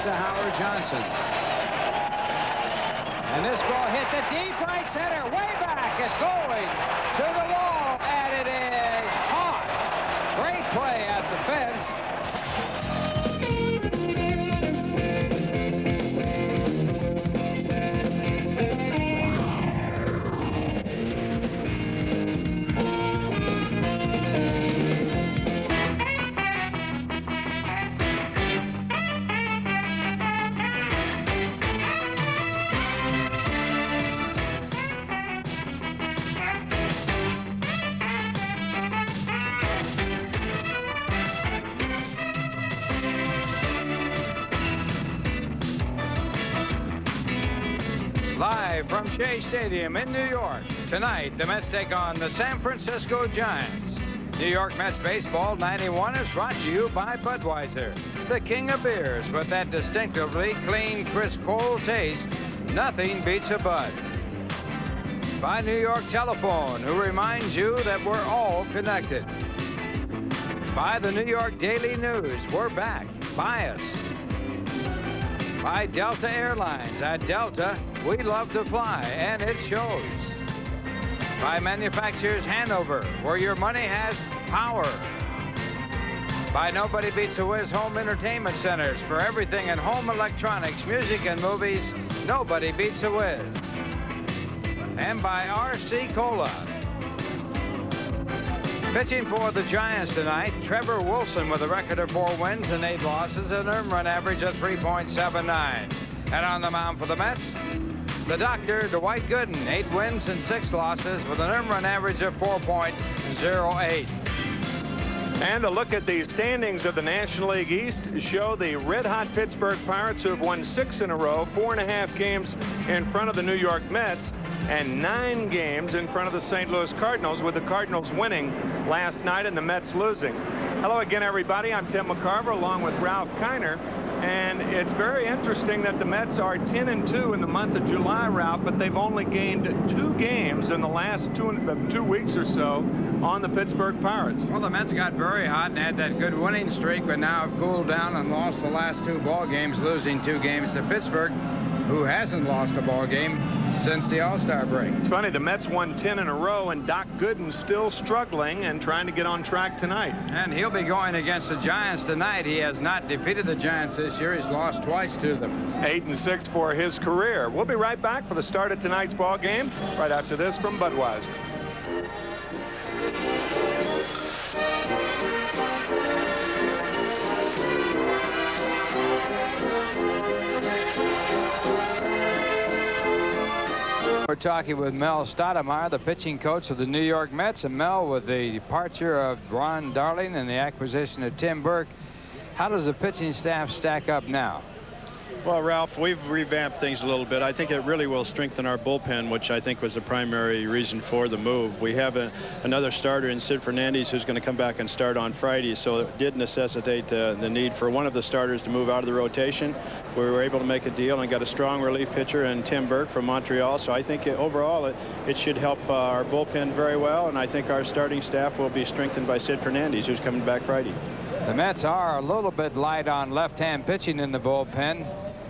to Howard Johnson. And this ball hit the deep right center, way back. It's going to the wall, and it is hard. Great play at the fence. Live from Shea Stadium in New York. Tonight, the Mets take on the San Francisco Giants. New York Mets Baseball 91 is brought to you by Budweiser, the king of beers with that distinctively clean, crisp, cold taste. Nothing beats a Bud. By New York Telephone, who reminds you that we're all connected. By the New York Daily News, we're back. Buy us. By Delta Airlines. At Delta, we love to fly, and it shows. By Manufacturers Hanover, where your money has power. By Nobody Beats a Whiz Home Entertainment Centers, for everything in home electronics, music, and movies. Nobody beats a whiz. And by RC Cola. Pitching for the Giants tonight, Trevor Wilson with a record of 4 wins and 8 losses, an earned run average of 3.79. And on the mound for the Mets, the doctor, Dwight Gooden, 8 wins and 6 losses with an earned run average of 4.08. And a look at the standings of the National League East show the red-hot Pittsburgh Pirates, who have won 6 in a row, 4.5 games in front of the New York Mets, and 9 games in front of the St. Louis Cardinals, with the Cardinals winning last night and the Mets losing. Hello again, everybody. I'm Tim McCarver along with Ralph Kiner. And it's very interesting that the Mets are 10-2 in the month of July, Ralph, but they've only gained 2 games in the last 2 weeks or so on the Pittsburgh Pirates. Well, the Mets got very hot and had that good winning streak, but now have cooled down and lost the last 2 ball games, losing 2 games to Pittsburgh, who hasn't lost a ball game since the All-Star break. It's funny, the Mets won 10 in a row, and Doc Gooden still struggling and trying to get on track tonight. And he'll be going against the Giants tonight. He has not defeated the Giants this year. He's lost twice to them. 8-6 for his career. We'll be right back for the start of tonight's ball game right after this from Budweiser. We're talking with Mel Stoudemire, the pitching coach of the New York Mets. And Mel, with the departure of Ron Darling and the acquisition of Tim Burke, how does the pitching staff stack up now? Well, Ralph, we've revamped things a little bit. I think it really will strengthen our bullpen, which I think was the primary reason for the move. We have another starter in Sid Fernandez who's going to come back and start on Friday, so it did necessitate the need for one of the starters to move out of the rotation. We were able to make a deal and got a strong relief pitcher in Tim Burke from Montreal, so I think overall it should help our bullpen very well, and I think our starting staff will be strengthened by Sid Fernandez, who's coming back Friday. The Mets are a little bit light on left-hand pitching in the bullpen.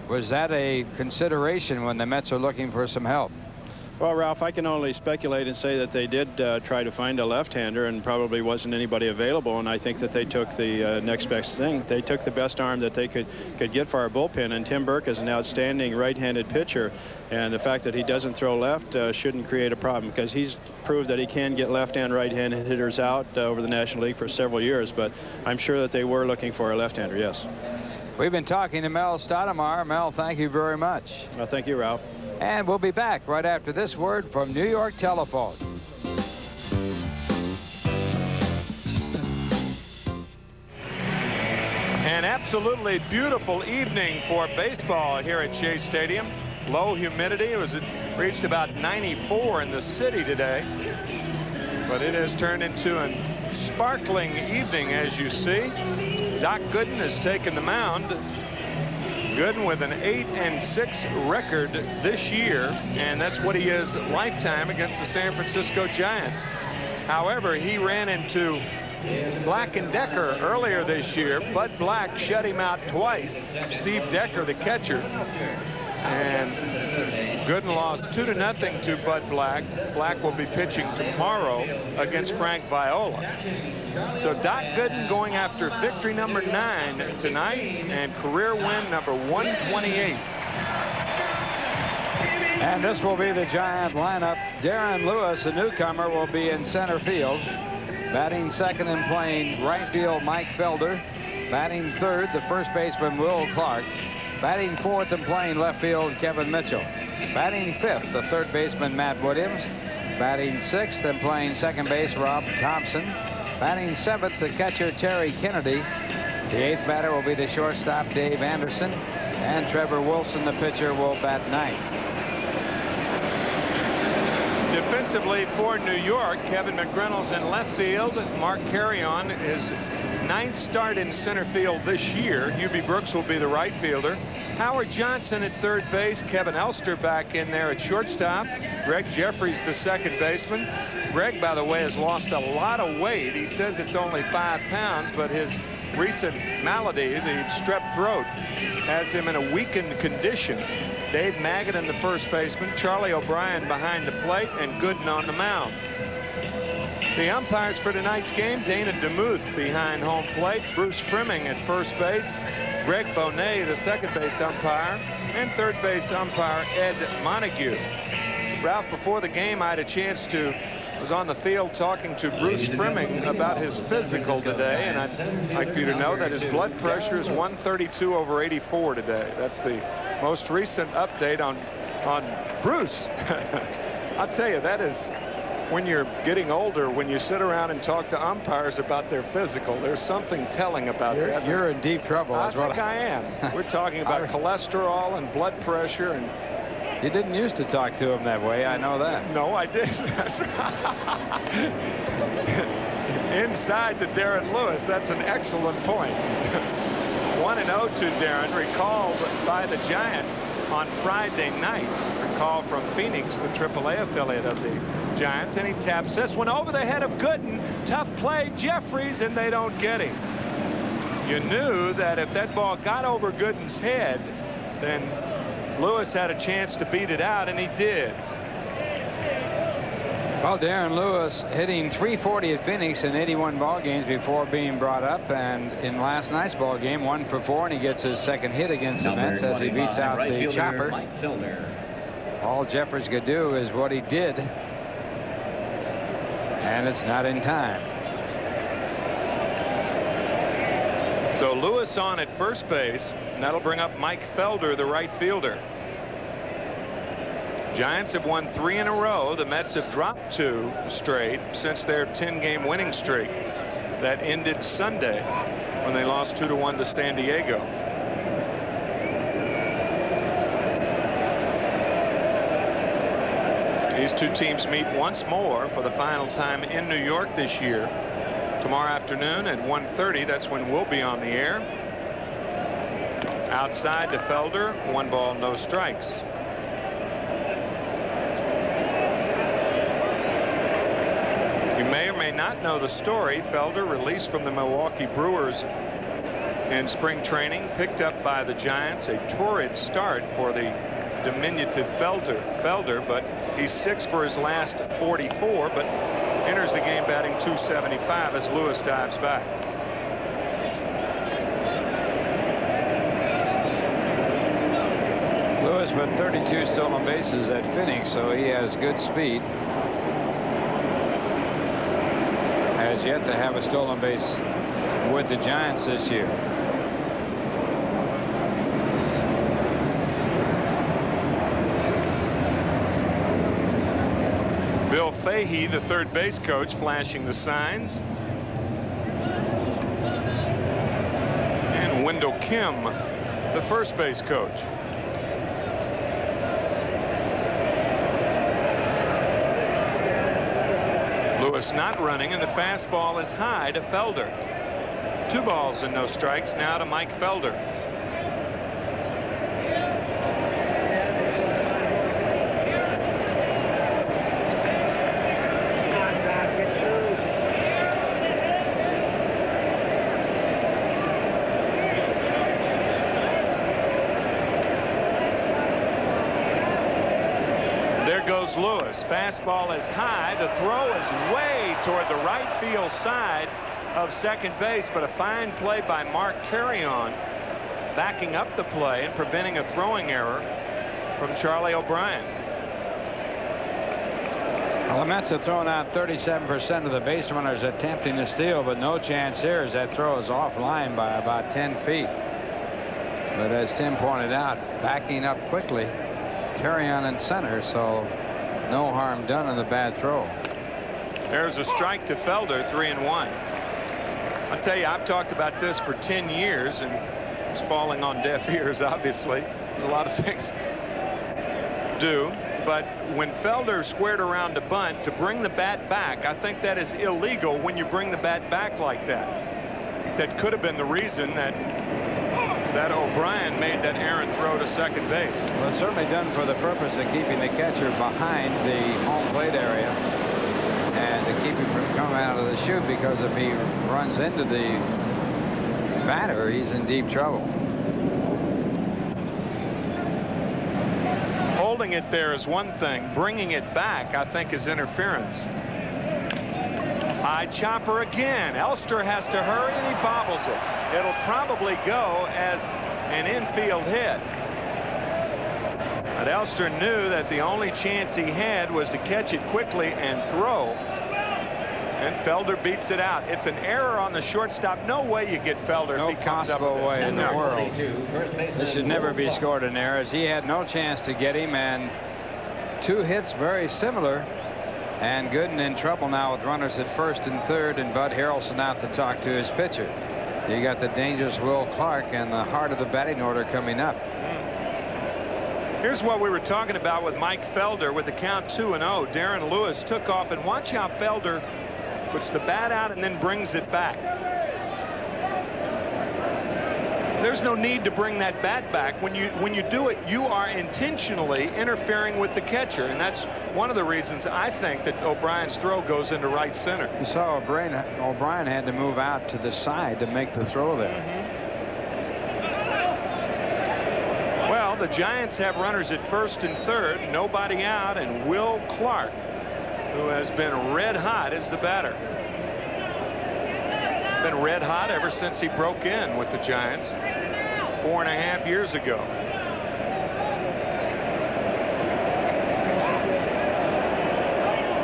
Was that a consideration when the Mets are looking for some help? Well, Ralph, I can only speculate and say that they did try to find a left-hander, and probably wasn't anybody available, and I think that they took the next best thing. They took the best arm that they could get for our bullpen, and Tim Burke is an outstanding right-handed pitcher, and the fact that he doesn't throw left shouldn't create a problem, because he's proved that he can get left and right-handed hitters out over the National League for several years, but I'm sure that they were looking for a left-hander, yes. We've been talking to Mel Stoudemire. Mel, thank you very much. Thank you, Ralph. And we'll be back right after this word from New York Telephone. An absolutely beautiful evening for baseball here at Shea Stadium. Low humidity. It reached about 94 in the city today. But it has turned into a sparkling evening, as you see. Doc Gooden has taken the mound. Gooden with an 8-6 record this year, and that's what he is lifetime against the San Francisco Giants. However, he ran into Black and Decker earlier this year. Bud Black shut him out twice. Steve Decker, the catcher. And Gooden lost 2-0 to Bud Black. Black will be pitching tomorrow against Frank Viola. So Doc Gooden going after victory number 9 tonight and career win number 128. And this will be the Giant lineup. Darren Lewis, a newcomer, will be in center field. Batting second and playing right field, Mike Felder. Batting third, the first baseman, Will Clark. Batting fourth and playing left field, Kevin Mitchell. Batting fifth, the third baseman, Matt Williams. Batting sixth and playing second base, Rob Thompson. Batting seventh, the catcher, Terry Kennedy. The eighth batter will be the shortstop, Dave Anderson. And Trevor Wilson, the pitcher, will bat ninth. Defensively for New York, Kevin McReynolds in left field. Mark Carrion is 9th start in center field this year. Hubie Brooks will be the right fielder. Howard Johnson at third base. Kevin Elster back in there at shortstop. Gregg Jeffries, the second baseman. Gregg, by the way, has lost a lot of weight. He says it's only 5 pounds, but his recent malady, the strep throat, has him in a weakened condition. Dave Magadan, the first baseman. Charlie O'Brien behind the plate, and Gooden on the mound. The umpires for tonight's game, Dana DeMuth behind home plate, Bruce Frimming at first base, Greg Bonet, the second base umpire, and third base umpire Ed Montague. Ralph, before the game, I had a chance to, was on the field talking to Bruce Frimming about his physical today, and I'd like for you to know that his blood pressure is 132/84 today. That's the most recent update on Bruce. I'll tell you, that is, when you're getting older, when you sit around and talk to umpires about their physical, there's something telling about that. You're in deep trouble. I think I am. We're talking about cholesterol and blood pressure. And you didn't used to talk to him that way. I know that. No, I didn't. Inside to Darren Lewis. That's an excellent point. 1-0 to Darren, recalled by the Giants on Friday night. Recall from Phoenix, the AAA affiliate of the Giants, and he taps this one over the head of Gooden. Tough play, Jeffries, and they don't get him. You knew that if that ball got over Gooden's head, then Lewis had a chance to beat it out, and he did. Well, Darren Lewis hitting .340 at Phoenix in 81 ball games before being brought up, and in last night's ball game, 1 for 4, and he gets his second hit against the Mets as he beats out the chopper. All Jeffers could do is what he did, and it's not in time. So Lewis on at first base, and that'll bring up Mike Felder, the right fielder. Giants have won 3 in a row. The Mets have dropped 2 straight since their 10-game winning streak that ended Sunday when they lost 2-1 to San Diego. These two teams meet once more for the final time in New York this year. Tomorrow afternoon at 1:30, that's when we'll be on the air. Outside to Felder, 1 ball, no strikes. You may or may not know the story. Felder, released from the Milwaukee Brewers in spring training, picked up by the Giants. A torrid start for the diminutive Felder, but he's 6 for his last 44, but enters the game batting .275 as Lewis dives back. Lewis with 32 stolen bases at Phoenix, so he has good speed. Has yet to have a stolen base with the Giants this year. Bill Fahey, the third base coach, flashing the signs. And Wendell Kim, the first base coach. Lewis not running, and the fastball is high to Felder. 2 balls and no strikes now to Mike Felder. goes Lewis. Fastball is high. The throw is way toward the right field side of second base, but a fine play by Mark Carrion, backing up the play and preventing a throwing error from Charlie O'Brien. Well, the Mets have thrown out 37% of the base runners attempting to steal, but no chance here as that throw is offline by about 10 feet. But as Tim pointed out, backing up quickly, carry on in center, so no harm done in the bad throw. There's a strike to Felder, 3-1. I'll tell you, I've talked about this for 10 years, and it's falling on deaf ears, obviously. There's a lot of things do. But when Felder squared around to bunt to bring the bat back, I think that is illegal when you bring the bat back like that. That could have been the reason that O'Brien made that errant throw to second base. Well, it's certainly done for the purpose of keeping the catcher behind the home plate area and to keep him from coming out of the chute, because if he runs into the batter, he's in deep trouble. Holding it there is one thing. Bringing it back, I think, is interference. High chopper again. Elster has to hurry, and he bobbles it. It'll probably go as an infield hit. But Elster knew that the only chance he had was to catch it quickly and throw. And Felder beats it out. It's an error on the shortstop. No way you get Felder No if he comes up possible with way this. in the world. This should never be scored in error, as he had no chance to get him, and two hits very similar. And Gooden in trouble now with runners at first and third, and Bud Harrelson out to talk to his pitcher. You got the dangerous Will Clark and the heart of the batting order coming up. Here's what we were talking about with Mike Felder with the count 2-0. Darren Lewis took off, and watch how Felder puts the bat out and then brings it back. There's no need to bring that bat back. When you do it, you are intentionally interfering with the catcher, and that's one of the reasons I think that O'Brien's throw goes into right center. You saw O'Brien had to move out to the side to make the throw there. Well, the Giants have runners at first and third, nobody out, and Will Clark, who has been red hot, is the batter. Been red hot ever since he broke in with the Giants 4.5 years ago.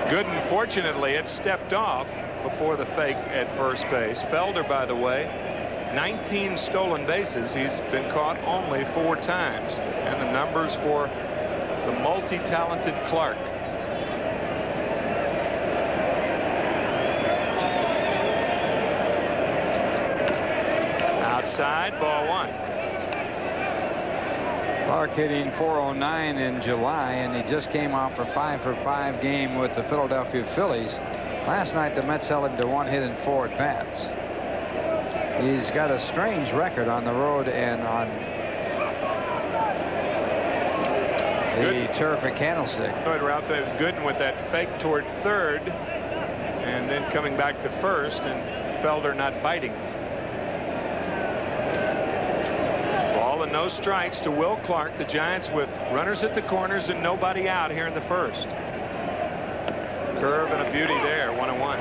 Gooden, fortunately, had stepped off before the fake at first base. Felder, by the way, 19 stolen bases. He's been caught only 4 times. And the numbers for the multi-talented Clark. Outside, ball 1. Clark hitting .409 in July, and he just came off a 5-for-5 game with the Philadelphia Phillies. Last night, the Mets held him to 1 hit and 4 at-bats. He's got a strange record on the road and on the turf at Candlestick. Good, Ralph. Gooden with that fake toward third, and then coming back to first, and Felder not biting. Ball and no strikes to Will Clark. The Giants with runners at the corners and nobody out here in the first. Curve and a beauty there, 1-1.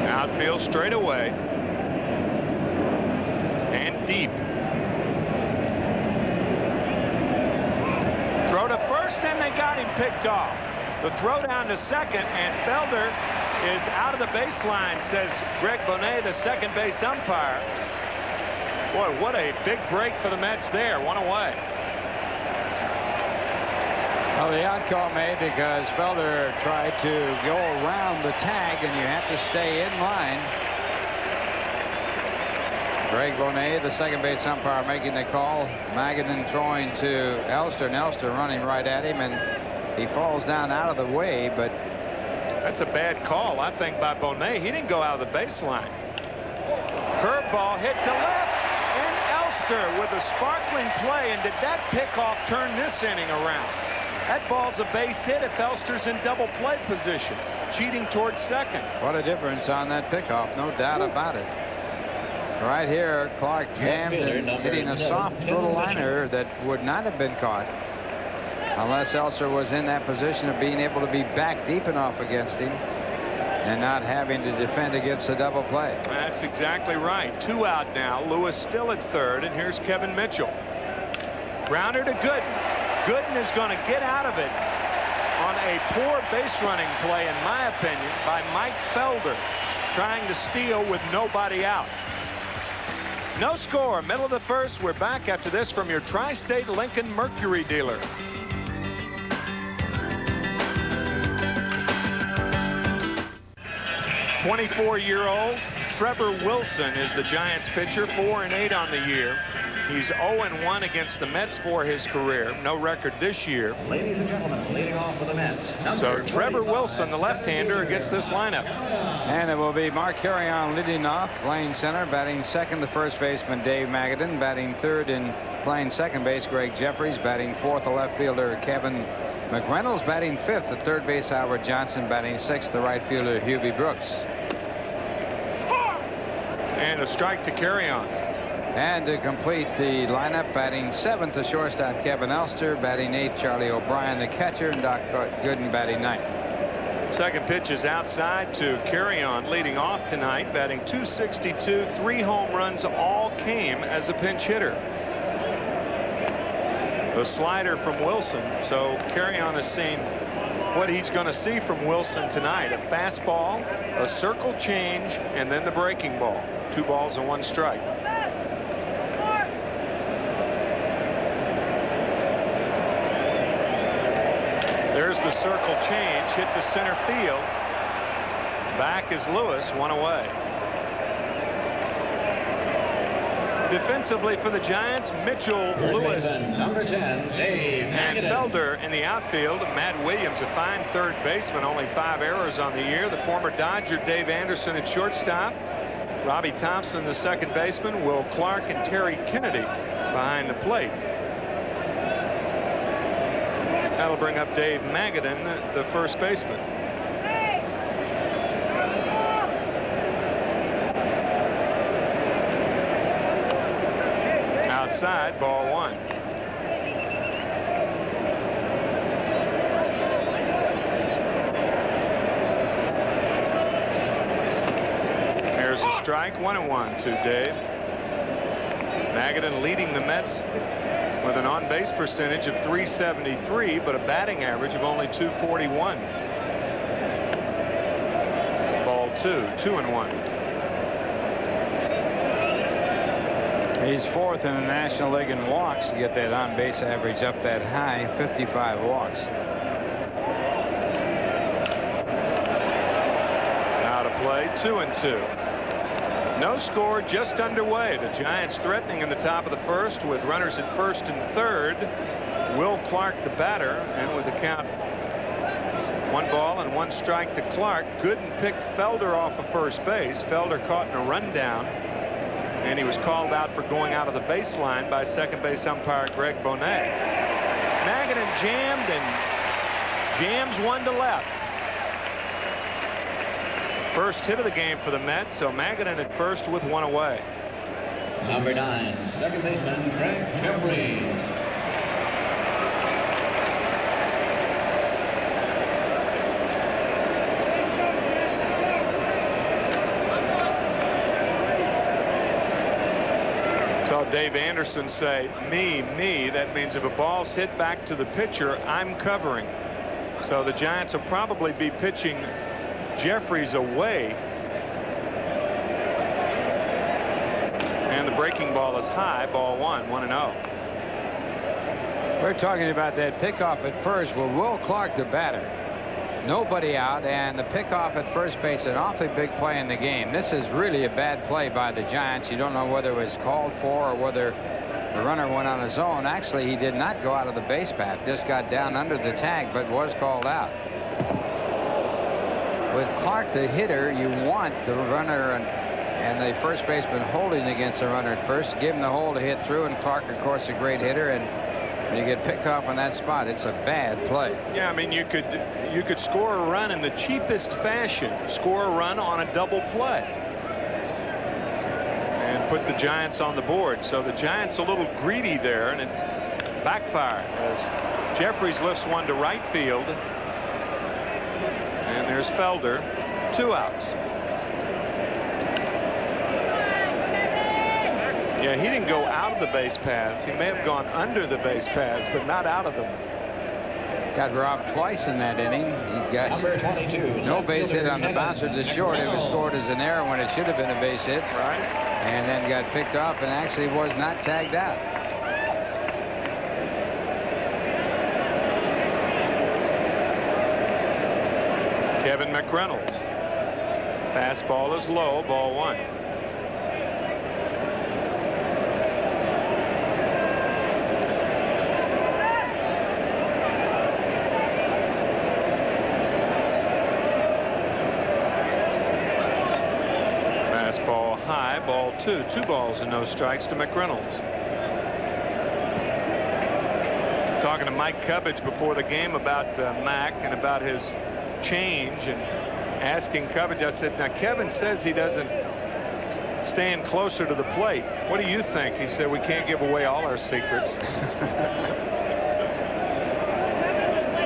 Outfield straight away and deep. Throw to first, and they got him picked off. The throw down to second, and Felder is out of the baseline, says Greg Bonet, the second base umpire. Boy, what a big break for the Mets there. 1 away. Well, the out call made because Felder tried to go around the tag, and you have to stay in line. Greg Bonet, the second base umpire, making the call. Magadan throwing to Elster, and Elster running right at him, and he falls down out of the way, but that's a bad call, I think, by Bonet. He didn't go out of the baseline. Curveball hit to left, and Elster with a sparkling play. And did that pickoff turn this inning around? That ball's a base hit if Elster's in double play position. cheating towards second. What a difference on that pickoff, no doubt about it. Right here, Clark jammed and hitting a soft little liner that would not have been caught unless Elser was in that position of being able to be back deep enough against him and not having to defend against a double play. That's exactly right. 2 out now. Lewis still at third, and here's Kevin Mitchell. Grounder to Gooden. Gooden is going to get out of it on a poor base running play, in my opinion, by Mike Felder, trying to steal with nobody out. No score, middle of the first. We're back after this from your Tri-State Lincoln Mercury dealer. '24-year-old Trevor Wilson is the Giants pitcher, 4-8 on the year. He's 0-1 against the Mets for his career. No record this year. Ladies and gentlemen, leading off for the Mets. So Trevor Wilson, the left-hander, against this lineup. And it will be Mark Carrion leading off, playing center, batting second the first baseman Dave Magadan, batting third and playing second base Gregg Jeffries, batting fourth the left fielder Kevin McReynolds, batting fifth the third base Howard Johnson, batting sixth the right fielder Hubie Brooks. And a strike to Carrion. And to complete the lineup, batting seventh the shortstop Kevin Elster, batting eighth Charlie O'Brien the catcher, and Doc Gooden batting ninth. Second pitch is outside to Carrion, leading off tonight, batting .262. 3 home runs all came as a pinch hitter. The slider from Wilson. So Carrion has seen what he's going to see from Wilson tonight: a fastball, a circle change, and then the breaking ball. 2 balls and 1 strike. There's the circle change, hit to center field. Back is Lewis, 1 away. Defensively for the Giants, Mitchell, Lewis, number 10, Dave and Felder in the outfield. Matt Williams, a fine third baseman, only 5 errors on the year. The former Dodger Dave Anderson at shortstop. Robbie Thompson, the second baseman. Will Clark and Terry Kennedy behind the plate. That'll bring up Dave Magadan, the first baseman. Outside, ball 1. There's a strike, 1-1 to Dave. Magadan leading the Mets with an on-base percentage of .373, but a batting average of only .241. Ball 2, 2-1. He's fourth in the National League in walks to get that on-base average up that high, 55 walks. Out of play, 2-2. No score, just underway. The Giants threatening in the top of the first with runners at first and third. Will Clark the batter, and with the count 1 ball and 1 strike to Clark. Gooden picked Felder off of first base. Felder caught in a rundown, and he was called out for going out of the baseline by second base umpire Greg Bonet. Magadan jammed and jams 1 to left. First hit of the game for the Mets, so Magadan at first with 1 away. Number 9, second baseman Gregg Jeffries. Saw Dave Anderson say, me. That means if a ball's hit back to the pitcher, I'm covering. So the Giants will probably be pitching Jeffries away. And the breaking ball is high, ball 1, 1-0. We're talking about that pickoff at first with Will Clark the batter. Nobody out, and the pickoff at first base, an awfully big play in the game. This is really a bad play by the Giants. You don't know whether it was called for or whether the runner went on his own. Actually, he did not go out of the base path, just got down under the tag, but was called out. With Clark the hitter, you want the runner and the first baseman holding against the runner at first. Give him the hole to hit through, and Clark, of course, a great hitter, and When you get picked off on that spot, it's a bad play. Yeah, I mean, you could score a run in the cheapest fashion. Score a run on a double play. And put the Giants on the board. So the Giants a little greedy there, and it backfired as Jeffries lifts one to right field. And there's Felder. 2 outs. Yeah, he didn't go out of the base paths. He may have gone under the base paths, but not out of them. Got robbed twice in that inning. He got no base hit on the bouncer to short. It was scored as an error when it should have been a base hit. Right. And then got picked off and actually was not tagged out. Kevin McReynolds. Fastball is low, ball 1. Fastball high, ball 2. 2 balls and no strikes to McReynolds. Talking to Mike Cubbage before the game about Mac and about his change, and asking Cubbage, I said, now Kevin says he doesn't stand closer to the plate. What do you think? He said, we can't give away all our secrets.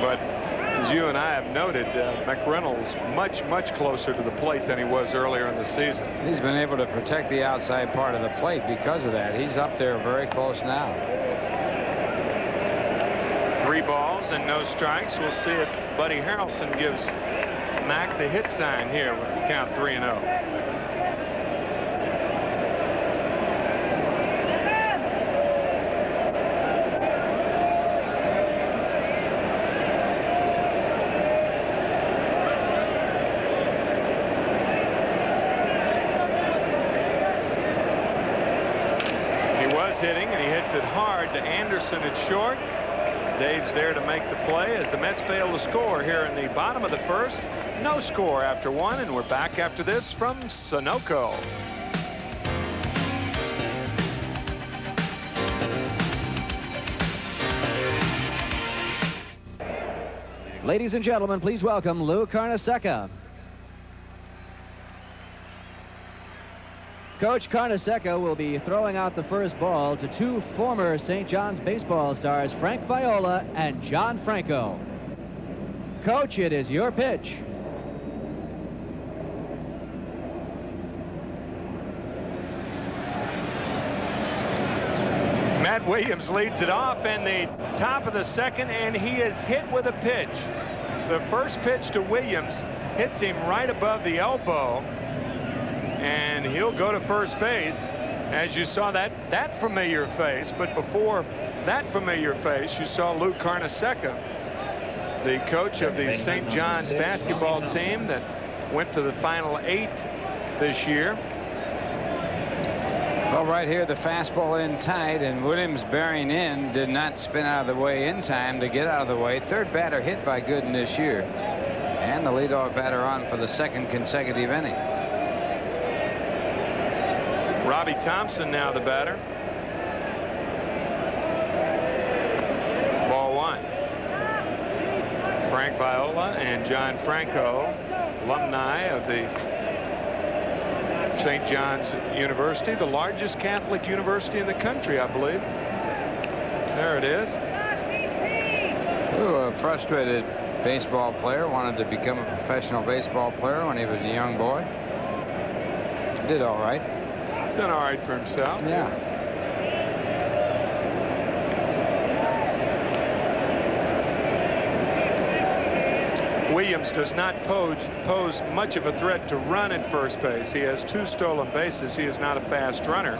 But as you and I have noted, McReynolds much closer to the plate than he was earlier in the season. He's been able to protect the outside part of the plate because of that. He's up there very close now. 3 balls and no strikes. We'll see if Buddy Harrelson gives Mac the hit sign here with the count 3-0. He was hitting, and he hits it hard to Anderson at short. Dave's there to make the play as the Mets fail to score here in the bottom of the first. No score after 1, and we're back after this from Sunoco. Ladies and gentlemen, please welcome Lou Carnesecca. Coach Carnesecca will be throwing out the first ball to 2 former St. John's baseball stars, Frank Viola and John Franco. Coach, it is your pitch. Matt Williams leads it off in the top of the second, and he is hit with a pitch. The first pitch to Williams hits him right above the elbow, and he'll go to first base. As you saw that familiar face, but before that familiar face, you saw Lou Carnesecca, the coach of the St. John's basketball team that went to the Final 8 this year. Well, right here, the fastball in tight, and Williams bearing in did not spin out of the way in time to get out of the way. Third batter hit by Gooden this year, and the leadoff batter on for the 2nd consecutive inning. Robbie Thompson now the batter. Ball 1. Frank Viola and John Franco, alumni of the St. John's University, the largest Catholic university in the country, I believe. There it is. Ooh, a frustrated baseball player, wanted to become a professional baseball player when he was a young boy. Did all right. He's done all right for himself. Yeah. Williams does not pose much of a threat to run at first base. He has 2 stolen bases. He is not a fast runner.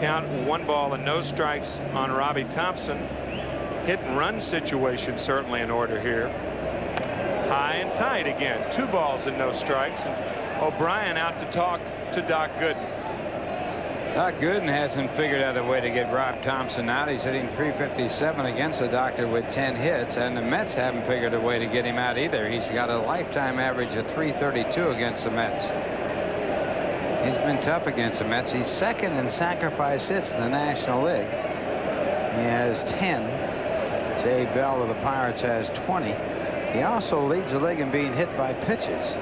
Count 1 ball and no strikes on Robbie Thompson. Hit and run situation certainly in order here. High and tight again. 2 balls and no strikes. And O'Brien out to talk to Doc Gooden. Doc Gooden hasn't figured out a way to get Rob Thompson out. He's hitting .357 against the doctor with 10 hits, and the Mets haven't figured a way to get him out either. He's got a lifetime average of .332 against the Mets. He's been tough against the Mets. He's 2nd in sacrifice hits in the National League. He has 10. Jay Bell of the Pirates has 20. He also leads the league in being hit by pitches.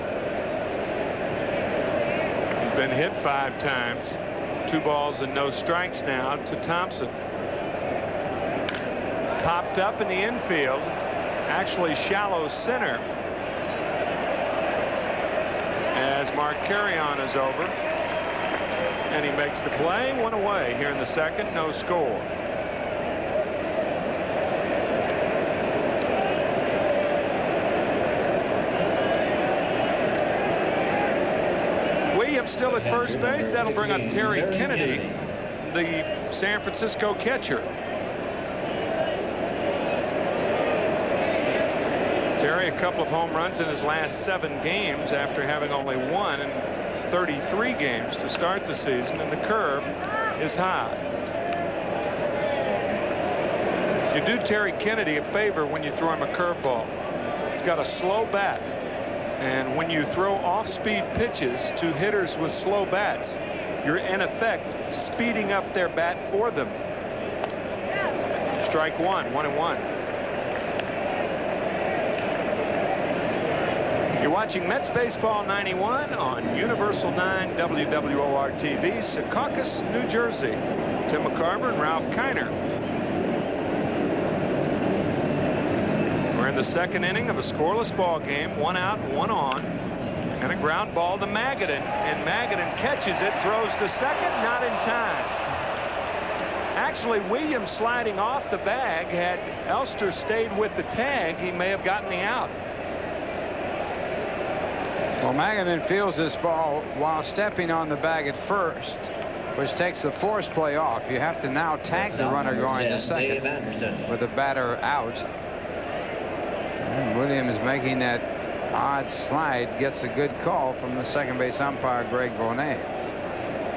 Been hit 5 times. 2 balls and no strikes now to Thompson. Popped up in the infield, actually shallow center, as Mark Carrion is over, and he makes the play. 1 away here in the second. No score. Still at first base. That'll bring up Terry Kennedy, the San Francisco catcher. Terry, a couple of home runs in his last 7 games after having only 1 in 33 games to start the season, and the curve is high. You do Terry Kennedy a favor when you throw him a curveball. He's got a slow bat. And when you throw off-speed pitches to hitters with slow bats, you're in effect speeding up their bat for them. Strike 1, 1-1. You're watching Mets Baseball 91 on Universal 9 WWOR-TV, Secaucus, New Jersey. Tim McCarver and Ralph Kiner. We're in the second inning of a scoreless ball game. 1 out, 1 on, and a ground ball to Magadan, and Magadan catches it, throws to second, not in time. Actually, Williams sliding off the bag. Had Elster stayed with the tag, he may have gotten the out. Well, Magadan fields this ball while stepping on the bag at first, which takes the force play off. You have to now tag the runner going to second with the batter out. And Williams making that odd slide gets a good call from the second base umpire, Greg Bonet.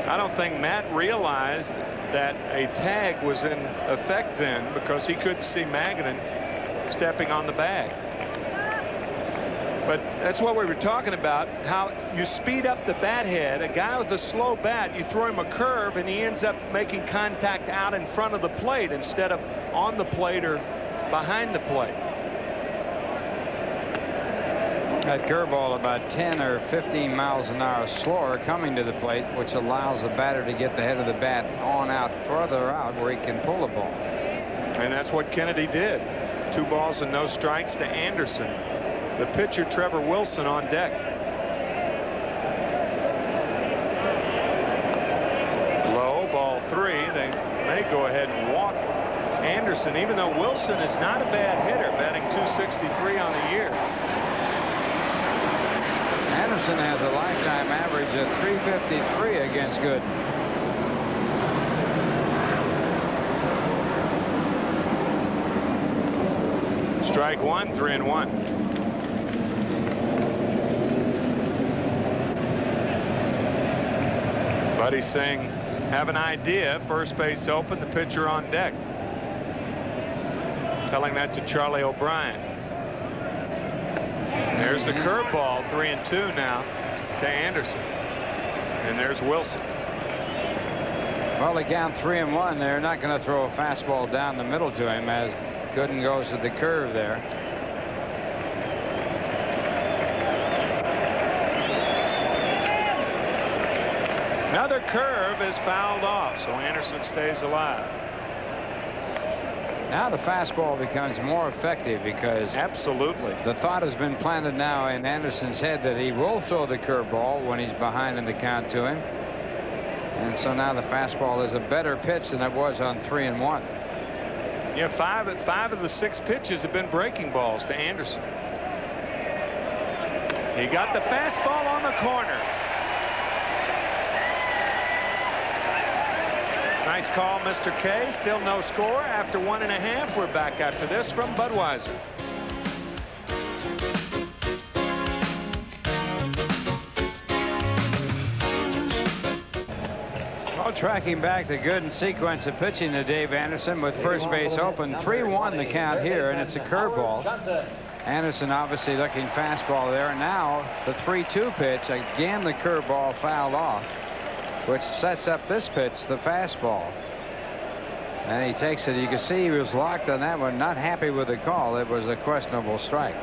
I don't think Matt realized that a tag was in effect then, because he couldn't see Magadan stepping on the bag. But that's what we were talking about, how you speed up the bat head. A guy with a slow bat, you throw him a curve and he ends up making contact out in front of the plate instead of on the plate or behind the plate. That curveball about 10 or 15 miles an hour slower coming to the plate, which allows the batter to get the head of the bat on out, further out, where he can pull the ball. And that's what Kennedy did. 2 balls and no strikes to Anderson. The pitcher, Trevor Wilson, on deck. Low, ball 3. They may go ahead and walk Anderson, even though Wilson is not a bad hitter, batting .263 on the year. Anderson has a lifetime average of .353 against Gooden. Strike 1, 3-1. Buddy saying, have an idea. First base open, the pitcher on deck. Telling that to Charlie O'Brien. There's the curveball, 3-2 now to Anderson. And there's Wilson. Well, they count 3-1. They're not going to throw a fastball down the middle to him as Gooden goes to the curve there. Another curve is fouled off, so Anderson stays alive. Now the fastball becomes more effective because absolutely the thought has been planted now in Anderson's head that he will throw the curveball when he's behind in the count to him. And so now the fastball is a better pitch than it was on 3-1. Yeah, 5 of the 6 pitches have been breaking balls to Anderson. He got the fastball on the corner. Nice call, Mr. K. Still no score after 1.5. We're back after this from Budweiser. Well, tracking back the Gooden sequence of pitching to Dave Anderson with first base open. 3-1 the count here, and it's a curveball. Anderson obviously looking fastball there. And now the 3-2 pitch. Again, the curveball fouled off, which sets up this pitch, the fastball. And he takes it. You can see he was locked on that one, not happy with the call. It was a questionable strike.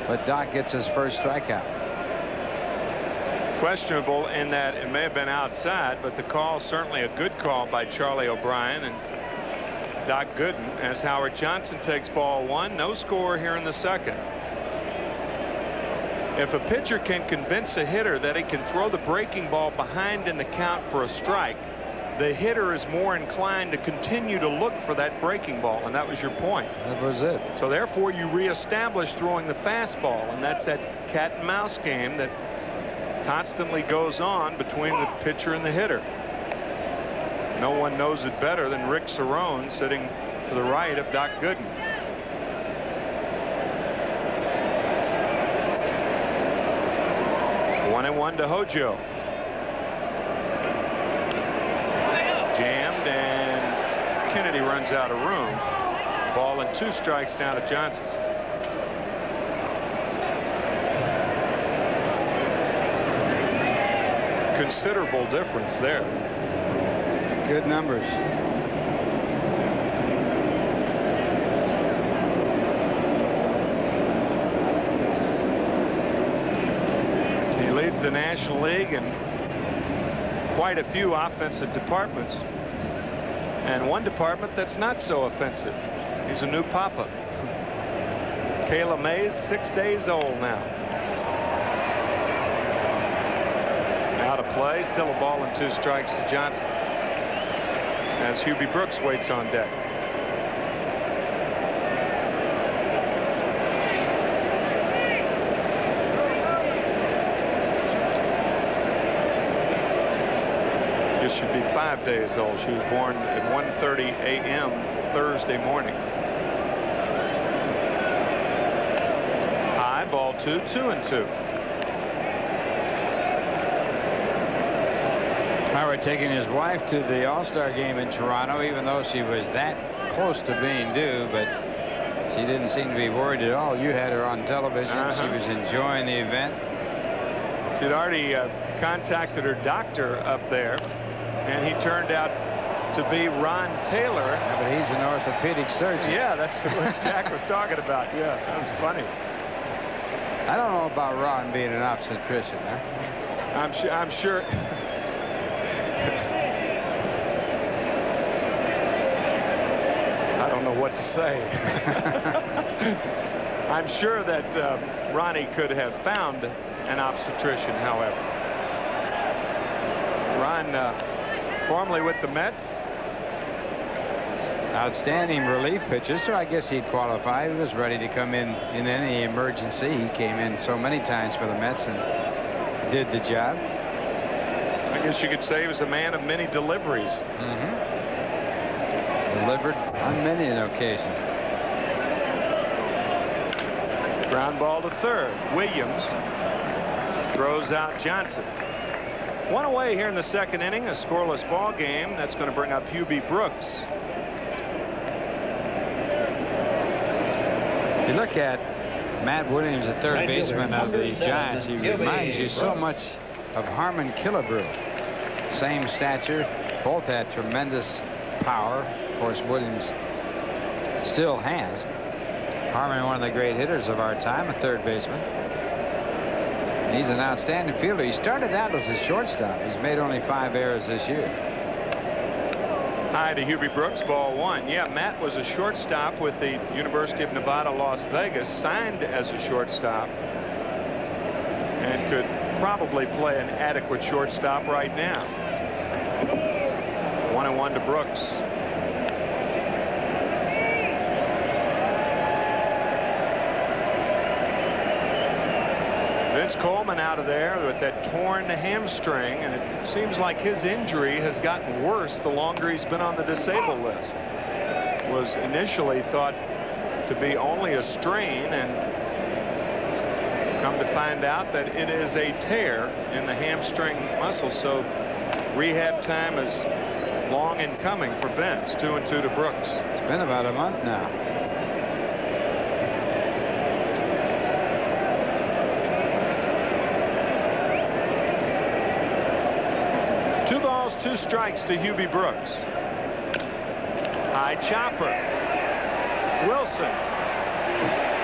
But Doc gets his first strikeout. Questionable in that it may have been outside, but the call certainly a good call by Charlie O'Brien and Doc Gooden as Howard Johnson takes ball one. No score here in the second. If a pitcher can convince a hitter that he can throw the breaking ball behind in the count for a strike, the hitter is more inclined to continue to look for that breaking ball, and that was your point. That was it. So therefore you reestablish throwing the fastball, and that's that cat and mouse game that constantly goes on between the pitcher and the hitter. No one knows it better than Rick Cerrone, sitting to the right of Doc Gooden. One and one to Hojo. Jammed, and Kennedy runs out of room. Ball and 2 strikes now to Johnson. Considerable difference there. Good numbers. He leads the National League in quite a few offensive departments, and one department that's not so offensive. He's a new papa. Kayla Mays, 6 days old now. Out of play, still a ball and 2 strikes to Johnson as Hubie Brooks waits on deck. This should be 5 days old. She was born at 1:30 a.m. Thursday morning. High, ball 2, 2-2. Howard taking his wife to the All-Star game in Toronto, even though she was that close to being due, but she didn't seem to be worried at all. You had her on television. She was enjoying the event. She'd already contacted her doctor up there, and he turned out to be Ron Taylor. Yeah, but he's an orthopedic surgeon. Yeah, that's what Jack was talking about. Yeah, that was funny. I don't know about Ron being an obstetrician, huh? I'm sure. I don't know what to say. I'm sure that Ronnie could have found an obstetrician, however. Ron, formerly with the Mets. Outstanding relief pitcher, so I guess he'd qualify. He was ready to come in any emergency. He came in so many times for the Mets and did the job. I guess you could say he was a man of many deliveries. Delivered on many an occasion. Ground ball to third. Williams throws out Johnson. One away here in the second inning, a scoreless ball game. That's going to bring up Hubie Brooks. You look at Matt Williams, the third baseman of the Giants. He reminds you so much of Harmon Killebrew. Same stature. Both had tremendous power. Of course, Williams still has. Harmon, one of the great hitters of our time, a third baseman. He's an outstanding fielder. He started out as a shortstop. He's made only 5 errors this year. High to Hubie Brooks, ball 1. Yeah, Matt was a shortstop with the University of Nevada, Las Vegas, signed as a shortstop, and could probably play an adequate shortstop right now. 1-1 to Brooks. Vince Coleman out of there with that torn hamstring, and it seems like his injury has gotten worse the longer he's been on the disabled list. Was initially thought to be only a strain, and come to find out that it is a tear in the hamstring muscle. So rehab time is long in coming for Vince. 2-2 to Brooks. It's been about a month now. Two balls, 2 strikes to Hubie Brooks. High chopper. Wilson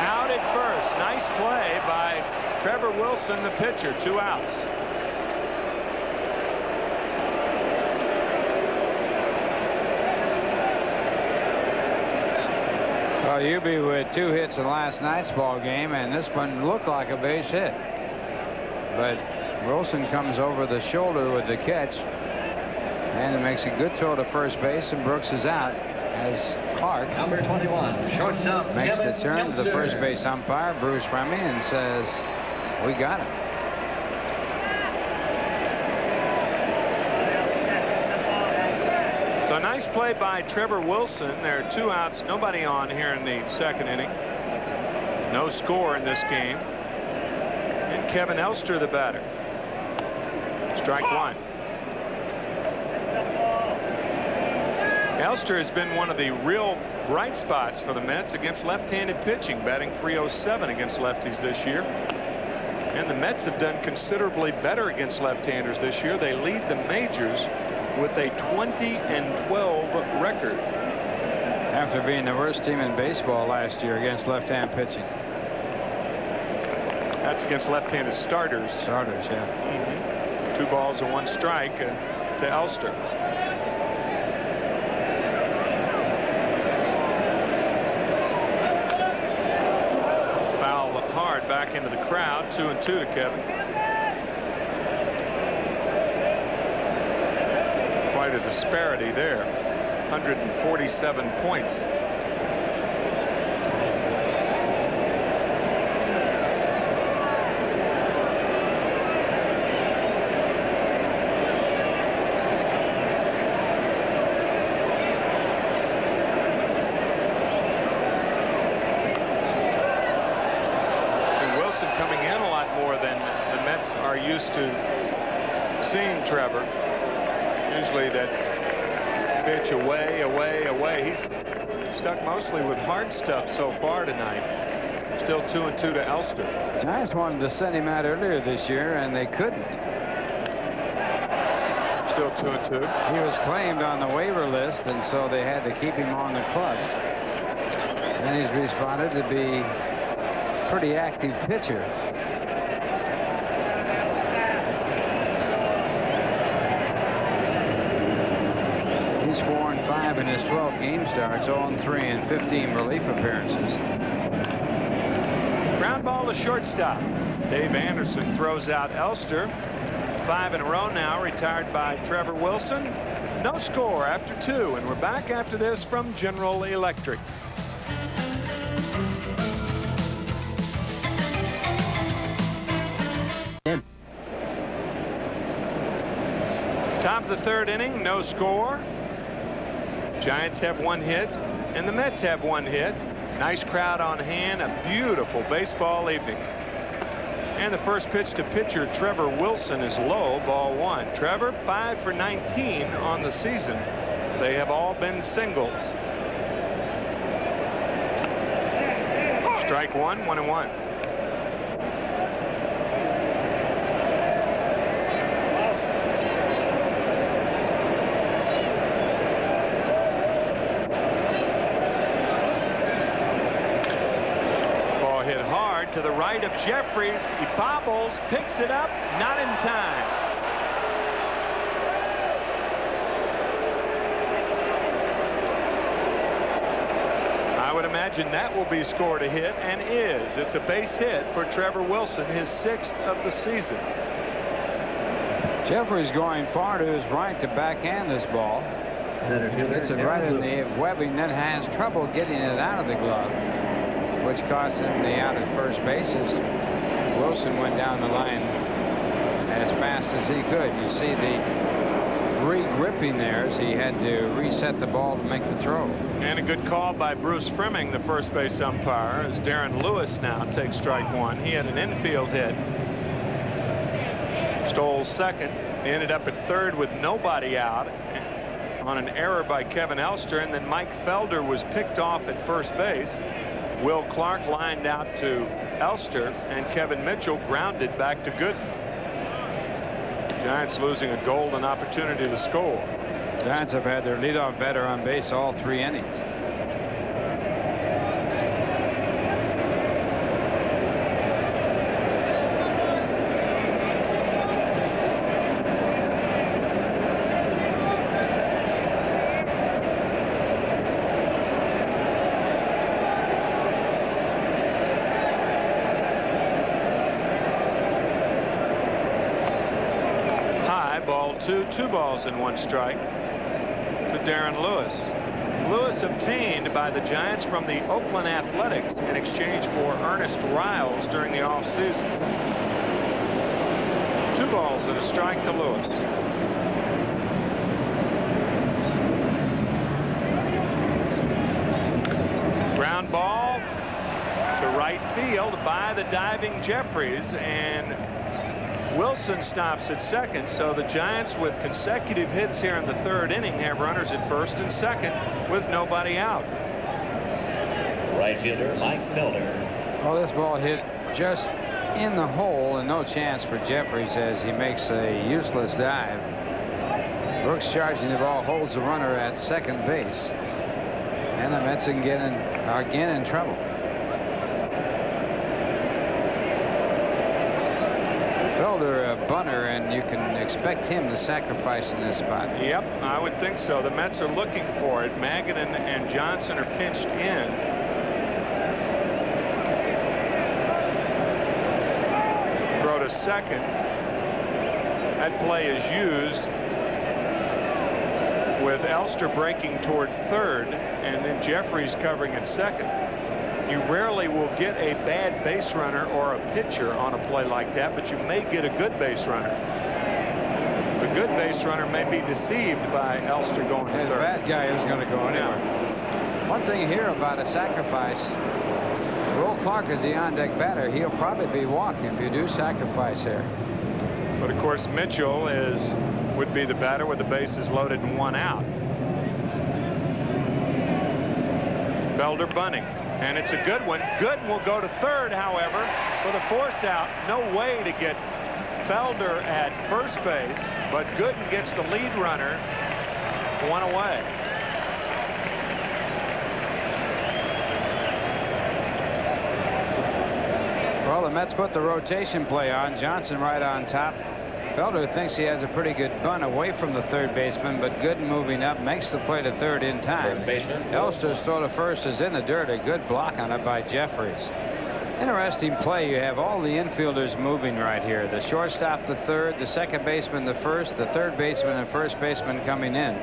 out at first. Nice play by Trevor Wilson, the pitcher. 2 outs. Well, Ubi with 2 hits in last night's ball game, and this one looked like a base hit. But Wilson comes over the shoulder with the catch, and it makes a good throw to first base, and Brooks is out as Clark, Number 21, shortstop, makes the Kevin turn to the first McReynolds. base umpire, Bruce Fleming, and says, "We got him." So a nice play by Trevor Wilson. There are 2 outs, nobody on here in the second inning. No score in this game. And Kevin Elster, the batter. Strike 1. Elster has been one of the real bright spots for the Mets against left-handed pitching, batting .307 against lefties this year. And the Mets have done considerably better against left-handers this year. They lead the majors with a 20-12 record. After being the worst team in baseball last year against left-hand pitching. That's against left-handed starters. Starters, yeah. 2 balls and 1 strike to Elster. Foul hard back into the crowd. 2-2 to Kevin. Quite a disparity there. 147 points. Coming in a lot more than the Mets are used to seeing Trevor. Usually that pitch away, away, away. He's stuck mostly with hard stuff so far tonight. Still 2-2 to Elster. Giants wanted to send him out earlier this year, and they couldn't. Still 2-2. He was claimed on the waiver list, and so they had to keep him on the club. And he's responded to be pretty active pitcher. He's 4-5 in his 12 game starts, 0-3 in 15 relief appearances. Ground ball to shortstop. Dave Anderson throws out Elster. 5 in a row now, retired by Trevor Wilson. No score after 2, and we're back after this from General Electric. Top of the 3rd inning, no score. Giants have 1 hit, and the Mets have 1 hit. Nice crowd on hand, a beautiful baseball evening. And the first pitch to pitcher Trevor Wilson is low, ball 1. Trevor 5 for 19 on the season. They have all been singles. Strike 1, 1-1. To the right of Jeffries. He bobbles, picks it up, not in time. I would imagine that will be scored a hit, and is. It's a base hit for Trevor Wilson, his 6th of the season. Jeffries going far to his right to backhand this ball. Gets it right in the webbing, then has trouble getting it out of the glove, which cost him the out at first base as Wilson went down the line as fast as he could. You see the re-gripping there as he had to reset the ball to make the throw. And a good call by Bruce Fleming, the first base umpire, as Darren Lewis now takes strike 1. He had an infield hit. Stole second, ended up at 3rd with nobody out on an error by Kevin Elster, and then Mike Felder was picked off at first base. Will Clark lined out to Elster, and Kevin Mitchell grounded back to Gooden. Giants losing a golden opportunity to score. Giants have had their leadoff batter on base all 3 innings. Two balls and 1 strike to Darren Lewis. Lewis obtained by the Giants from the Oakland Athletics in exchange for Ernest Riles during the offseason. 2 balls and a strike to Lewis. Ground ball to right field by the diving Jeffries, and Wilson stops at second, so the Giants, with consecutive hits here in the 3rd inning, have runners at first and second with nobody out. Right fielder Mike Felder. Well, this ball hit just in the hole, and no chance for Jeffries as he makes a useless dive. Brooks charging the ball, holds the runner at second base, and the Mets are again in trouble. Felder, a bunter, and you can expect him to sacrifice in this spot. Yep, I would think so. The Mets are looking for it. Magadan and Johnson are pinched in. Throw to second. That play is used with Elster breaking toward third and then Jeffries covering at second. You rarely will get a bad base runner or a pitcher on a play like that, but you may get a good base runner. The good base runner may be deceived by Elster going to third. The bad guy isn't going to go anywhere. Yeah. One thing here about a sacrifice, Will Clark is the on-deck batter. He'll probably be walked if you do sacrifice here. But of course Mitchell would be the batter with the bases loaded and 1 out. Felder bunting. And it's a good one. Gooden will go to third, however, for the force out. No way to get Felder at first base, but Gooden gets the lead runner 1 away. Well, the Mets put the rotation play on. Johnson right on top. Felder thinks he has a pretty good bunt away from the third baseman, but Gooden moving up makes the play to third in time. Elster's throw to first is in the dirt. A good block on it by Jeffries. Interesting play. You have all the infielders moving right here. The shortstop the third, the second baseman the first, the third baseman and first baseman coming in.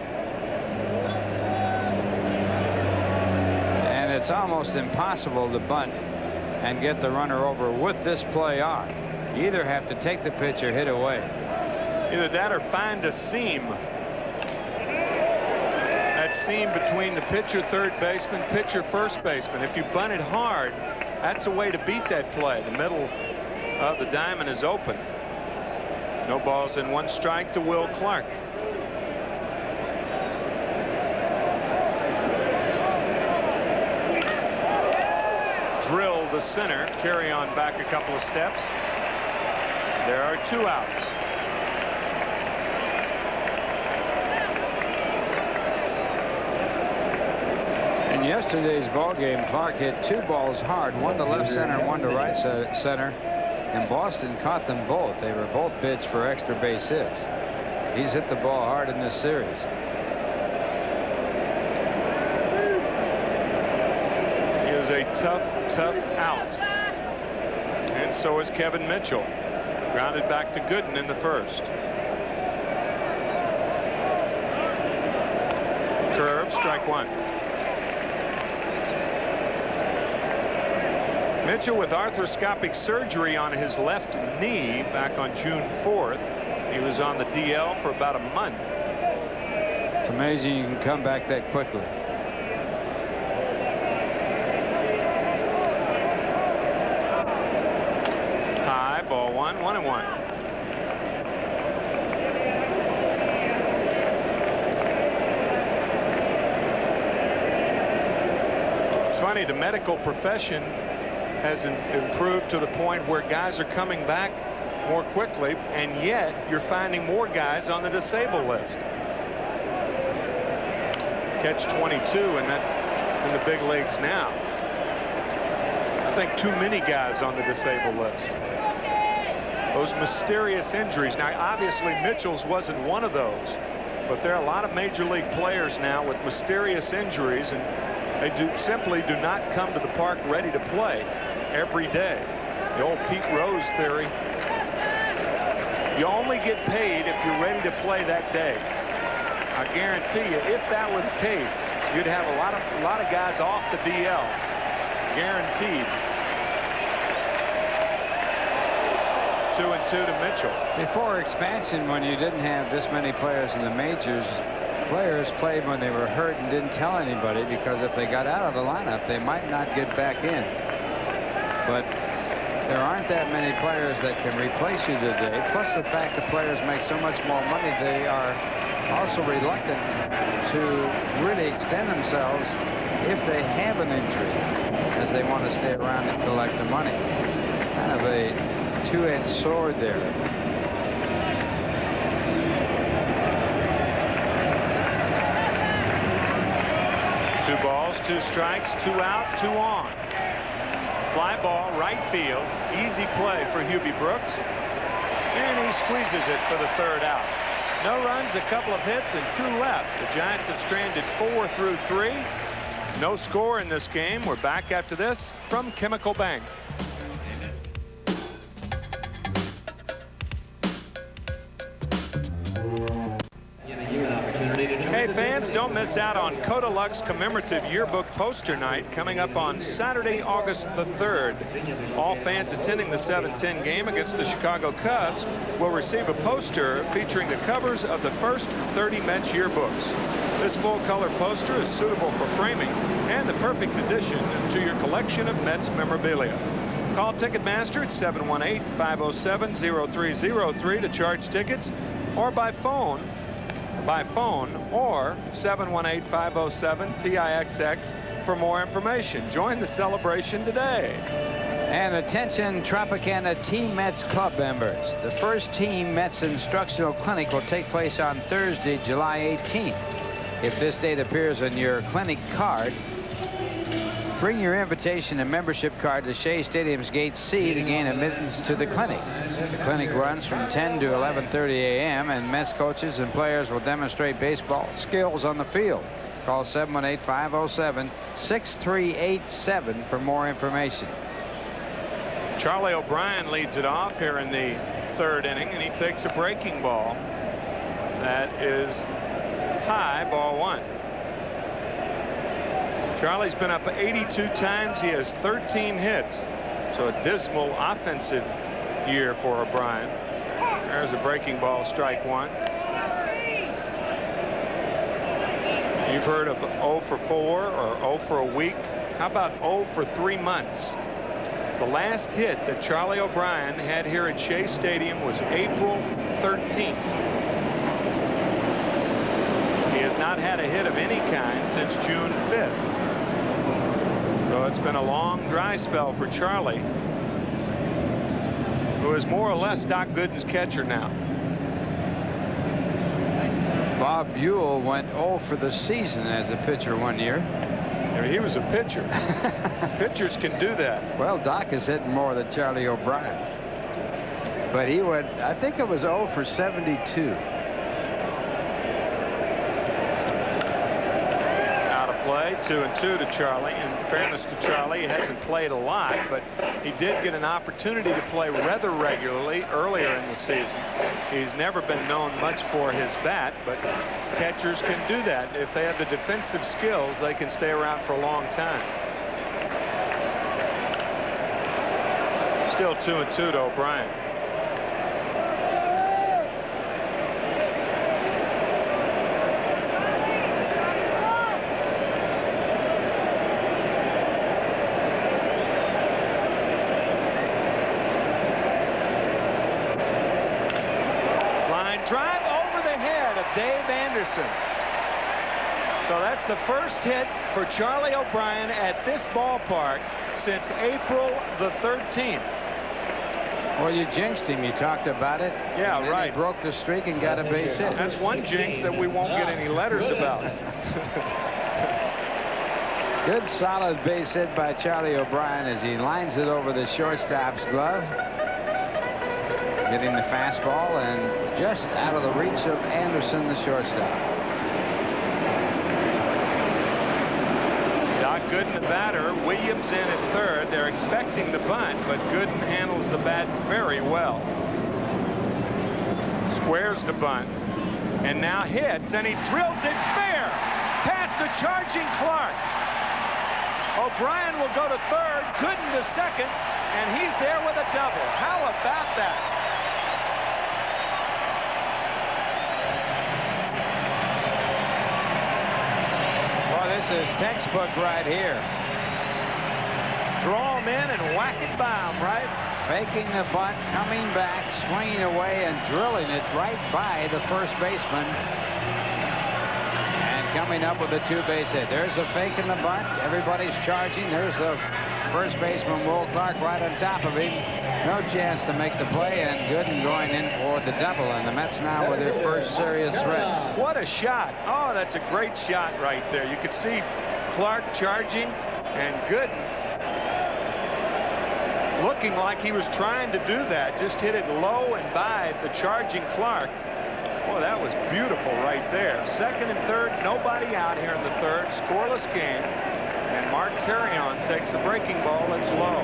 And it's almost impossible to bunt and get the runner over with this play on. You either have to take the pitch or hit away. Either that or find a seam. That seam between the pitcher, third baseman, pitcher, first baseman. If you bunt it hard, that's a way to beat that play. The middle of the diamond is open. No balls and 1 strike to Will Clark. Drill the center. Carry on back a couple of steps. There are 2 outs. In yesterday's ball game, Clark hit 2 balls hard, 1 to left center and 1 to right center, and Boston caught them both. They were both bids for extra base hits. He's hit the ball hard in this series. He is a tough out. And so is Kevin Mitchell. Grounded back to Gooden in the first. Curve, strike 1. Mitchell with arthroscopic surgery on his left knee back on June 4th. He was on the DL for about a month. It's amazing you can come back that quickly. High, ball 1, 1-1. It's funny, the medical profession has improved to the point where guys are coming back more quickly, and yet you're finding more guys on the disabled list. catch-22 in the big leagues now. I think too many guys on the disabled list. Those mysterious injuries. Now, obviously, Mitchell's wasn't one of those, but there are a lot of major league players now with mysterious injuries, and they simply do not come to the park ready to play every day. The old Pete Rose theory. You only get paid if you're ready to play that day. I guarantee you, if that was the case, you'd have a lot of guys off the DL. Guaranteed. 2-2 to Mitchell. Before expansion, when you didn't have this many players in the majors, players played when they were hurt and didn't tell anybody, because if they got out of the lineup, they might not get back in. But there aren't that many players that can replace you today. Plus the fact that players make so much more money, they are also reluctant to really extend themselves if they have an injury, as they want to stay around and collect the money. Kind of a two-edged sword there. Two balls, two strikes, two out, two on. Fly ball, right field. Easy play for Hubie Brooks. And he squeezes it for the third out. No runs, a couple of hits, and two left. The Giants have stranded 4 through 3. No score in this game. We're back after this from Chemical Bank. Hey fans, don't miss out on Kodalux commemorative yearbook poster night coming up on Saturday, August the 3rd. All fans attending the 7-10 game against the Chicago Cubs will receive a poster featuring the covers of the first 30 Mets yearbooks. This full-color poster is suitable for framing and the perfect addition to your collection of Mets memorabilia. Call Ticketmaster at 718-507-0303 to charge tickets, or by phone or 718-507-TIXX for more information. Join the celebration today. And attention Tropicana Team Mets Club members. The first Team Mets instructional clinic will take place on Thursday, July 18th. If this date appears on your clinic card, bring your invitation and membership card to Shea Stadium's Gate C to gain admittance to the clinic. The clinic runs from 10 to 11:30 a.m. and Mets coaches and players will demonstrate baseball skills on the field. Call 718-507-6387 for more information. Charlie O'Brien leads it off here in the third inning, and he takes a breaking ball. That is high, ball one. Charlie's been up 82 times. He has 13 hits. So a dismal offensive year for O'Brien. There's a breaking ball, strike one. You've heard of 0 for 4 or 0 for a week. How about 0 for 3 months? The last hit that Charlie O'Brien had here at Shea Stadium was April 13th. He has not had a hit of any kind since June 5th. So it's been a long dry spell for Charlie, who is more or less Doc Gooden's catcher now. Bob Buell went 0 for the season as a pitcher one year. He was a pitcher. Pitchers can do that. Well, Doc is hitting more than Charlie O'Brien. But he went, I think it was 0 for 72. Out of play, 2-2 to Charlie. In fairness to Charlie, he hasn't played a lot, but he did get an opportunity to play rather regularly earlier in the season. He's never been known much for his bat, but catchers can do that. If they have the defensive skills, they can stay around for a long time. Still 2-2 to O'Brien. Drive over the head of Dave Anderson. So that's the first hit for Charlie O'Brien at this ballpark since April the 13th. Well, you jinxed him. You talked about it. Yeah, and then right. He broke the streak and got a base hit. That's one jinx that we won't get any letters about. Good solid base hit by Charlie O'Brien as he lines it over the shortstop's glove. Getting the fastball and just out of the reach of Anderson, the shortstop. Doc Gooden, the batter. Williams in at third. They're expecting the bunt, but Gooden handles the bat very well. Squares the bunt. And now hits, and he drills it fair past the charging Clark. O'Brien will go to third, Gooden to second, and he's there with a double. How about that? Well, this is textbook right here. Draw him in and whack it by him, right? Faking the bunt, coming back, swinging away, and drilling it right by the first baseman. And coming up with a two-base hit. There's a fake in the bunt. Everybody's charging. There's the first baseman, Will Clark, right on top of him. No chance to make the play, and Gooden going in for the double. And the Mets now with their first serious threat. What a shot. Oh, that's a great shot right there. You could see Clark charging, and Gooden looking like he was trying to do that. Just hit it low and by the charging Clark. Boy, that was beautiful right there. Second and third, nobody out here in the third. Scoreless game. And Mark Carrion takes a breaking ball that's low.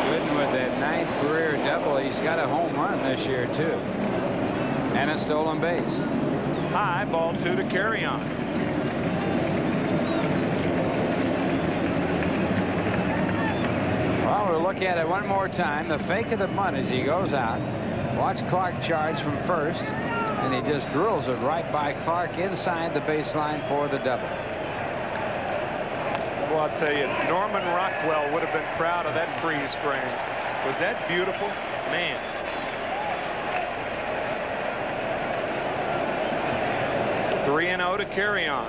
Gooden with that 9th career double. He's got a home run this year, too. And a stolen base. High, ball 2 to Carrion. Well, we'll look at it one more time. The fake of the bunt as he goes out. Watch Clark charge from first, and he just drills it right by Clark inside the baseline for the double. Well, I'll tell you, Norman Rockwell would have been proud of that freeze frame. Was that beautiful? Man. Three and 0 to Carrion.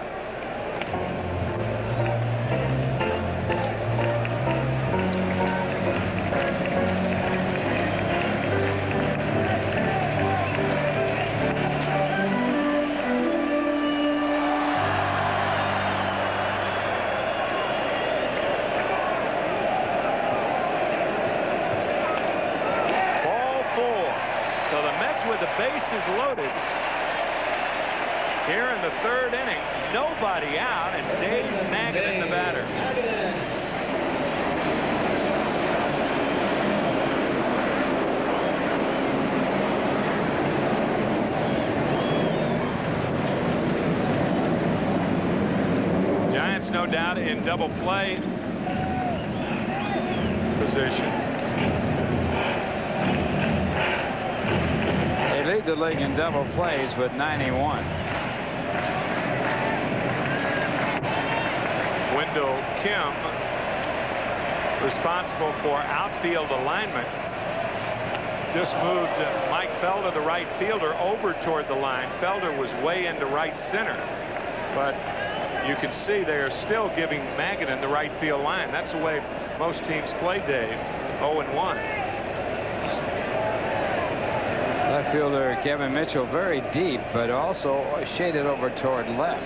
Bases loaded here in the third inning. Nobody out, and Dave Magadan, the batter. Giants, no doubt, in double play position. They lead the league in double plays with 91. Wendell Kim, responsible for outfield alignment, just moved Mike Felder, the right fielder, over toward the line. Felder was way into right center, but you can see they are still giving Magadan the right field line. That's the way most teams play, Dave. 0-1. Left fielder Kevin Mitchell very deep, but also shaded over toward left.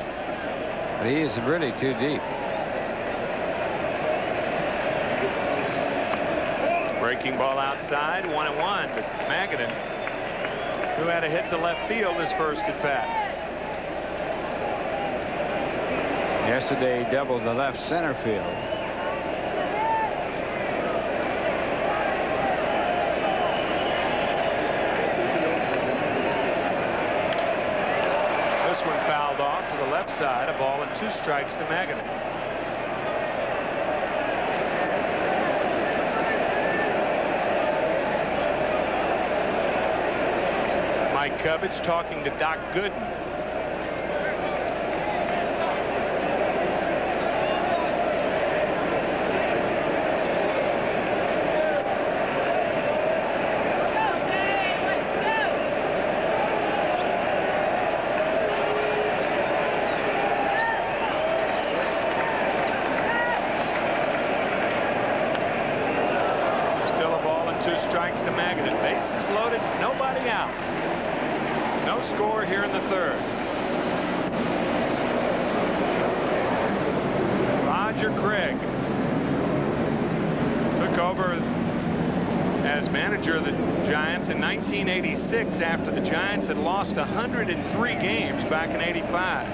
But he is really too deep. Breaking ball outside, 1-1 to Magadan, who had a hit to left field his first at bat. Yesterday he doubled the left center field. Side, a ball and 2 strikes to Magadan. Mike Covich talking to Doc Gooden. Strikes to Magadan. Bases loaded, nobody out. No score here in the third. Roger Craig took over as manager of the Giants in 1986 after the Giants had lost 103 games back in '85.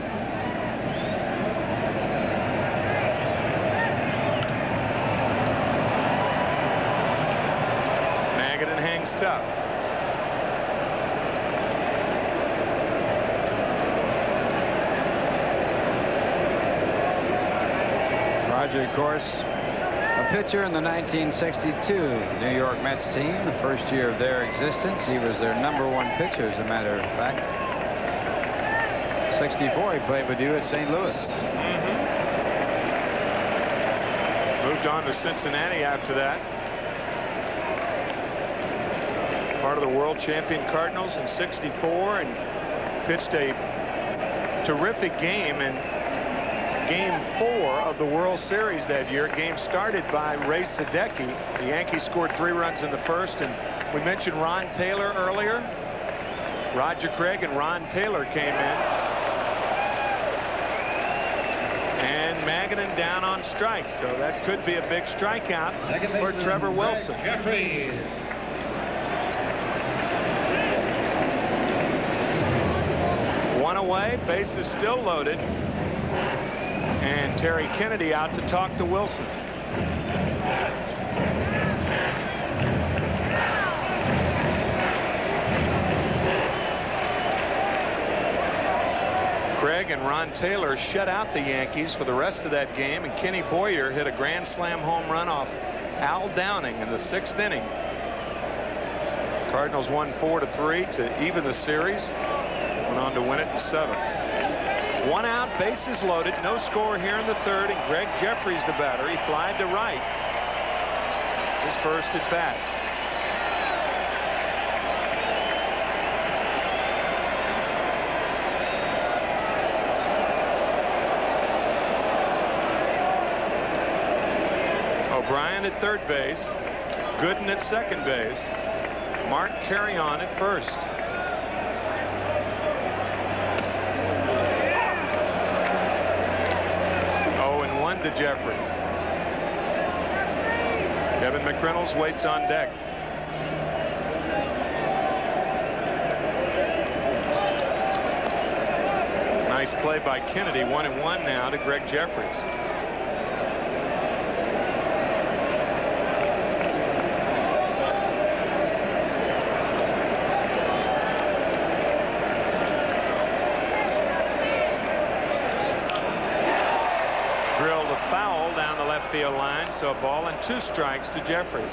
Magadan hangs tough. Roger, of course, a pitcher in the 1962 New York Mets team, the first year of their existence. He was their #1 pitcher, as a matter of fact. 64, he played with you at St. Louis. Moved on to Cincinnati after that. Part of the world champion Cardinals in '64, and pitched a terrific game in Game 4 of the World Series that year. Game started by Ray Sadecki. The Yankees scored 3 runs in the first, and we mentioned Ron Taylor earlier. Roger Craig and Ron Taylor came in. And Magadan down on strikes, so that could be a big strikeout for Trevor Wilson. Jeffries. One away, bases still loaded. And Terry Kennedy out to talk to Wilson. Craig and Ron Taylor shut out the Yankees for the rest of that game, and Kenny Boyer hit a grand slam home run off Al Downing in the 6th inning. Cardinals won 4-3 to even the series. Went on to win it in 7. 1 out, bases loaded, no score here in the 3rd, and Gregg Jeffries, the batter. He flied to right. His first at bat. O'Brien at 3rd base, Gooden at 2nd base, Mark Carrion at 1st. To Jeffries. Kevin McReynolds waits on deck. Nice play by Kennedy. 1-1 now to Gregg Jeffries. Foul down the left field line, so a ball and 2 strikes to Jeffries.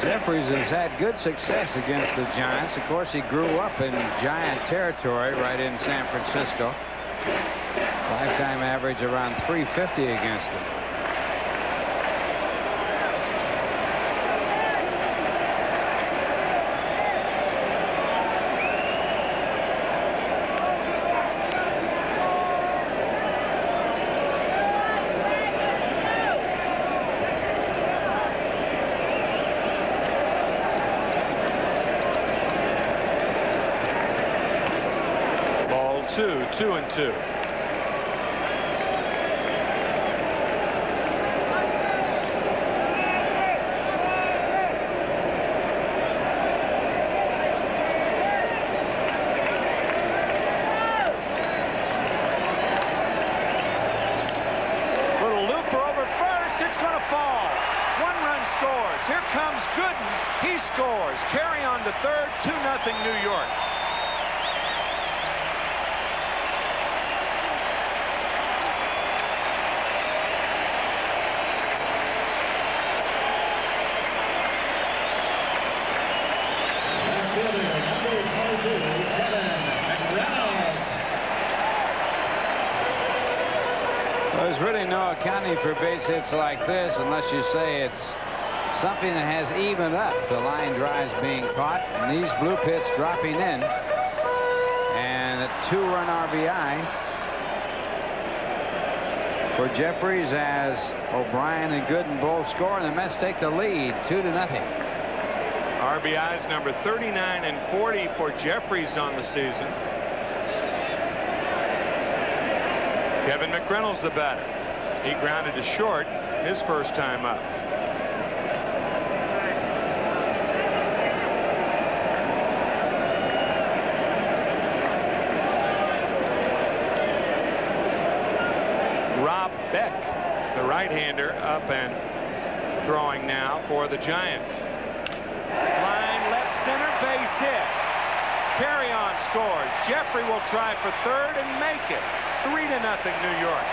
Jeffries has had good success against the Giants. Of course, he grew up in Giant territory right in San Francisco. Lifetime average around .350 against them. Two and two. Little looper over first. It's going to fall. 1 run scores. Here comes Gooden. He scores. Carry on to 3rd. 2-0 New York. There's really no accounting for base hits like this unless you say it's something that has evened up. The line drives being caught, and these blue pits dropping in. And a 2-run RBI for Jeffries as O'Brien and Gooden both score, and the Mets take the lead 2-0. RBIs number 39 and 40 for Jeffries on the season. Kevin McReynolds, the batter. He grounded to short his first time up. Rob Beck, the right-hander, up and throwing now for the Giants. Line left center, base hit. Carry on scores. Jeffrey will try for third and make it. 3-0 New York.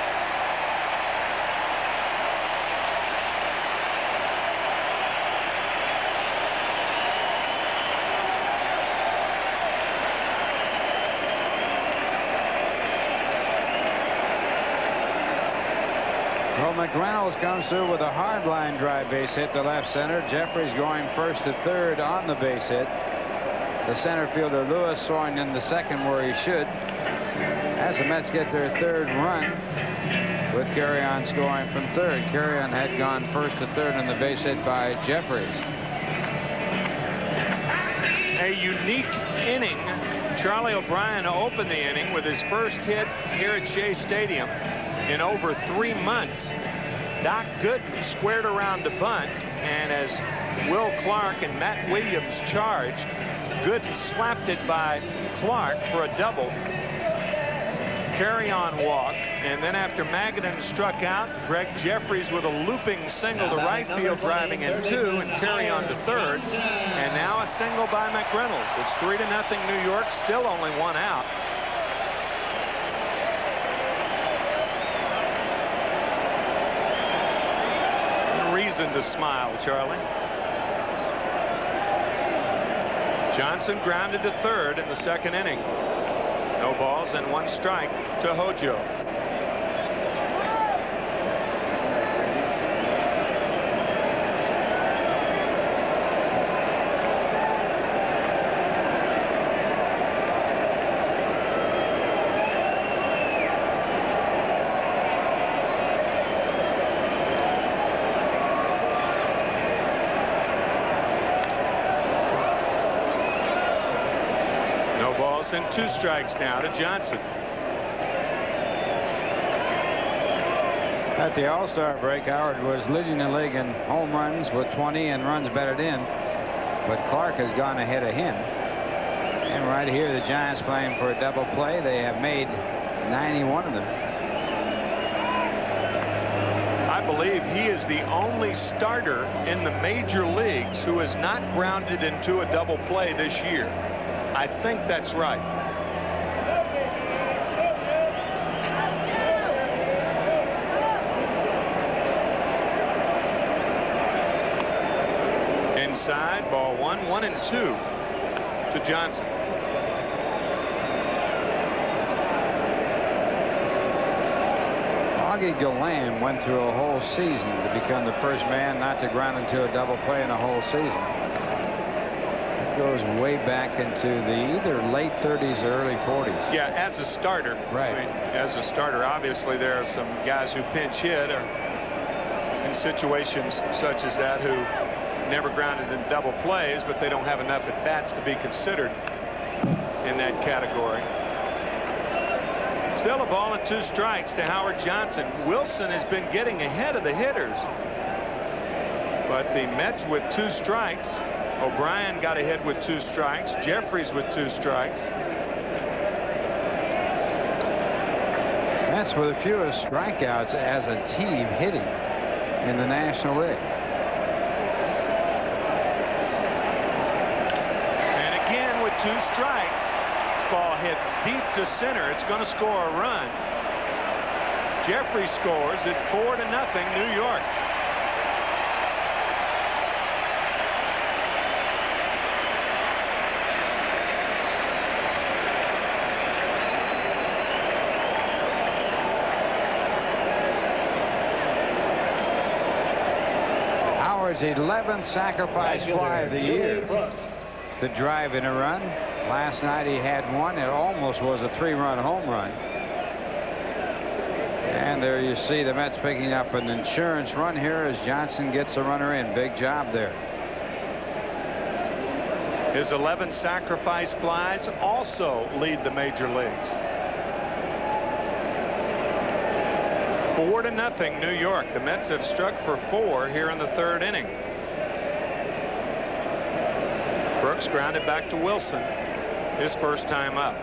Well, McReynolds comes through with a hard line drive base hit to left center. Jeffries going first to third on the base hit. The center fielder Lewis throwing in the second where he should. As the Mets get their third run with Carry-On scoring from third. Carry-On had gone first to third on the base hit by Jeffries. A unique inning. Charlie O'Brien opened the inning with his first hit here at Shea Stadium in over 3 months. Doc Gooden squared around to bunt, and as Will Clark and Matt Williams charged, Gooden slapped it by Clark for a double. Carry-on walk, and then after Magadan struck out, Gregg Jeffries with a looping single to right field, driving in 2, and Carry-on to third. And now a single by McReynolds. It's 3-0 New York, still only 1 out. Reason to smile, Charlie. Johnson grounded to third in the second inning. No balls and 1 strike to Hojo. And 2 strikes now to Johnson. At the All-Star break, Howard was leading the league in home runs with 20 and runs batted in, but Clark has gone ahead of him. And right here, the Giants playing for a double play. They have made 91 of them. I believe he is the only starter in the major leagues who has not grounded into a double play this year. I think that's right. Inside, ball 1, 1 and 2 to Johnson. Augie Gallan went through a whole season to become the first man not to ground into a double play in a whole season. Goes way back into the either late 30s or early 40s. Yeah, as a starter. Right. I mean, as a starter, obviously there are some guys who pinch hit or in situations such as that who never grounded in double plays, but they don't have enough at bats to be considered in that category. Still a ball and 2 strikes to Howard Johnson. Wilson has been getting ahead of the hitters, but the Mets with 2 strikes. O'Brien got ahead with 2 strikes. Jeffries with 2 strikes. That's with the fewest strikeouts as a team hitting in the National League. And again with 2 strikes. This ball hit deep to center. It's going to score a run. Jeffries scores. It's 4-0 New York. Howard's 11th sacrifice fly of the year to drive in a run. Last night he had 1. It almost was a 3-run home run. And there you see the Mets picking up an insurance run here as Johnson gets a runner in. Big job there. His 11 sacrifice flies also lead the major leagues. 4-0 New York. The Mets have struck for 4 here in the 3rd inning. Brooks grounded back to Wilson, his first time up.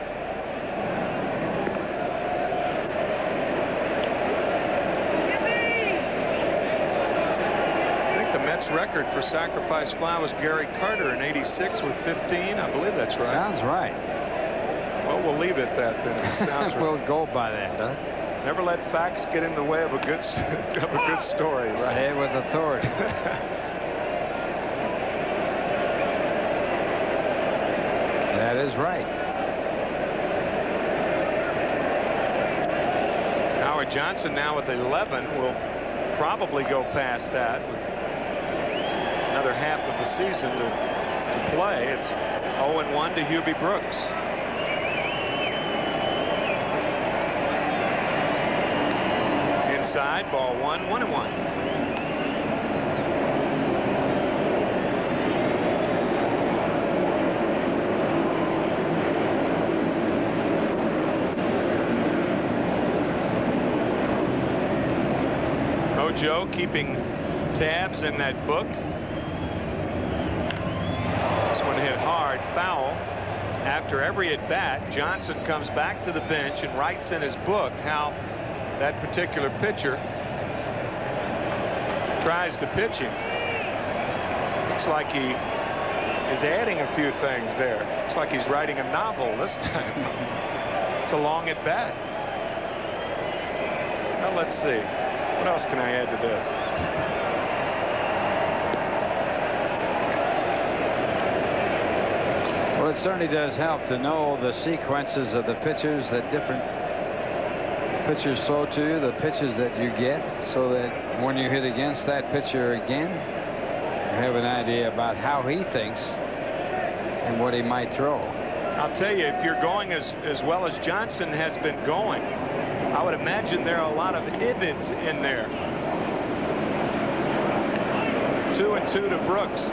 I think the Mets record for sacrifice fly was Gary Carter in '86 with 15. I believe that's right. Sounds right. Well, we'll leave it at that then. It sounds right. We'll go by that, huh? Never let facts get in the way of a good story, right? Say it with authority. That is right. Howard Johnson now with 11 will probably go past that with another half of the season to play. It's 0-1 to Hubie Brooks. Inside, ball 1, 1-1. Joe keeping tabs in that book. This one hit hard, foul. After every at bat, Johnson comes back to the bench and writes in his book how that particular pitcher tries to pitch him. Looks like he is adding a few things there. Looks like he's writing a novel this time. It's a long at bat. Now let's see. What else can I add to this? Well, it certainly does help to know the sequences of the pitchers that different pitchers throw to you, the pitches that you get, so that when you hit against that pitcher again, you have an idea about how he thinks and what he might throw. I'll tell you, if you're going as well as Johnson has been going, I would imagine there are a lot of Ibids in there. 2-2 to Brooks.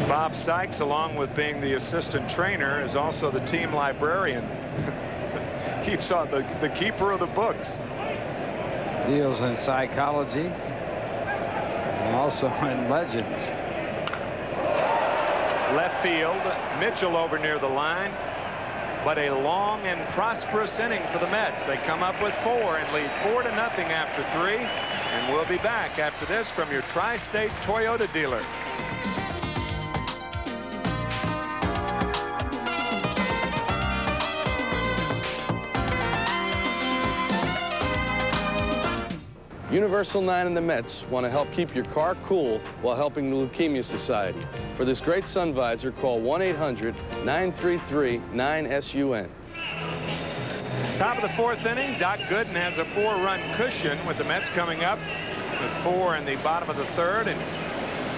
Bob Sykes, along with being the assistant trainer, is also the team librarian. Keeps on the keeper of the books. Deals in psychology. And also in legends. Left field, Mitchell over near the line, but a long and prosperous inning for the Mets. They come up with 4 and lead 4-0 after 3, and we'll be back after this from your Tri-State Toyota dealer. Universal 9 and the Mets want to help keep your car cool while helping the Leukemia Society. For this great sun visor, call 1-800-933-9SUN. Top of the 4th inning, Doc Gooden has a 4-run cushion with the Mets coming up with 4 in the bottom of the 3rd, and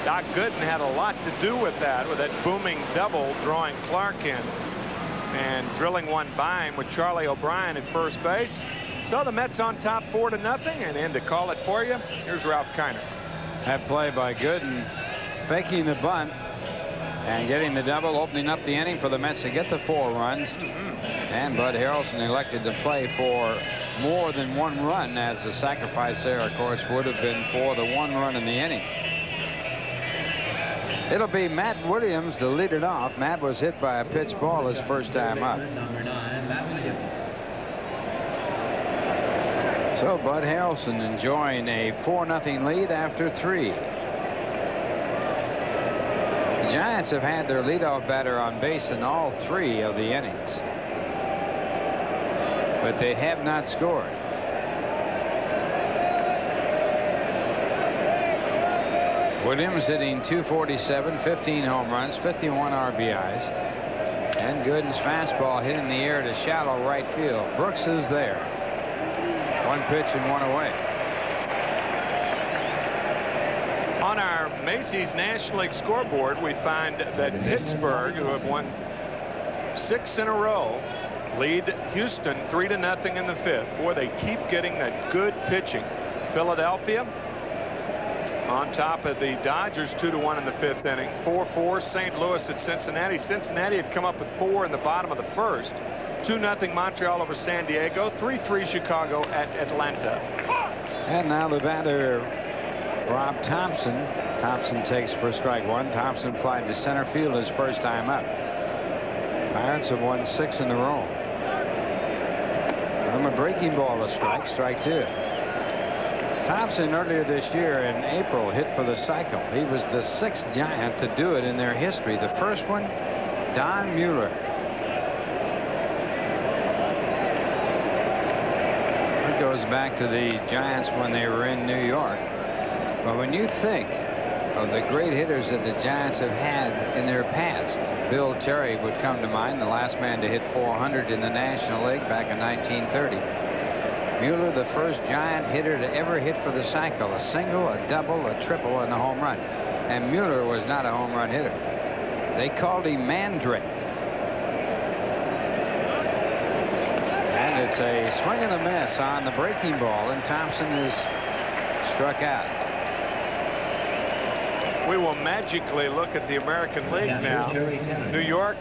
Doc Gooden had a lot to do with that booming double, drawing Clark in and drilling one by him with Charlie O'Brien at first base. So the Mets on top 4-0, and in to call it for you, here's Ralph Kiner. That play by Gooden, faking the bunt and getting the double, opening up the inning for the Mets to get the 4 runs. And Bud Harrelson elected to play for more than 1 run, as the sacrifice there, of course, would have been for the 1 run in the inning. It'll be Matt Williams to lead it off. Matt was hit by a pitch ball his first time up. So Bud Harrelson enjoying a 4-0 lead after 3. The Giants have had their leadoff batter on base in all 3 of the innings, but they have not scored. Williams hitting .247, 15 home runs, 51 RBIs, and Gooden's fastball hit in the air to shallow right field. Brooks is there. 1 pitch and 1 away. On our Macy's National League scoreboard, we find that Pittsburgh, who have won 6 in a row, lead Houston 3-0 in the 5th. Boy, they keep getting that good pitching. Philadelphia on top of the Dodgers 2-1 in the 5th inning. 4-4 St. Louis at Cincinnati. Cincinnati had come up with 4 in the bottom of the 1st. 2-0 Montreal over San Diego. 3-3 Chicago at Atlanta. And now the batter, Rob Thompson. Thompson takes for strike 1. Thompson flied to center field his first time up. Pirates have won 6 in a row. From a breaking ball to strike 2. Thompson earlier this year in April hit for the cycle. He was the 6th Giant to do it in their history. The first one, Don Mueller. It goes back to the Giants when they were in New York. But when you think of the great hitters that the Giants have had in their past, Bill Terry would come to mind, the last man to hit 400 in the National League back in 1930. Mueller, the first Giant hitter to ever hit for the cycle, a single, a double, a triple, and a home run. And Mueller was not a home run hitter. They called him Mandrake. And it's a swing and a miss on the breaking ball, and Thompson is struck out. We will magically look at the American League now. New York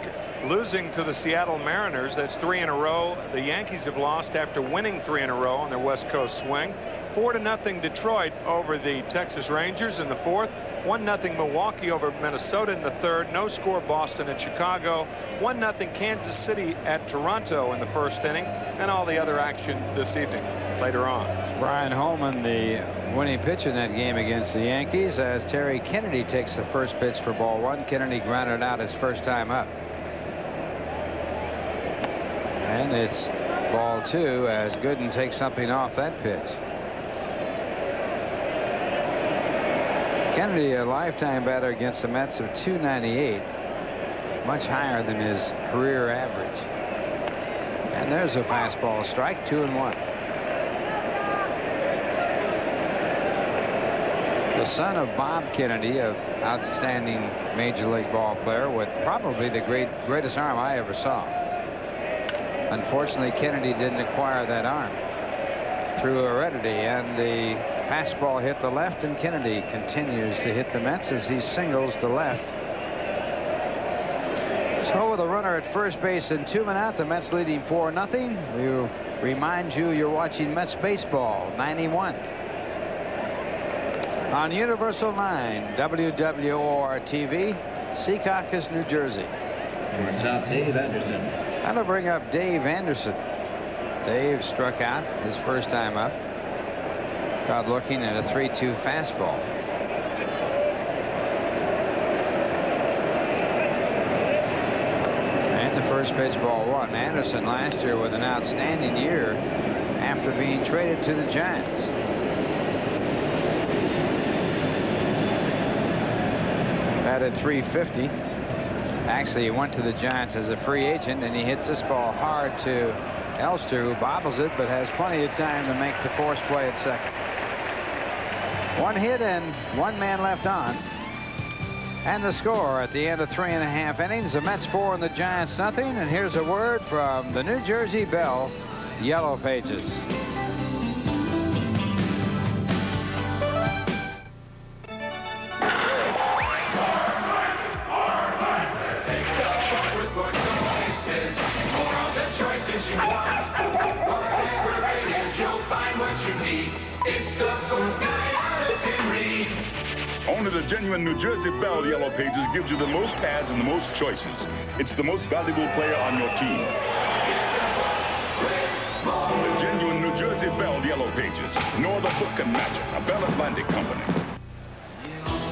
losing to the Seattle Mariners. That's 3 in a row. The Yankees have lost after winning 3 in a row on their West Coast swing. 4-0 Detroit over the Texas Rangers in the 4th. 1-0 Milwaukee over Minnesota in the 3rd. No score Boston and Chicago. 1-0 Kansas City at Toronto in the 1st inning. And all the other action this evening later on. Brian Holman, the winning pitch in that game against the Yankees, as Terry Kennedy takes the first pitch for ball 1. Kennedy grounded out his first time up. And it's ball 2 as Gooden takes something off that pitch. Kennedy, a lifetime batter against the Mets of .298, much higher than his career average. And there's a fastball strike, 2-1. The son of Bob Kennedy, an outstanding major league ball player with probably the greatest arm I ever saw. Unfortunately, Kennedy didn't acquire that arm through heredity, and the fastball hit the left, and Kennedy continues to hit the Mets as he singles to left. So with a runner at first base and 2 men out, the Mets leading 4-0. We remind you you're watching Mets baseball 91 on Universal 9 WWOR-TV, Secaucus, New Jersey. Shortstop Dave Anderson. I'm going to bring up Dave Anderson. Dave struck out his first time up. Crowd looking at a 3-2 fastball. And the first pitch, ball 1. Anderson last year with an outstanding year after being traded to the Giants. Batted .350. Actually, he went to the Giants as a free agent, and he hits this ball hard to Elster, who bobbles it, but has plenty of time to make the force play at second. 1 hit and 1 man left on. And the score at the end of 3.5 innings, the Mets 4 and the Giants nothing. And here's a word from the New Jersey Bell Yellow Pages. Only the genuine New Jersey Bell Yellow Pages gives you the most ads and the most choices. It's the most valuable player on your team. The genuine New Jersey Bell Yellow Pages. No other book can match it. A Bell Atlantic company.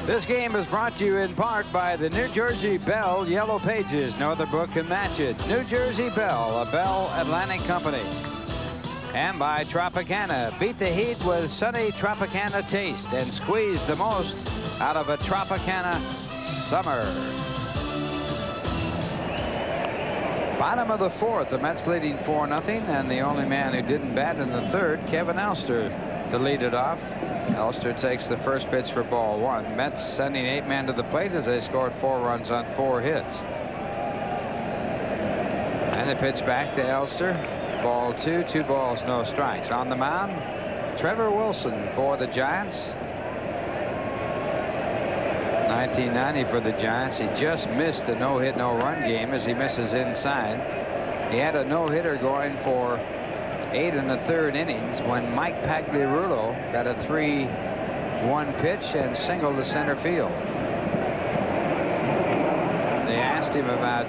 This game is brought to you in part by the New Jersey Bell Yellow Pages. No other book can match it. New Jersey Bell, a Bell Atlantic company. And by Tropicana. Beat the heat with sunny Tropicana taste and squeeze the most out of a Tropicana summer. Bottom of the 4th, the Mets leading 4-0, and the only man who didn't bat in the 3rd, Kevin Elster, to lead it off. Elster takes the first pitch for ball 1. Mets sending 8 men to the plate as they scored 4 runs on 4 hits. And the pitch back to Elster. Ball 2, 2 balls, no strikes. On the mound, Trevor Wilson for the Giants. 1990 for the Giants. He just missed a no-hit, no-run game as he misses inside. He had a no-hitter going for 8 1/3 innings when Mike Pagliarulo got a 3-1 pitch and singled to center field. They asked him about,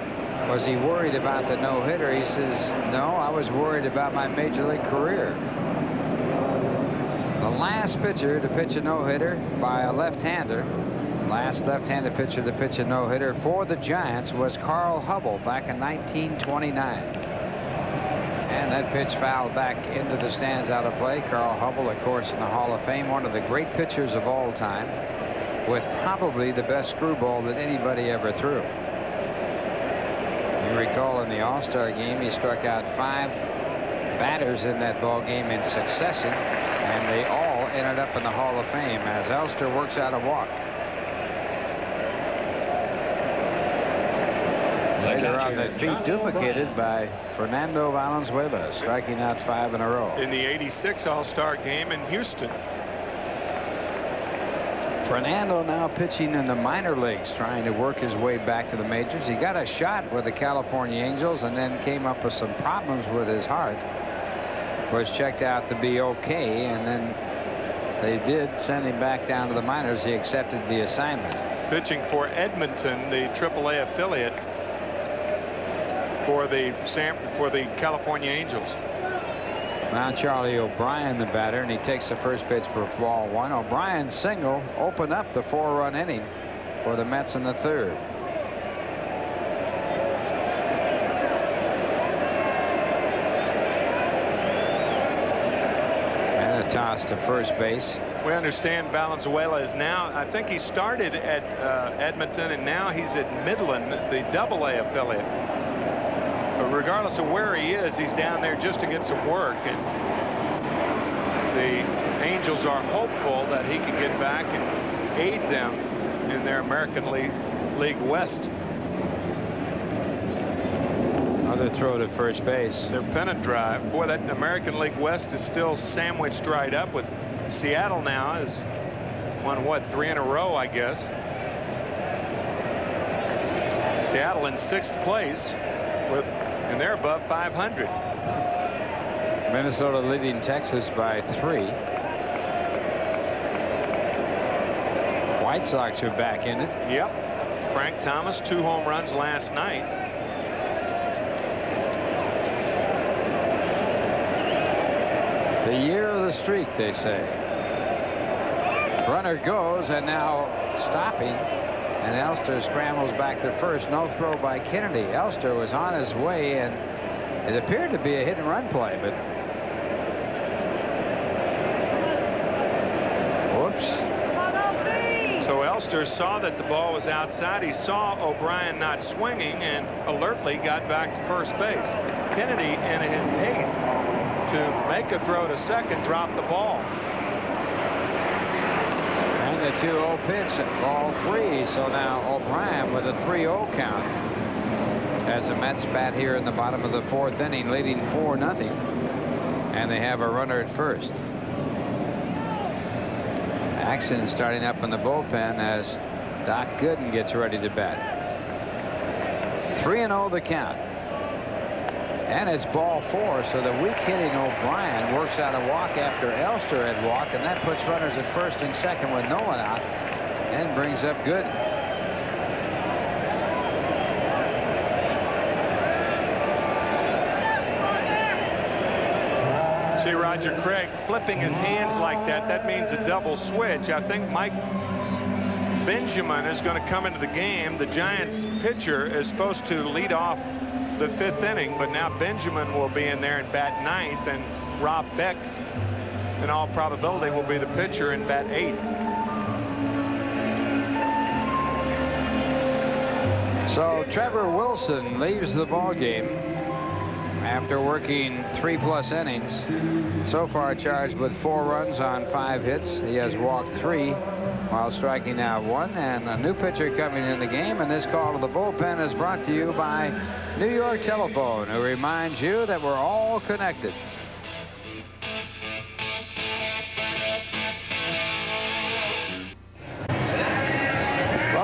was he worried about the no-hitter? He says, no, I was worried about my major league career. The last pitcher to pitch a no-hitter by a left-hander, last left-handed pitcher to pitch a no-hitter for the Giants was Carl Hubble back in 1929. And that pitch fouled back into the stands out of play. Carl Hubble, of course, in the Hall of Fame, one of the great pitchers of all time, with probably the best screwball that anybody ever threw. You recall in the All-Star game, he struck out 5 batters in that ball game in succession, and they all ended up in the Hall of Fame as Elster works out a walk. Later on, the feat duplicated by Fernando Valenzuela, striking out 5 in a row. In the '86 All-Star game in Houston. Fernando now pitching in the minor leagues, trying to work his way back to the majors. He got a shot with the California Angels and then came up with some problems with his heart. Was checked out to be okay, and then they did send him back down to the minors. He accepted the assignment. Pitching for Edmonton, the AAA affiliate for the California Angels. Now Charlie O'Brien, the batter, and he takes the first pitch for ball 1. O'Brien's single opened up the 4-run inning for the Mets in the 3rd. And a toss to first base. We understand Valenzuela is now, I think he started at Edmonton, and now he's at Midland, the AA affiliate. But regardless of where he is, he's down there just to get some work, and the Angels are hopeful that he can get back and aid them in their American League West. Another throw to first base. Their pennant drive. Boy, that American League West is still sandwiched right up with Seattle now has won, what, 3 in a row, I guess. Seattle in 6th place and they're above 500. Minnesota leading Texas by 3. White Sox are back in it. Yep. Frank Thomas, 2 home runs last night. The year of the streak, they say. Runner goes, and now stopping. And Elster scrambles back to first. No throw by Kennedy. Elster was on his way, and it appeared to be a hit and run play, but whoops. So Elster saw that the ball was outside. He saw O'Brien not swinging and alertly got back to first base. Kennedy, in his haste to make a throw to second, dropped the ball. And the 2-0 pitch at ball 3. So now O'Brien with a 3-0 count as the Mets bat here in the bottom of the 4th inning, leading 4-0, and they have a runner at first. Action starting up in the bullpen as Doc Gooden gets ready to bat. 3-0 the count. And it's ball 4, so the weak hitting O'Brien works out a walk after Elster had walked, and that puts runners at first and second with no one out, and brings up Gooden. See Roger Craig flipping his hands like that. That means a double switch. I think Mike Benjamin is going to come into the game. The Giants pitcher is supposed to lead off the 5th inning, but now Benjamin will be in there and bat 9th, and Rob Beck, in all probability, will be the pitcher and bat 8th. So Trevor Wilson leaves the ball game after working 3+ innings. So far charged with 4 runs on 5 hits. He has walked 3 while striking out 1, and a new pitcher coming in the game. And this call to the bullpen is brought to you by New York Telephone, who reminds you that we're all connected.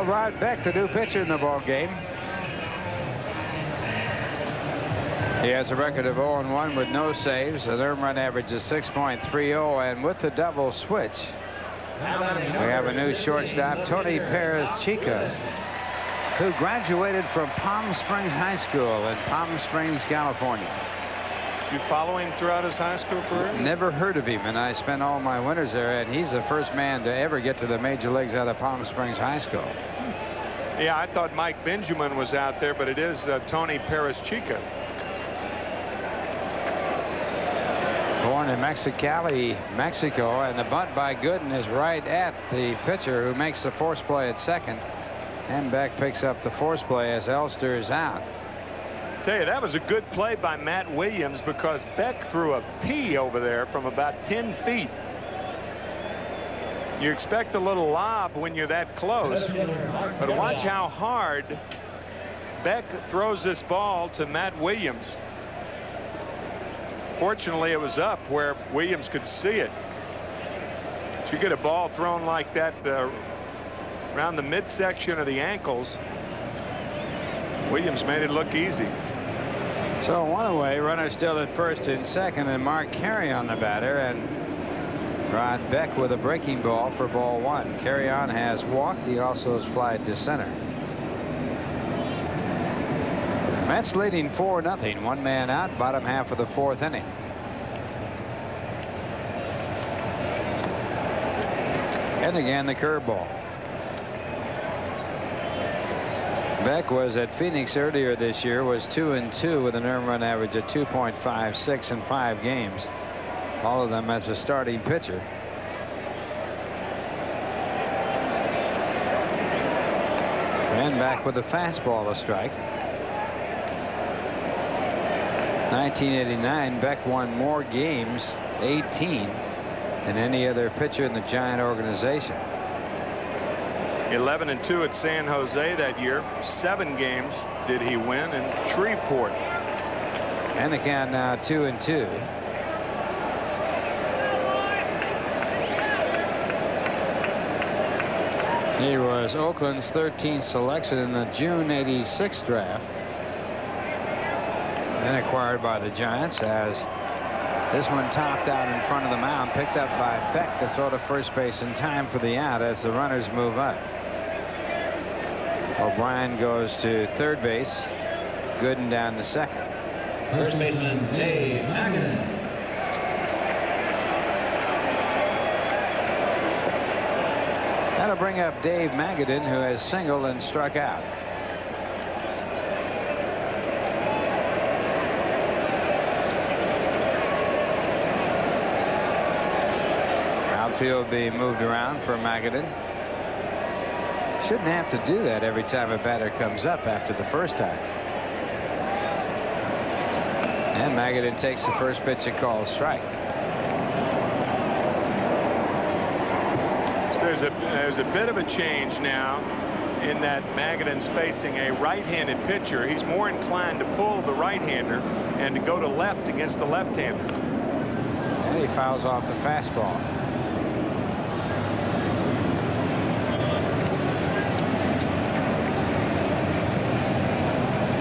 So Rod Beck, the new pitcher in the ball game. He has a record of 0-1 with no saves. An earned run average of 6.30, and with the double switch, we have a new shortstop, Tony Perez-Chica, who graduated from Palm Springs High School in Palm Springs, California. You follow him throughout his high school career? Never heard of him, and I spent all my winters there, and he's the first man to ever get to the major leagues out of Palm Springs High School. Yeah, I thought Mike Benjamin was out there, but it is Tony Perez-Chica. Born in Mexicali, Mexico, and the bunt by Gooden is right at the pitcher, who makes the force play at second. And Beck picks up the force play as Elster is out. Tell you, that was a good play by Matt Williams, because Beck threw a P over there from about 10 feet. You expect a little lob when you're that close, but watch how hard Beck throws this ball to Matt Williams. Fortunately, it was up where Williams could see it. If you get a ball thrown like that around the midsection of the ankles, Williams made it look easy. So one away, runner still at first and second, and Mark Carey on the batter, and Rod Beck with a breaking ball for ball one. Carey on has walked. He also has flied to center. Mets leading 4-0. One man out, bottom half of the fourth inning. And again, the curveball. Beck was at Phoenix earlier this year, was 2-2 with an earned run average of 2.56 in 5 games. All of them as a starting pitcher. And back with a fastball, a strike. 1989, Beck won more games, 18, than any other pitcher in the Giant organization. 11-2 at San Jose that year. 7 games did he win in Shreveport. And the count now 2-2. He was Oakland's 13th selection in the June '86 draft. Then acquired by the Giants, as this one topped out in front of the mound, picked up by Beck to throw to first base in time for the out as the runners move up. O'Brien goes to third base. Gooden down to second. First baseman Dave Magadan. That'll bring up Dave Magadan, who has singled and struck out. Outfield be moved around for Magadan. Shouldn't have to do that every time a batter comes up after the first time. And Magadan takes the first pitch and calls strike. So there's a bit of a change now in that Magadan's facing a right-handed pitcher. He's more inclined to pull the right-hander and to go to left against the left-hander. And he fouls off the fastball.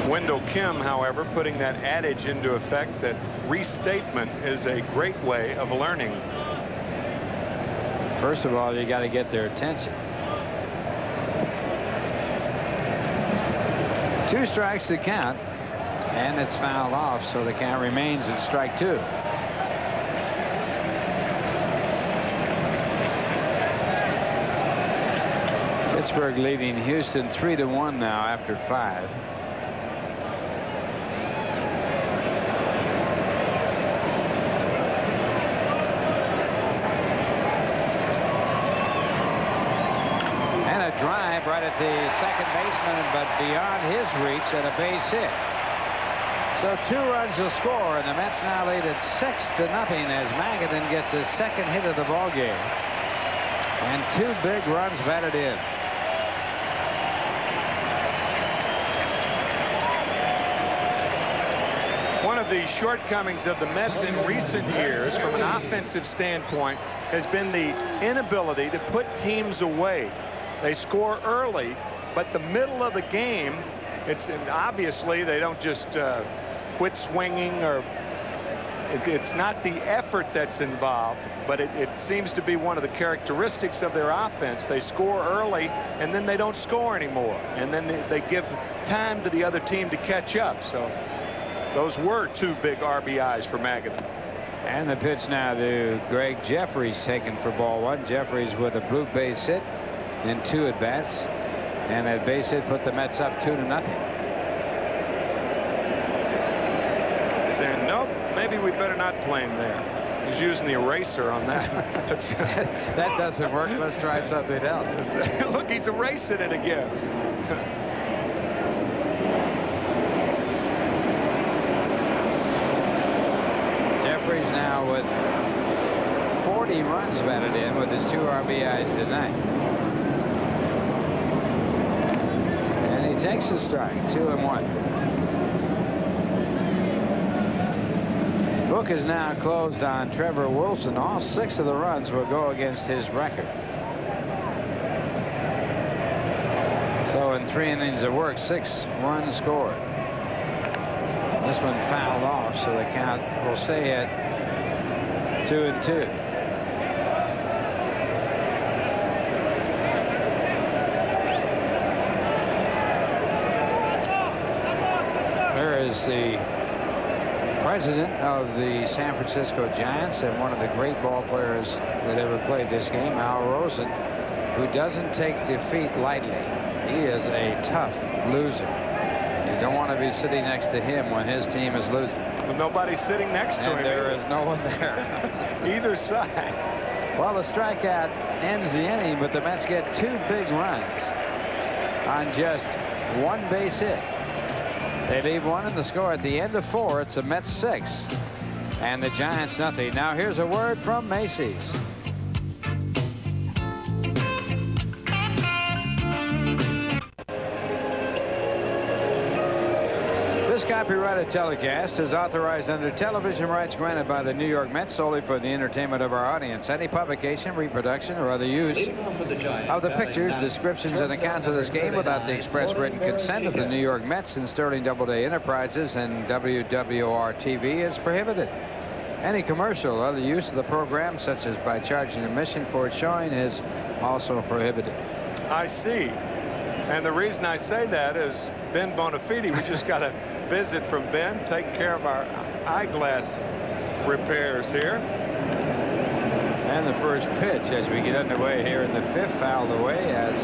Wendell Kim, however, putting that adage into effect that restatement is a great way of learning. First of all, you got to get their attention. 2 strikes to count, and it's fouled off, so the count remains at strike 2. Pittsburgh leading Houston 3-1 now after 5. Drive right at the second baseman, but beyond his reach, and a base hit. So 2 runs to score, and the Mets now lead at 6-0 as Magadan gets his second hit of the ball game, and 2 big runs batted in. One of the shortcomings of the Mets in recent years, from an offensive standpoint, has been the inability to put teams away. They score early, But the middle of the game, and obviously they don't just quit swinging, or it's not the effort that's involved, but it seems to be one of the characteristics of their offense. They score early, and then they don't score anymore, and then they give time to the other team to catch up. So those were 2 big RBIs for Magadan. And the pitch now to Gregg Jeffries, taken for ball 1. Jeffries with a blue base hit in 2 at-bats, and that base hit put the Mets up 2-0. Saying, nope, maybe we better not play him there. He's using the eraser on that. That doesn't work. Let's try something else. Look, he's erasing it again. Jeffries now with 40 runs batted in with his 2 RBIs tonight. And he takes a strike, 2-1. Book is now closed on Trevor Wilson. All 6 of the runs will go against his record. So in 3 innings of work, 6 runs scored. This one fouled off, so the count will stay at 2-2. There is the president of the San Francisco Giants and one of the great ball players that ever played this game, Al Rosen, who doesn't take defeat lightly. He is a tough loser. You don't want to be sitting next to him when his team is losing. Well, nobody's sitting next to him. There is no one there. Either side. Well, the strikeout ends the inning, but the Mets get 2 big runs on just 1 base hit. They leave 1 in the score at the end of 4. It's the Mets 6 and the Giants nothing. Now here's a word from Macy's. This copyrighted telecast is authorized under television rights granted by the New York Mets solely for the entertainment of our audience. Any publication, reproduction, or other use of the pictures, descriptions, and accounts of this game without the express written consent of the New York Mets and Sterling Doubleday Enterprises and WWOR-TV is prohibited. Any commercial or other use of the program, such as by charging admission for its showing, is also prohibited. I see. And the reason I say that is Ben Bonafide. We just got a visit from Ben, taking care of our eyeglass repairs here. And the first pitch as we get underway here in the 5th, fouled away as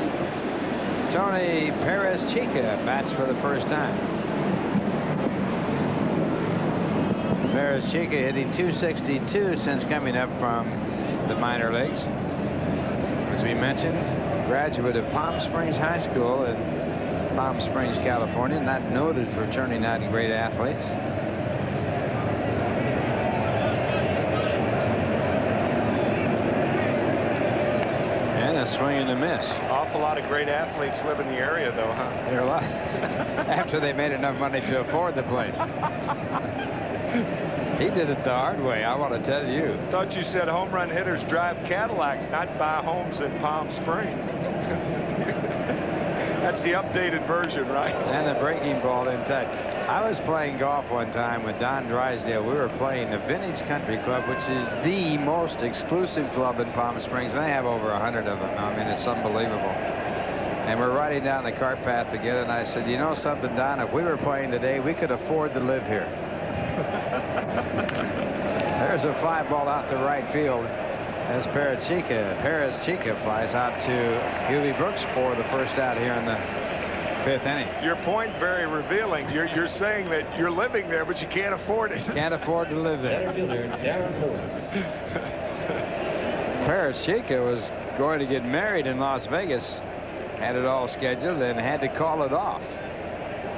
Tony Perez-Chica bats for the first time. Perez-Chica hitting .262 since coming up from the minor leagues. As we mentioned, graduate of Palm Springs High School in Palm Springs, California, not noted for turning out great athletes. And a swing and a miss. Awful lot of great athletes live in the area, though, huh? There are a lot. After they made enough money to afford the place. He did it the hard way, I want to tell you. Thought you said home run hitters drive Cadillacs, not buy homes in Palm Springs. That's the updated version, right? And the breaking ball in touch. I was playing golf one time with Don Drysdale. We were playing the Vintage Country Club, which is the most exclusive club in Palm Springs. And they have over 100 of them. I mean, it's unbelievable. And we're riding down the cart path together, and I said, you know something, Don, if we were playing today, we could afford to live here. There's a fly ball out to right field as Perez-Chica flies out to Huey Brooks for the first out here in the 5th inning. Your point very revealing. You're saying that you're living there, but you can't afford it. Can't afford to live there. Perez-Chica was going to get married in Las Vegas, had it all scheduled, and had to call it off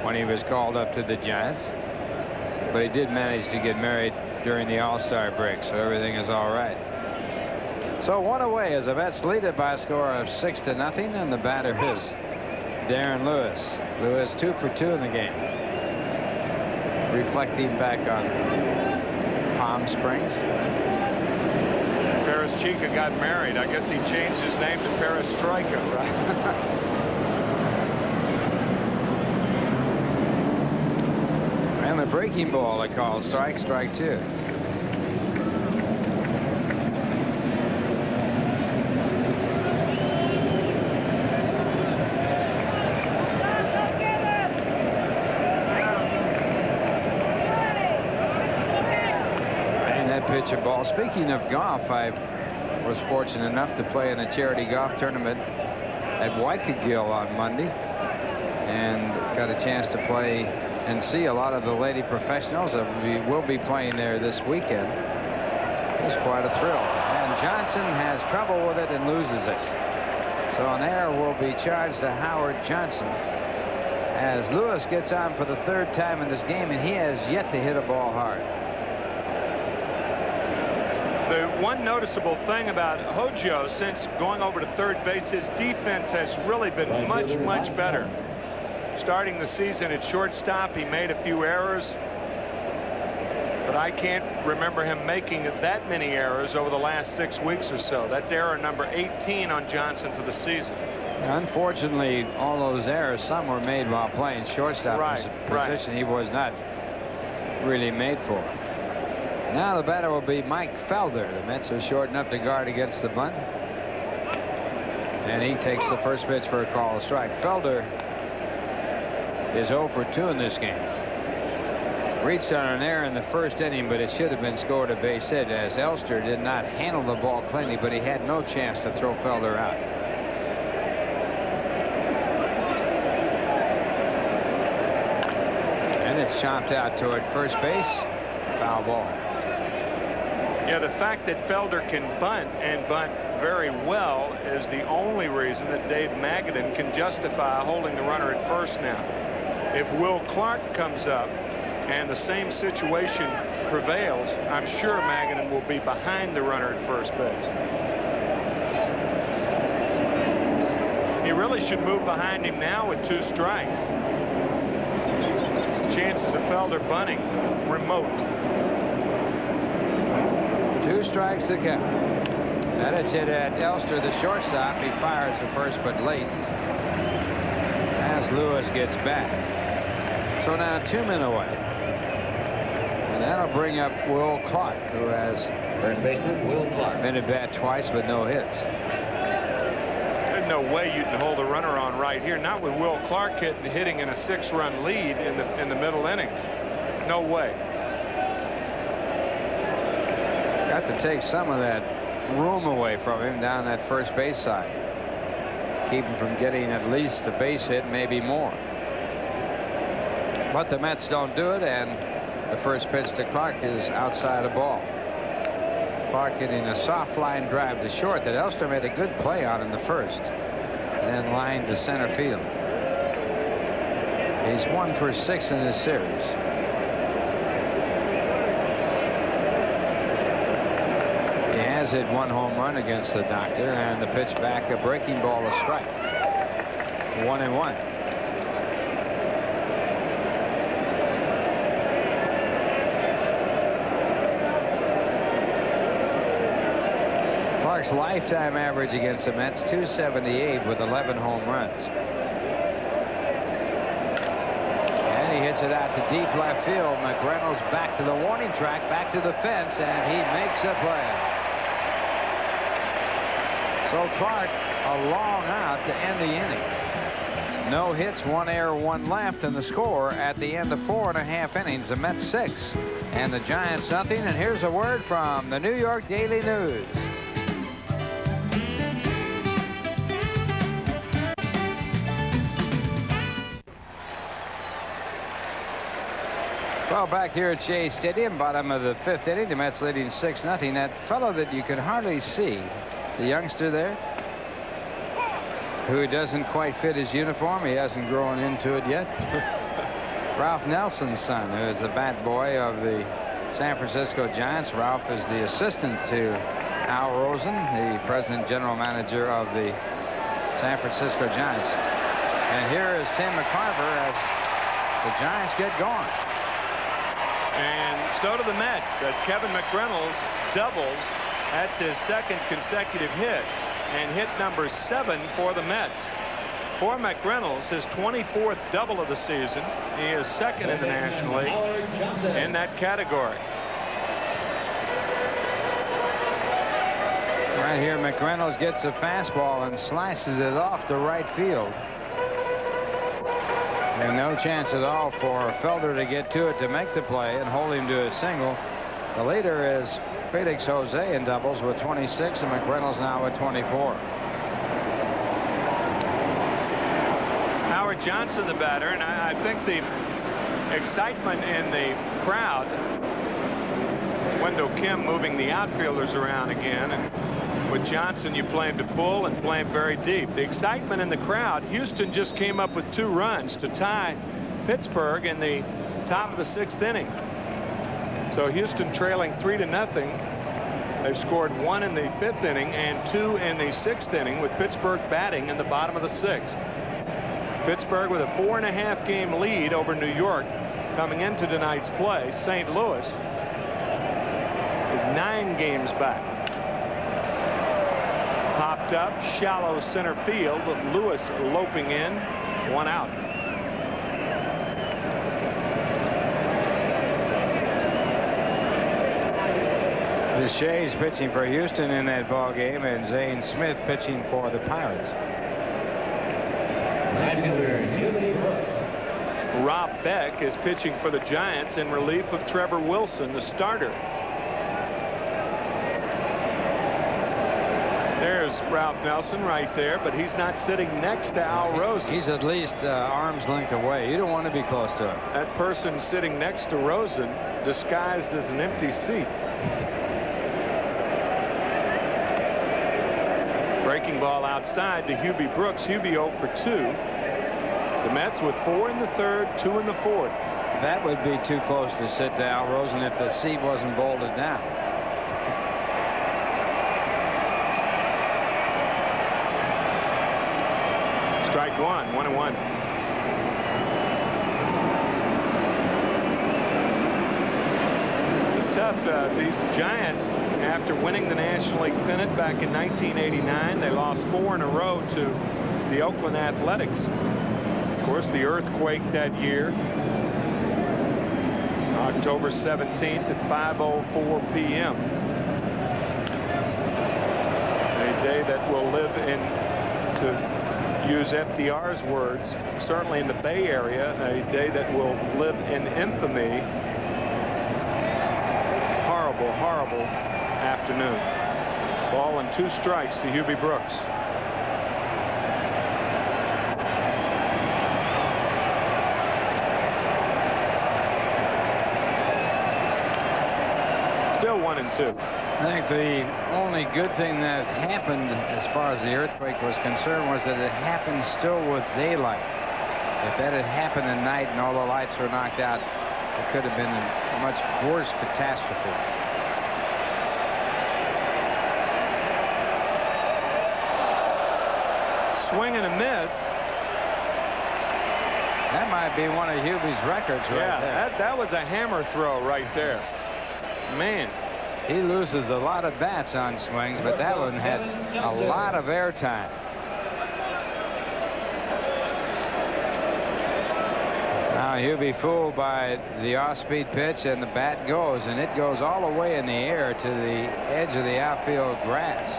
when he was called up to the Giants. But he did manage to get married during the All-Star break, so everything is all right. So 1 away as the Mets lead it by a score of 6-0, and the batter is Darren Lewis. Lewis 2 for 2 in the game. Reflecting back on Palm Springs. Perez-Chica got married. I guess he changed his name to Perestroika, right? breaking ball they call. Strike 2. Pitch a ball. Speaking of golf, I was fortunate enough to play in a charity golf tournament at Waikagill on Monday and got a chance to play and see a lot of the lady professionals that will be playing there this weekend. It was quite a thrill. And Johnson has trouble with it and loses it. So an error will be charged to Howard Johnson as Lewis gets on for the 3rd time in this game, and he has yet to hit a ball hard. The one noticeable thing about Hojo since going over to 3rd base, his defense has really been much better. Starting the season at shortstop, he made a few errors, but I can't remember him making that many errors over the last 6 weeks or so. That's error number 18 on Johnson for the season. Unfortunately, all those errors, some were made while playing shortstop, position he was not really made for. Now the batter will be Mike Felder. The Mets are short enough to guard against the bunt. And he takes the first pitch for a call strike. Felder is 0 for 2 in this game. Reached on an error in the 1st inning, but it should have been scored a base hit as Elster did not handle the ball cleanly, but he had no chance to throw Felder out. And it's chopped out toward first base. Foul ball. Yeah, the fact that Felder can bunt and bunt very well is the only reason that Dave Magadan can justify holding the runner at first now. If Will Clark comes up and the same situation prevails, I'm sure Magadan will be behind the runner at first base. He really should move behind him now with 2 strikes. Chances of Felder bunting remote. 2 strikes to count. That is hit at Elster, the shortstop. He fires the first, but late as Lewis gets back. So now 2 men away. And that'll bring up Will Clark, who has First baseman Will Clark. been at bat twice, but no hits. There's no way you can hold a runner on right here. Not with Will Clark hitting in a 6-run lead in the middle innings. No way. Got to take some of that room away from him down that first base side. Keep him from getting at least a base hit, maybe more. But the Mets don't do it, and the first pitch to Clark is outside the ball. Clark hitting a soft line drive to short that Elster made a good play on in the first, and then lined to center field. He's 1 for 6 in this series. Hit 1 home run against the Doctor, and the pitch back, a breaking ball, a strike. 1-1. Clark's lifetime average against the Mets, .278 with 11 home runs. And he hits it out to deep left field. McReynolds back to the warning track, back to the fence, and he makes a play. So Clark a long out to end the inning. No hits, 1 error, 1 left, and the score at the end of 4.5 innings, the Mets 6 and the Giants nothing. And here's a word from the New York Daily News. Well, back here at Shea Stadium, bottom of the 5th inning, the Mets leading 6-0. That fellow that you could hardly see, the youngster there, who doesn't quite fit his uniform. He hasn't grown into it yet. Ralph Nelson's son, who is the bat boy of the San Francisco Giants. Ralph is the assistant to Al Rosen, the president general manager of the San Francisco Giants. And here is Tim McCarver as the Giants get going. And so do the Mets as Kevin McReynolds doubles. That's his 2nd consecutive hit, and hit number 7 for the Mets. For McReynolds, his 24th double of the season. He is second in the National League in that category. Right here, McReynolds gets a fastball and slices it off to right field. And no chance at all for Felder to get to it to make the play and hold him to a single. The leader is Felix Jose in doubles with 26, and McReynolds now with 24. Howard Johnson, the batter, and I think the excitement in the crowd, Wendell Kim moving the outfielders around again, and with Johnson you play him to pull and play him very deep. The excitement in the crowd, Houston just came up with 2 runs to tie Pittsburgh in the top of the 6th inning. So Houston trailing 3-0. They've scored 1 in the 5th inning and 2 in the 6th inning with Pittsburgh batting in the bottom of the 6th. Pittsburgh with a 4.5 game lead over New York coming into tonight's play. St. Louis is 9 games back. Popped up, shallow center field, with Lewis loping in, 1 out. The Shea's pitching for Houston in that ball game, and Zane Smith pitching for the Pirates. Rob Beck is pitching for the Giants in relief of Trevor Wilson, the starter. There's Ralph Nelson right there, but he's not sitting next to Al Rosen. He's at least arm's length away. You don't want to be close to him. That person sitting next to Rosen disguised as an empty seat. Breaking ball outside to Hubie Brooks. Hubie 0 for 2. The Mets with 4 in the 3rd, 2 in the 4th. That would be too close to sit to Al Rosen if the seat wasn't bolted down. Strike 1, 1-1. It's tough. These Giants, after winning the National League pennant back in 1989, they lost 4 in a row to the Oakland Athletics. Of course, the earthquake that year, October 17th at 5:04 p.m. A day that will live in, to use FDR's words, certainly in the Bay Area, a day that will live in infamy. Horrible, horrible afternoon. Ball and 2 strikes to Hubie Brooks. Still 1-2. I think the only good thing that happened as far as the earthquake was concerned was that it happened still with daylight. If that had happened at night and all the lights were knocked out, it could have been a much worse catastrophe. Swing and a miss. That might be one of Hubie's records right there. That was a hammer throw right there. Man. He loses a lot of bats on swings, but that one had a lot of airtime. Now Hubie fooled by the off-speed pitch, and the bat goes, and it goes all the way in the air to the edge of the outfield grass.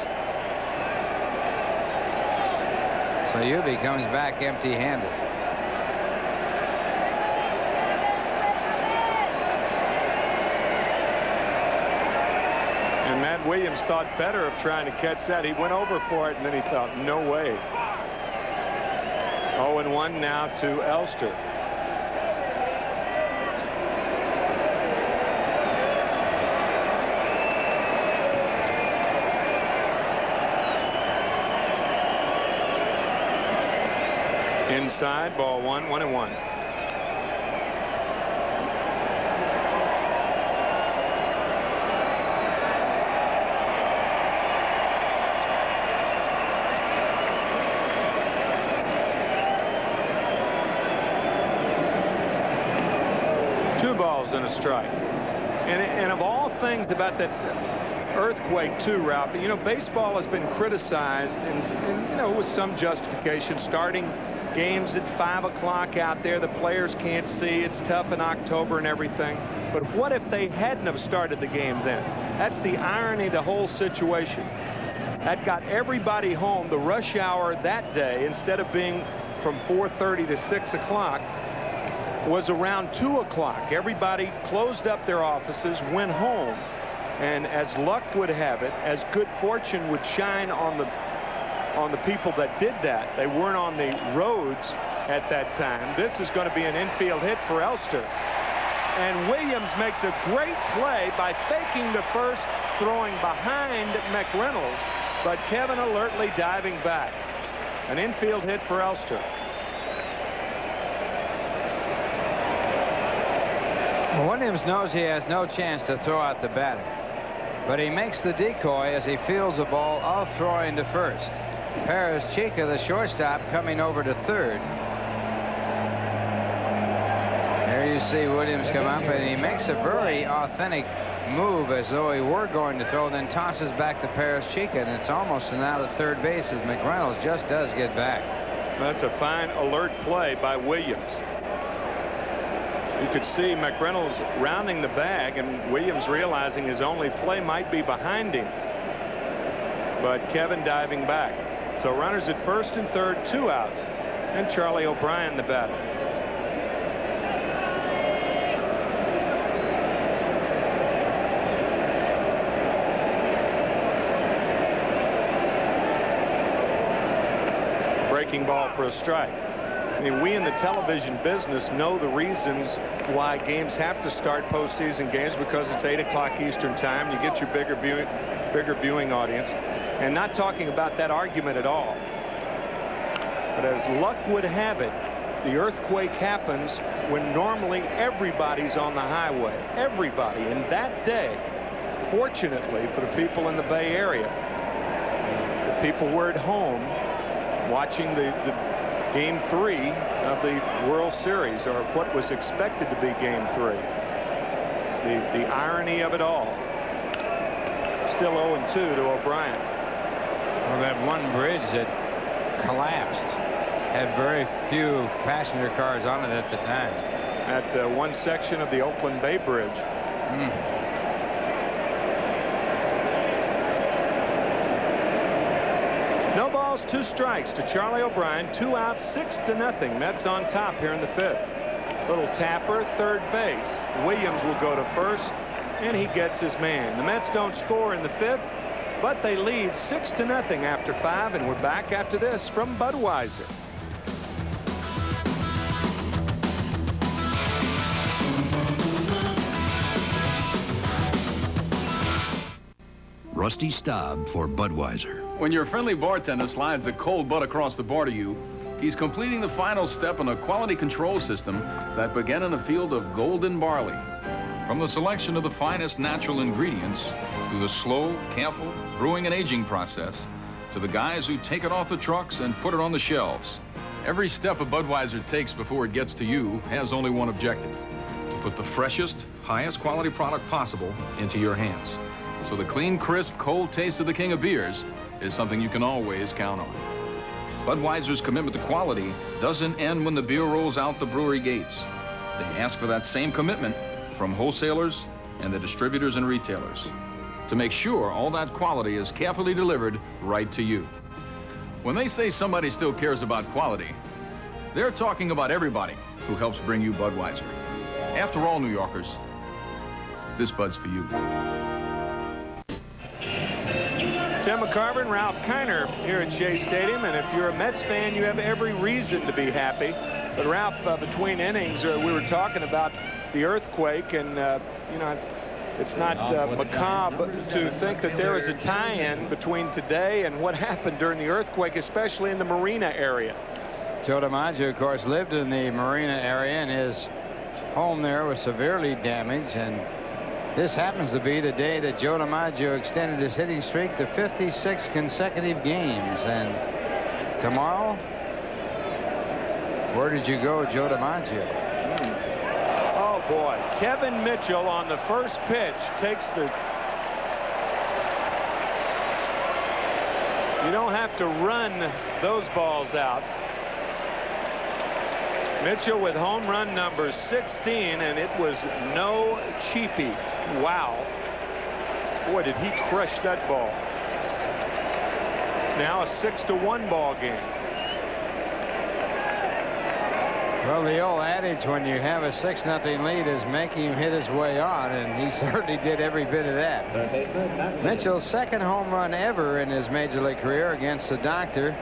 So Hubie comes back empty-handed. Matt Williams thought better of trying to catch that. He went over for it, and then he thought, no way. 0-1 now to Elster. Inside, ball 1, 1-1. And a strike. And of all things about that earthquake too, Ralph, you know, baseball has been criticized and you know, with some justification, starting games at 5 o'clock out there. The players can't see. It's tough in October and everything. But what if they hadn't have started the game then? That's the irony of the whole situation. That got everybody home. The rush hour that day, instead of being from 4:30 to 6 o'clock, was around 2 o'clock. Everybody closed up their offices, went home. And as luck would have it, as good fortune would shine on the people that did that, they weren't on the roads at that time. This is going to be an infield hit for Elster. And Williams makes a great play by faking the first, throwing behind McReynolds, but Kevin alertly diving back. An infield hit for Elster. Well, Williams knows he has no chance to throw out the batter, but he makes the decoy as he fields the ball off throwing to first. Perez Chica, the shortstop, coming over to third. There you see Williams come up, and he makes a very authentic move as though he were going to throw, then tosses back to Perez Chica, and it's almost an out at third base as McReynolds just does get back. That's a fine alert play by Williams. You could see McReynolds rounding the bag, and Williams realizing his only play might be behind him. But Kevin diving back. So runners at first and third, 2 outs, and Charlie O'Brien the batter. Breaking ball for a strike. I mean, we in the television business know the reasons why games have to start postseason games, because it's 8 o'clock Eastern time. You get your bigger viewing audience. And not talking about that argument at all. But as luck would have it, the earthquake happens when normally everybody's on the highway. Everybody. And that day, fortunately for the people in the Bay Area, the people were at home watching the Game 3 of the World Series, or what was expected to be Game 3. The irony of it all. Still 0-2 to O'Brien. Well, that one bridge that collapsed had very few passenger cars on it at the time. At one section of the Oakland Bay Bridge. No balls, 2 strikes to Charlie O'Brien. 2 outs, 6-0. Mets on top here in the 5th. Little tapper, third base. Williams will go to first, and he gets his man. The Mets don't score in the 5th, but they lead 6-0 after 5, and we're back after this from Budweiser. Rusty Staub for Budweiser. When your friendly bartender slides a cold butt across the bar to you, he's completing the final step in a quality control system that began in a field of golden barley. From the selection of the finest natural ingredients, to the slow, careful brewing and aging process, to the guys who take it off the trucks and put it on the shelves. Every step a Budweiser takes before it gets to you has only one objective: to put the freshest, highest quality product possible into your hands. So the clean, crisp, cold taste of the king of beers is something you can always count on. Budweiser's commitment to quality doesn't end when the beer rolls out the brewery gates. They ask for that same commitment from wholesalers and the distributors and retailers to make sure all that quality is carefully delivered right to you. When they say somebody still cares about quality, they're talking about everybody who helps bring you Budweiser. After all, New Yorkers, this Bud's for you. Tim McCarver and Ralph Kiner here at Shea Stadium, and if you're a Mets fan, you have every reason to be happy. But Ralph, between innings, we were talking about the earthquake, and you know, it's not macabre to think that there is a tie-in between today and what happened during the earthquake, especially in the Marina area. Joe DiMaggio, of course, lived in the Marina area, and his home there was severely damaged, and this happens to be the day that Joe DiMaggio extended his hitting streak to 56 consecutive games. And tomorrow, where did you go, Joe DiMaggio? Oh, boy. Kevin Mitchell on the first pitch takes the... You don't have to run those balls out. Mitchell with home run number 16, and it was no cheapie. Wow. Boy, did he crush that ball. It's now a 6-1 ball game. Well, the old adage when you have a 6-0 lead is make him hit his way on, and he certainly did every bit of that. Mitchell's second home run ever in his major league career against the Doctor.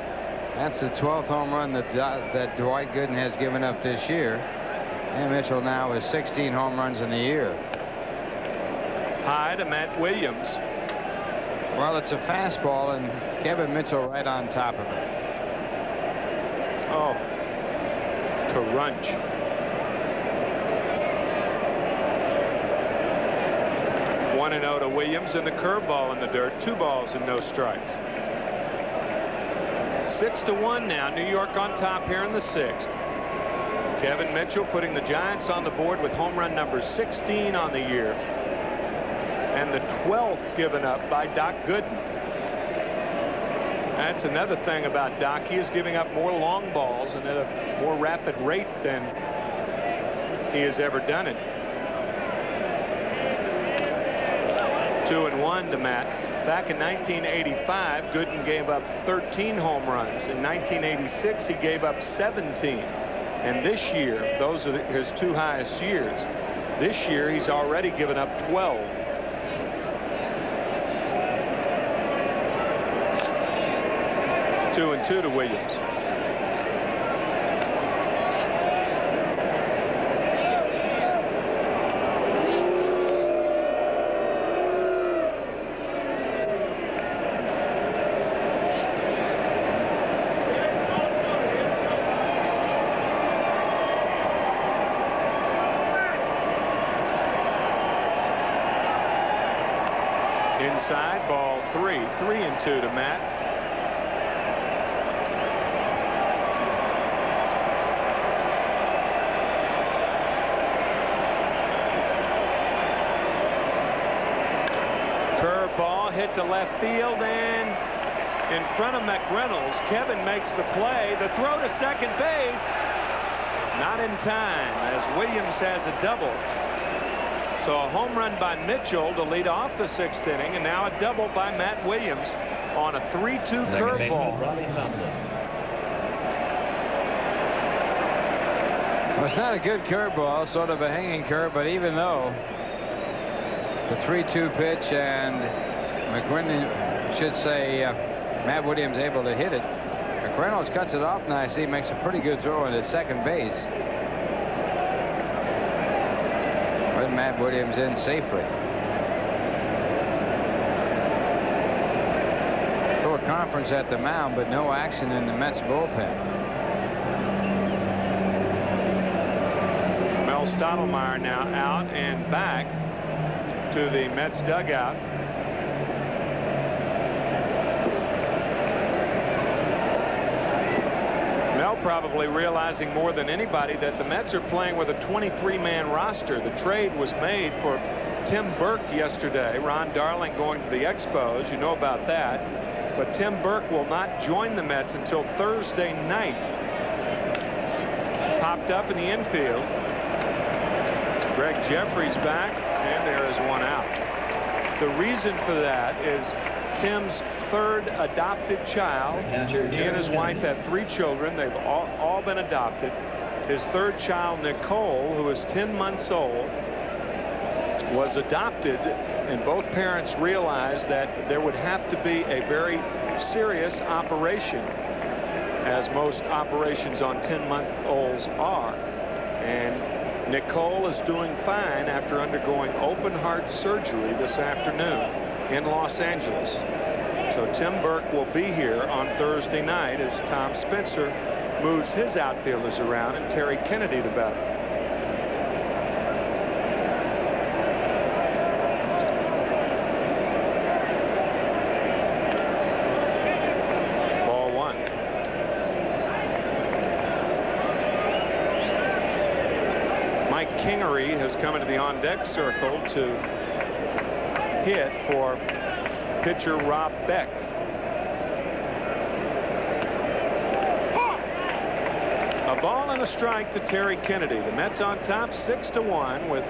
That's the 12th home run that Dwight Gooden has given up this year. And Mitchell now has 16 home runs in the year. High to Matt Williams. Well, it's a fastball, and Kevin Mitchell right on top of it. Oh. Crunch. 1-0 to Williams, and the curveball in the dirt. 2 balls and no strikes. 6-1 now. New York on top here in the 6th. Kevin Mitchell putting the Giants on the board with home run number 16 on the year, and the 12th given up by Doc Gooden. That's another thing about Doc. He is giving up more long balls and at a more rapid rate than he has ever done it. 2-1 to Matt. Back in 1985, Gooden gave up 13 home runs. In 1986, he gave up 17. And this year, those are his 2 highest years. This year, he's already given up 12. 2-2 to Williams. Inside, ball 3. 3-2 to Matt. Hit to left field, and in front of McReynolds. Kevin makes the play. The throw to second base. Not in time, as Williams has a double. So a home run by Mitchell to lead off the 6th inning, and now a double by Matt Williams on a 3-2 curveball. Well, it's not a good curveball, sort of a hanging curve, but even though the 3-2 pitch and McReynolds should say Matt Williams able to hit it. McReynolds cuts it off nicely, makes a pretty good throw into second base. But Matt Williams in safely. Little conference at the mound, but no action in the Mets bullpen. Mel Stottlemyre now out and back to the Mets dugout. Probably realizing more than anybody that the Mets are playing with a 23-man roster. The trade was made for Tim Burke yesterday. Ron Darling going to the Expos. You know about that. But Tim Burke will not join the Mets until Thursday night. Popped up in the infield. Gregg Jeffries back, and there is one out. The reason for that is Tim's 3rd adopted child. He and his wife have 3 children. They've all been adopted. His 3rd child, Nicole, who is 10 months old, was adopted, and both parents realized that there would have to be a very serious operation, as most operations on 10-month-olds are. And Nicole is doing fine after undergoing open heart surgery this afternoon in Los Angeles. So Tim Burke will be here on Thursday night as Tom Spencer moves his outfielders around and Terry Kennedy to battle. Ball 1. Mike Kingery has come into the on-deck circle to hit for pitcher Rob Beck. A ball and a strike to Terry Kennedy. The Mets on top 6-1 with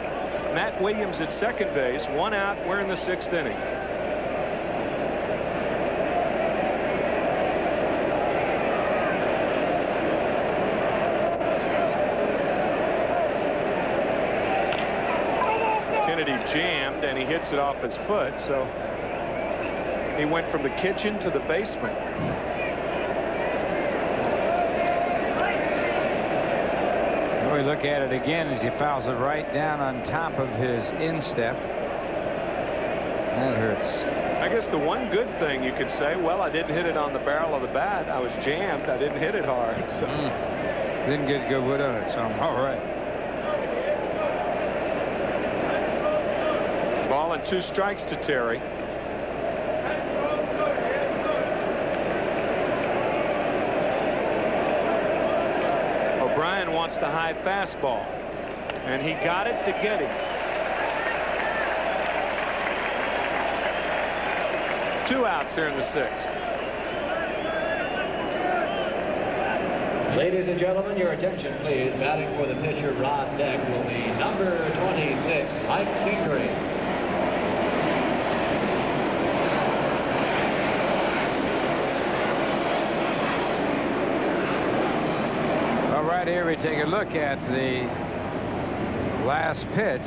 Matt Williams at second base. 1 out. We're in the 6th inning. Kennedy jammed and he hits it off his foot, so he went from the kitchen to the basement. We look at it again as he fouls it right down on top of his instep. That hurts. I guess the one good thing you could say, well, I didn't hit it on the barrel of the bat. I was jammed. I didn't hit it hard. So. Didn't get good wood on it, so I'm all right. Ball and 2 strikes to Terry. O'Brien wants the high fastball, and he got it to get him. 2 outs here in the 6th. Ladies and gentlemen, your attention, please. Batting for the pitcher, Ron Deck, will be number 26, Mike Kingery. Right here we take a look at the last pitch,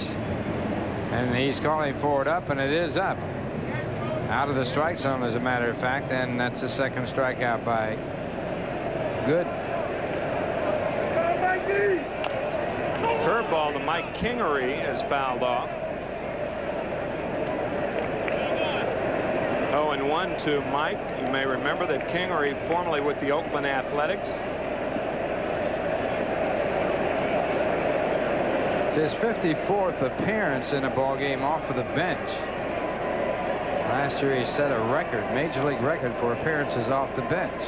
and he's calling for it up, and it is up out of the strike zone, as a matter of fact, and that's the 2nd strikeout by Gooden. Curveball to Mike Kingery is fouled off. 0-1 to Mike. You may remember that Kingery, formerly with the Oakland Athletics, it's his 54th appearance in a ball game off of the bench. Last year he set a record, major league record, for appearances off the bench.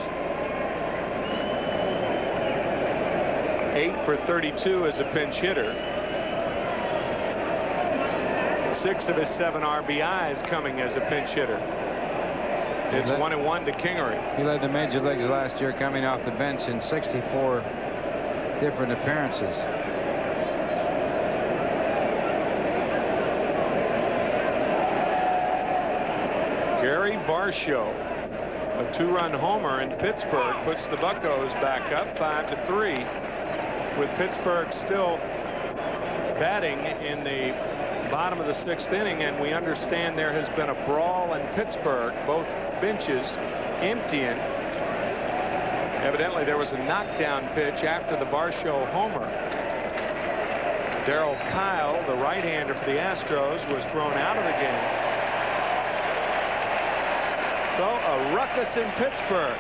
8 for 32 as a pinch hitter. 6 of his 7 RBIs coming as a pinch hitter. It's 1-1 to Kingery. He led the major leagues last year coming off the bench in 64 different appearances. Gary Varsho, a 2-run homer in Pittsburgh, puts the Buccos back up 5-3, with Pittsburgh still batting in the bottom of the 6th inning, and we understand there has been a brawl in Pittsburgh, both benches emptying. Evidently there was a knockdown pitch after the Varsho homer. Darryl Kyle, the right-hander for the Astros, was thrown out of the game. So a ruckus in Pittsburgh.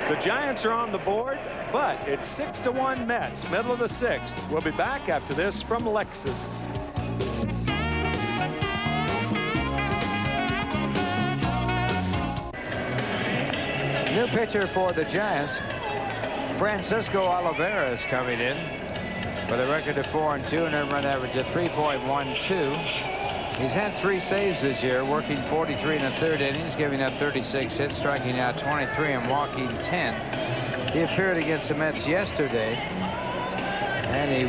The Giants are on the board, but it's 6-1 Mets, middle of the 6th. We'll be back after this from Lexus. New pitcher for the Giants, Francisco Oliveira, is coming in with a record of 4-2 and a run average of 3.12. He's had 3 saves this year, working 43 1/3 innings, giving up 36 hits, striking out 23 and walking 10. He appeared against the Mets yesterday, and he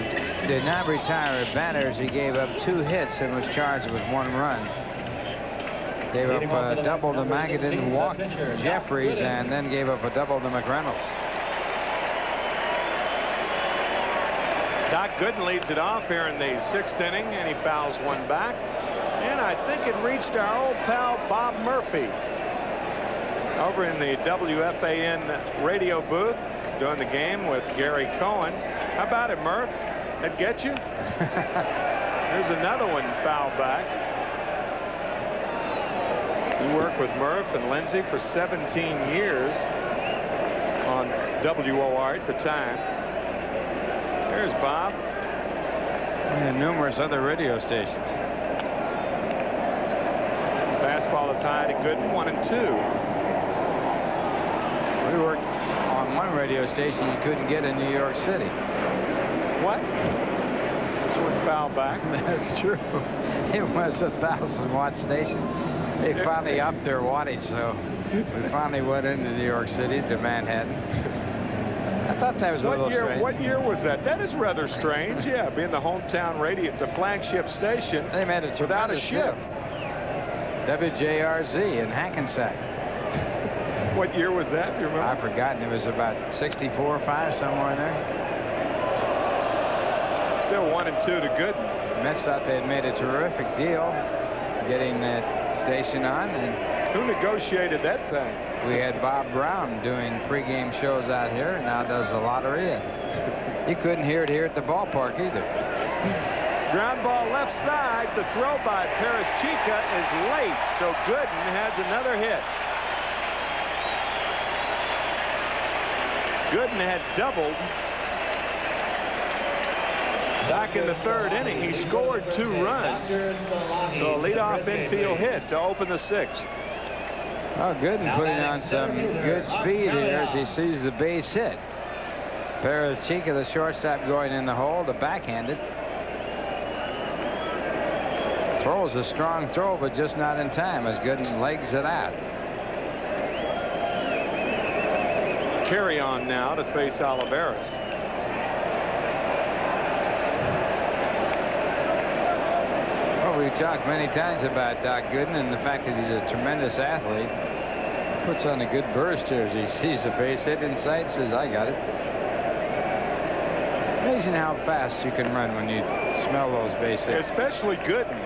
did not retire at batters. He gave up 2 hits and was charged with 1 run. Gave up a double to Magadan, walked Jeffries, and then gave up a double to McReynolds. Doc Gooden leads it off here in the 6th inning, and he fouls 1 back. And I think it reached our old pal Bob Murphy over in the WFAN radio booth doing the game with Gary Cohen. How about it, Murph? That get you? Here's another one foul back. You worked with Murph and Lindsay for 17 years on WOR at the time. There's Bob. And numerous other radio stations. Fastball is high to Gooden, 1-2. We worked on one radio station you couldn't get in New York City. What? This one foul back. That's true. It was a 1,000-watt station. They finally upped their wattage, so we finally went into New York City to Manhattan. I thought that was a little strange. What year was that? That is rather strange. Yeah, being the hometown radio, the flagship station. They made it without a ship. WJRZ in Hackensack. What year was that? Do you remember? I've forgotten. It was about 64 or 5, somewhere in there. Still 1-2 to Gooden. The Mets thought they had made a terrific deal getting that station on. And who negotiated that thing? We had Bob Brown doing pregame shows out here, and now does the lottery. You couldn't hear it here at the ballpark either. Ground ball left side. The throw by Paris Chica is late, so Gooden has another hit. Gooden had doubled back in the 3rd inning. He scored 2 runs. So a leadoff infield hit to open the 6th. Oh, Gooden putting on some good speed here as he sees the base hit. Perez Chica, the shortstop, going in the hole, the backhanded. Throws a strong throw, but just not in time as Gooden legs it out. Carry on now to face Olivares. Well, we've talked many times about Doc Gooden and the fact that he's a tremendous athlete. Puts on a good burst here as he sees the base hit in sight, says, I got it. Amazing how fast you can run when you smell those base hits. Especially Gooden.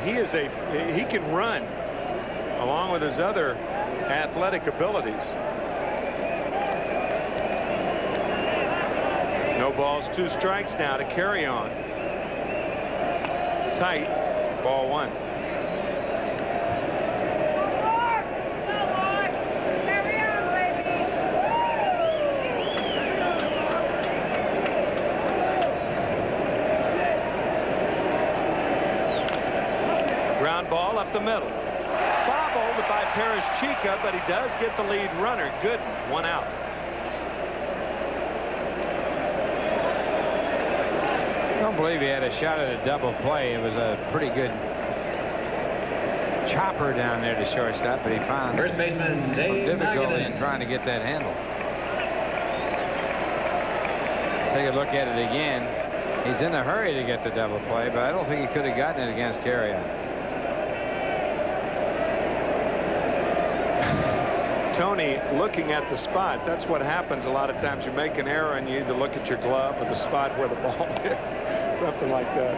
He can run along with his other athletic abilities. No balls, 2 strikes now to carry on. Tight. Ball 1. Ground ball up the middle. Bobbled by Paris Chica, but he does get the lead runner. Gooden, 1 out. I don't believe he had a shot at a double play. It was a pretty good chopper down there to shortstop, but he found first baseman some difficulty in trying to get that handle. Take a look at it again. He's in a hurry to get the double play, but I don't think he could have gotten it against Carrion. Tony looking at the spot. That's what happens a lot of times. You make an error and you either look at your glove or the spot where the ball hit. Something like that.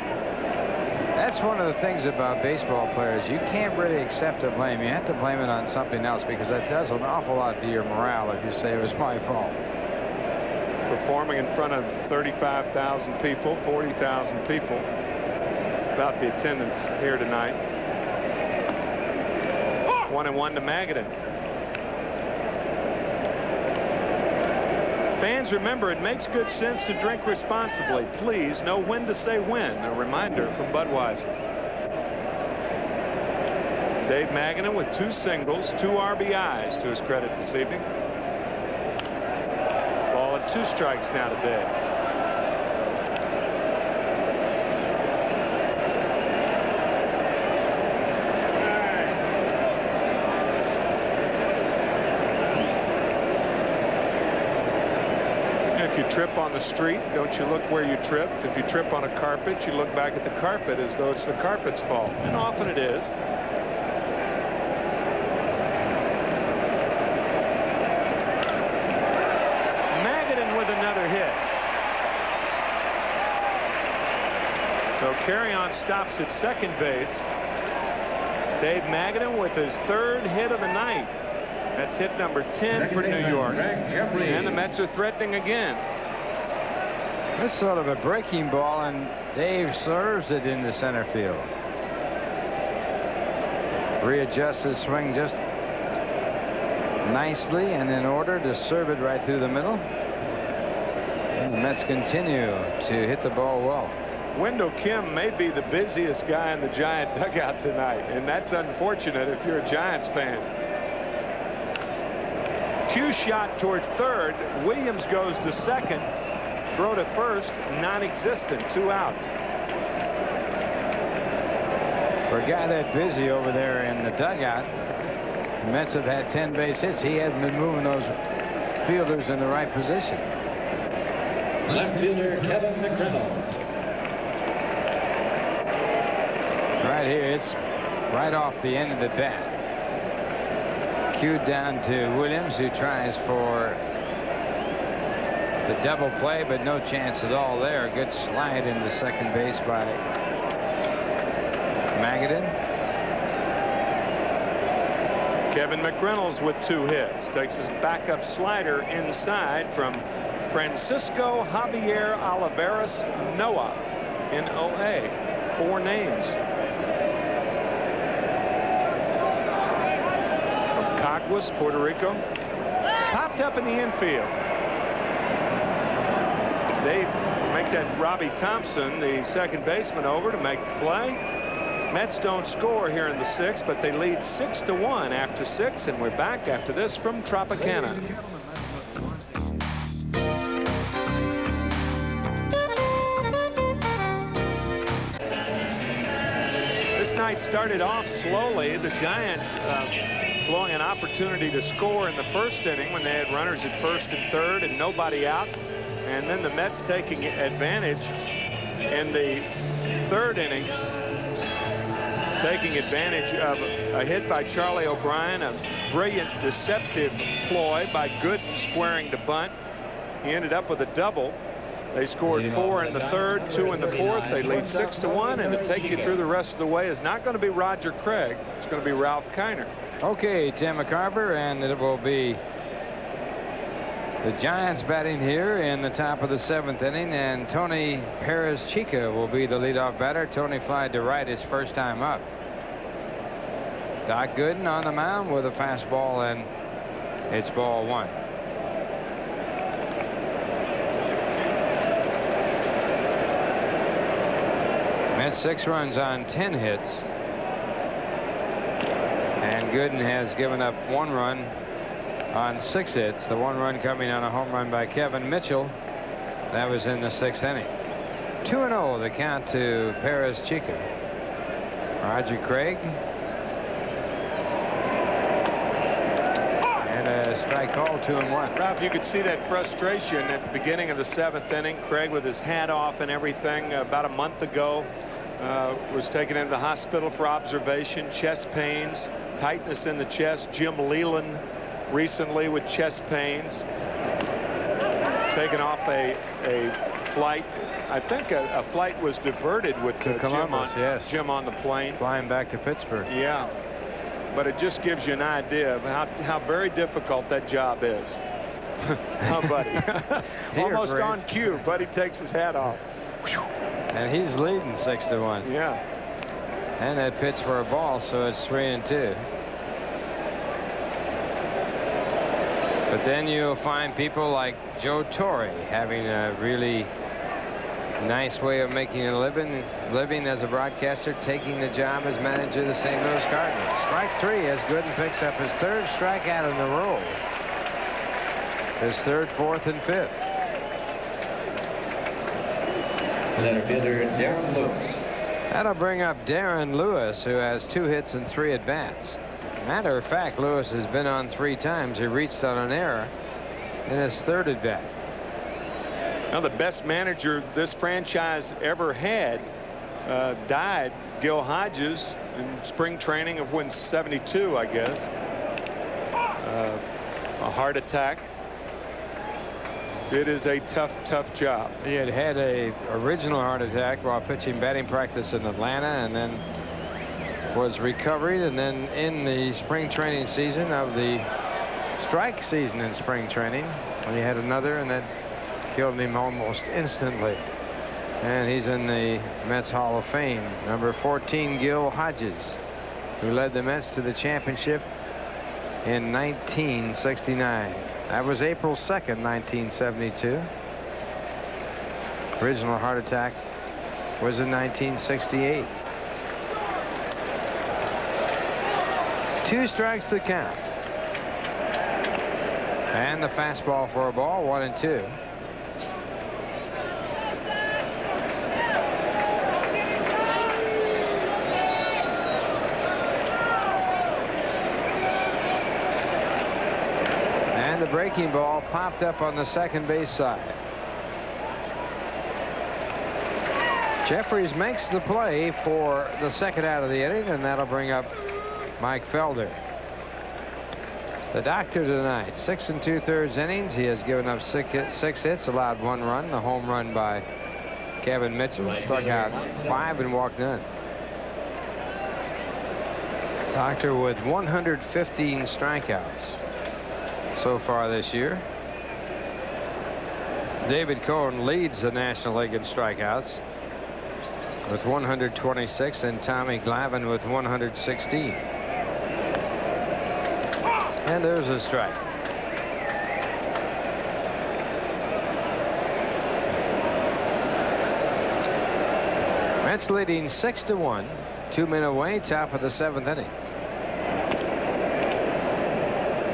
That's one of the things about baseball players. You can't really accept the blame. You have to blame it on something else, because that does an awful lot to your morale if you say it was my fault. Performing in front of 35,000 people, 40,000 people. About the attendance here tonight. 1-1 to Magadan. Fans, remember, it makes good sense to drink responsibly. Please know when to say when. A reminder from Budweiser. Dave Magadan with 2 singles, 2 RBIs to his credit this evening. Ball at 2 strikes now to Dave. If you trip on the street, don't you look where you tripped? If you trip on a carpet, you look back at the carpet as though it's the carpet's fault. And often it is. Magadan with another hit. So Carrion stops at second base. Dave Magadan with his 3rd hit of the night. That's hit number 10 for New York. And the Mets are threatening again. This is sort of a breaking ball, and Dave serves it into center field. Readjusts his swing just nicely and in order to serve it right through the middle. And the Mets continue to hit the ball well. Wendell Kim may be the busiest guy in the Giant dugout tonight, and that's unfortunate if you're a Giants fan. Cue shot toward 3rd. Williams goes to 2nd. Throw to 1st, non-existent, 2 outs. For a guy that busy over there in the dugout, The Mets have had 10 base hits. He hasn't been moving those fielders in the right position. Left fielder Kevin McReynolds. Right here, it's right off the end of the bat. Cued down to Williams, who tries for the double play, but no chance at all there. Good slide into second base by Magadan. Kevin McReynolds with 2 hits. Takes his backup slider inside from Francisco Javier Olivares Noah in OA. 4 names. From Caguas, Puerto Rico. Popped up in the infield. They make that Robbie Thompson, the second baseman, over to make the play. Mets don't score here in the 6th, but they lead 6-1 after 6, and we're back after this from Tropicana. This night started off slowly. The Giants blowing an opportunity to score in the first inning when they had runners at first and third and nobody out. And then the Mets taking advantage in the 3rd inning, taking advantage of a hit by Charlie O'Brien, a brilliant deceptive ploy by Gooden squaring to bunt. He ended up with a double. They scored 4 in the 3rd, 2 in the 4th. They lead 6-1, and to take you through the rest of the way is not going to be Roger Craig. It's going to be Ralph Kiner. Okay, Tim McCarver, and it will be the Giants batting here in the top of the 7th inning, and Tony Perez-Chica will be the leadoff batter. Tony flied to right his first time up. Doc Gooden on the mound with a fastball, and it's ball 1. Mets 6 runs on 10 hits, and Gooden has given up 1 run on 6 hits. The 1 run coming on a home run by Kevin Mitchell. That was in the 6th inning. 2-0 the count to Perez-Chica. Roger Craig. And a strike call, 2-1. Ralph, you could see that frustration at the beginning of the 7th inning. Craig with his hat off and everything. About a month ago was taken into the hospital for observation. Chest pains, tightness in the chest. Jim Leland recently with chest pains. Taken off a flight. I think a flight was diverted with Jim on the plane. Flying back to Pittsburgh. Yeah. But it just gives you an idea of how very difficult that job is. Oh, buddy. Almost on cue. Buddy takes his hat off. And he's leading 6-1. Yeah. And that pitch for a ball, so it's 3-2. But then you'll find people like Joe Torre having a really nice way of making a living as a broadcaster, taking the job as manager of the St. Louis Cardinals. Strike 3 as Gooden picks up his 3rd strikeout in a row. His 3rd, 4th, and 5th. Center fielder Darren Lewis. That'll bring up Darren Lewis, who has 2 hits and 3 at-bats. Matter of fact, Lewis has been on 3 times. He reached on an error in his 3rd at-bat. Now, the best manager this franchise ever had died, Gil Hodges, in spring training of when 72, I guess. A heart attack. It is a tough job. He had a original heart attack while pitching batting practice in Atlanta, and then was recovered, and then in the spring training season of the strike season in spring training, when he had another, and that killed him almost instantly. And he's in the Mets Hall of Fame. Number 14, Gil Hodges, who led the Mets to the championship in 1969. That was April 2nd, 1972. Original heart attack was in 1968. 2 strikes to count. And the fastball for a ball, 1-2. the breaking ball popped up on the second base side. Jeffries makes the play for the second out of the inning, and that'll bring up Mike Felder. The doctor tonight, 6 2/3 innings. He has given up six hits, allowed 1 run, the home run by Kevin Mitchell, struck out 5 and walked none. Doctor with 115 strikeouts so far this year. David Cohn leads the National League in strikeouts with 126, and Tommy Glavine with 116. And there's a strike. Mets leading 6-1. 2 men away, top of the 7th inning.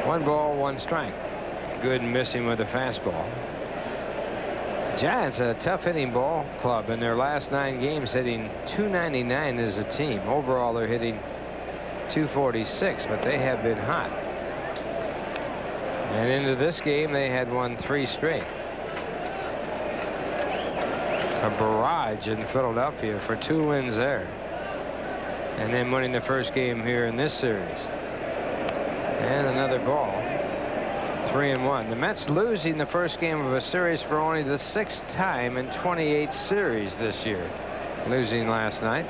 1 ball, 1 strike. Good missing with a fastball. Giants, a tough hitting ball club. In their last 9 games, hitting .299 as a team. Overall, they're hitting .246, but they have been hot. And into this game, they had won 3 straight. A barrage in Philadelphia for 2 wins there. And then winning the first game here in this series. And another ball. 3-1. The Mets losing the first game of a series for only the 6th time in 28 series this year. Losing last night.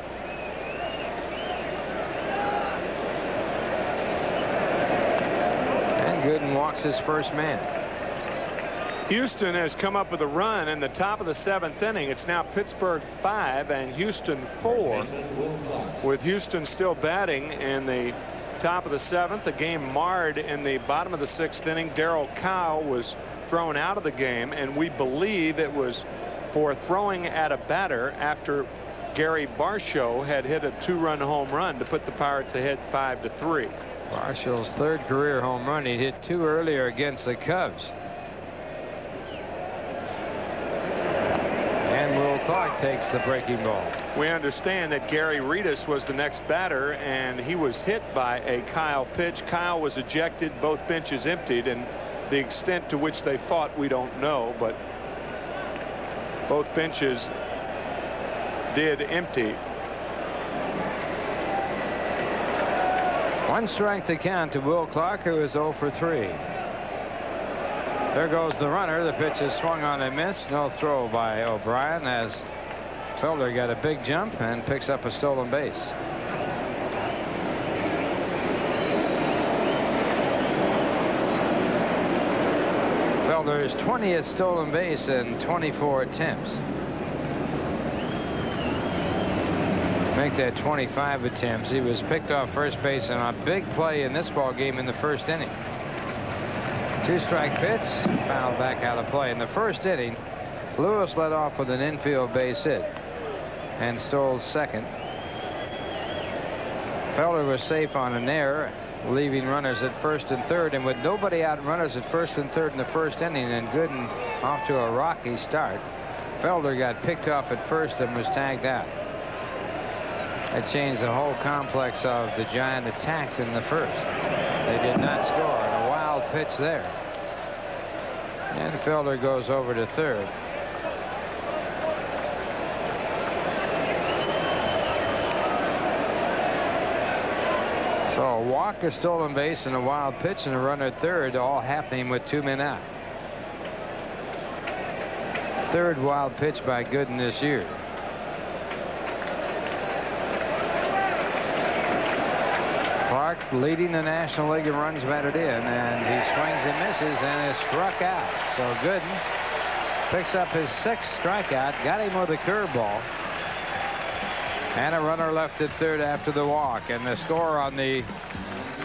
And Gooden walks his first man. Houston has come up with a run in the top of the 7th inning. It's now Pittsburgh 5 and Houston 4. With Houston still batting in the top of the 7th. The game marred in the bottom of the 6th inning. Darryl Kyle was thrown out of the game, and we believe it was for throwing at a batter after Gary Barshall had hit a 2-run home run to put the Pirates ahead 5-3. Barshall's 3rd career home run. He hit 2 earlier against the Cubs. And Will Clark takes the breaking ball. We understand that Gary Reedus was the next batter, and he was hit by a Kyle pitch. Kyle was ejected, both benches emptied, and the extent to which they fought, we don't know, but both benches did empty. 1 strike to count to Will Clark, who is 0 for 3. There goes the runner. The pitch is swung on and missed. No throw by O'Brien, as Felder got a big jump and picks up a stolen base. Felder's 20th stolen base in 24 attempts. Make that 25 attempts. He was picked off first base on a big play in this ball game in the 1st inning. 2-strike pitch, fouled back out of play. In the 1st inning, Lewis led off with an infield base hit and stole 2nd. Felder was safe on an error, leaving runners at 1st and 3rd, and with nobody out, runners at 1st and 3rd in the 1st inning, and Gooden off to a rocky start. Felder got picked off at 1st and was tagged out. That changed the whole complex of the Giant attack in the 1st. They did not score. And a wild pitch there. And Felder goes over to 3rd. So a walk, a stolen base, and a wild pitch, and a runner at 3rd, all happening with 2 men out. 3rd wild pitch by Gooden this year. Clark leading the National League in runs batted in, and he swings and misses and is struck out. So Gooden picks up his 6th strikeout, got him with a curveball, and a runner left at 3rd after the walk. And the score on the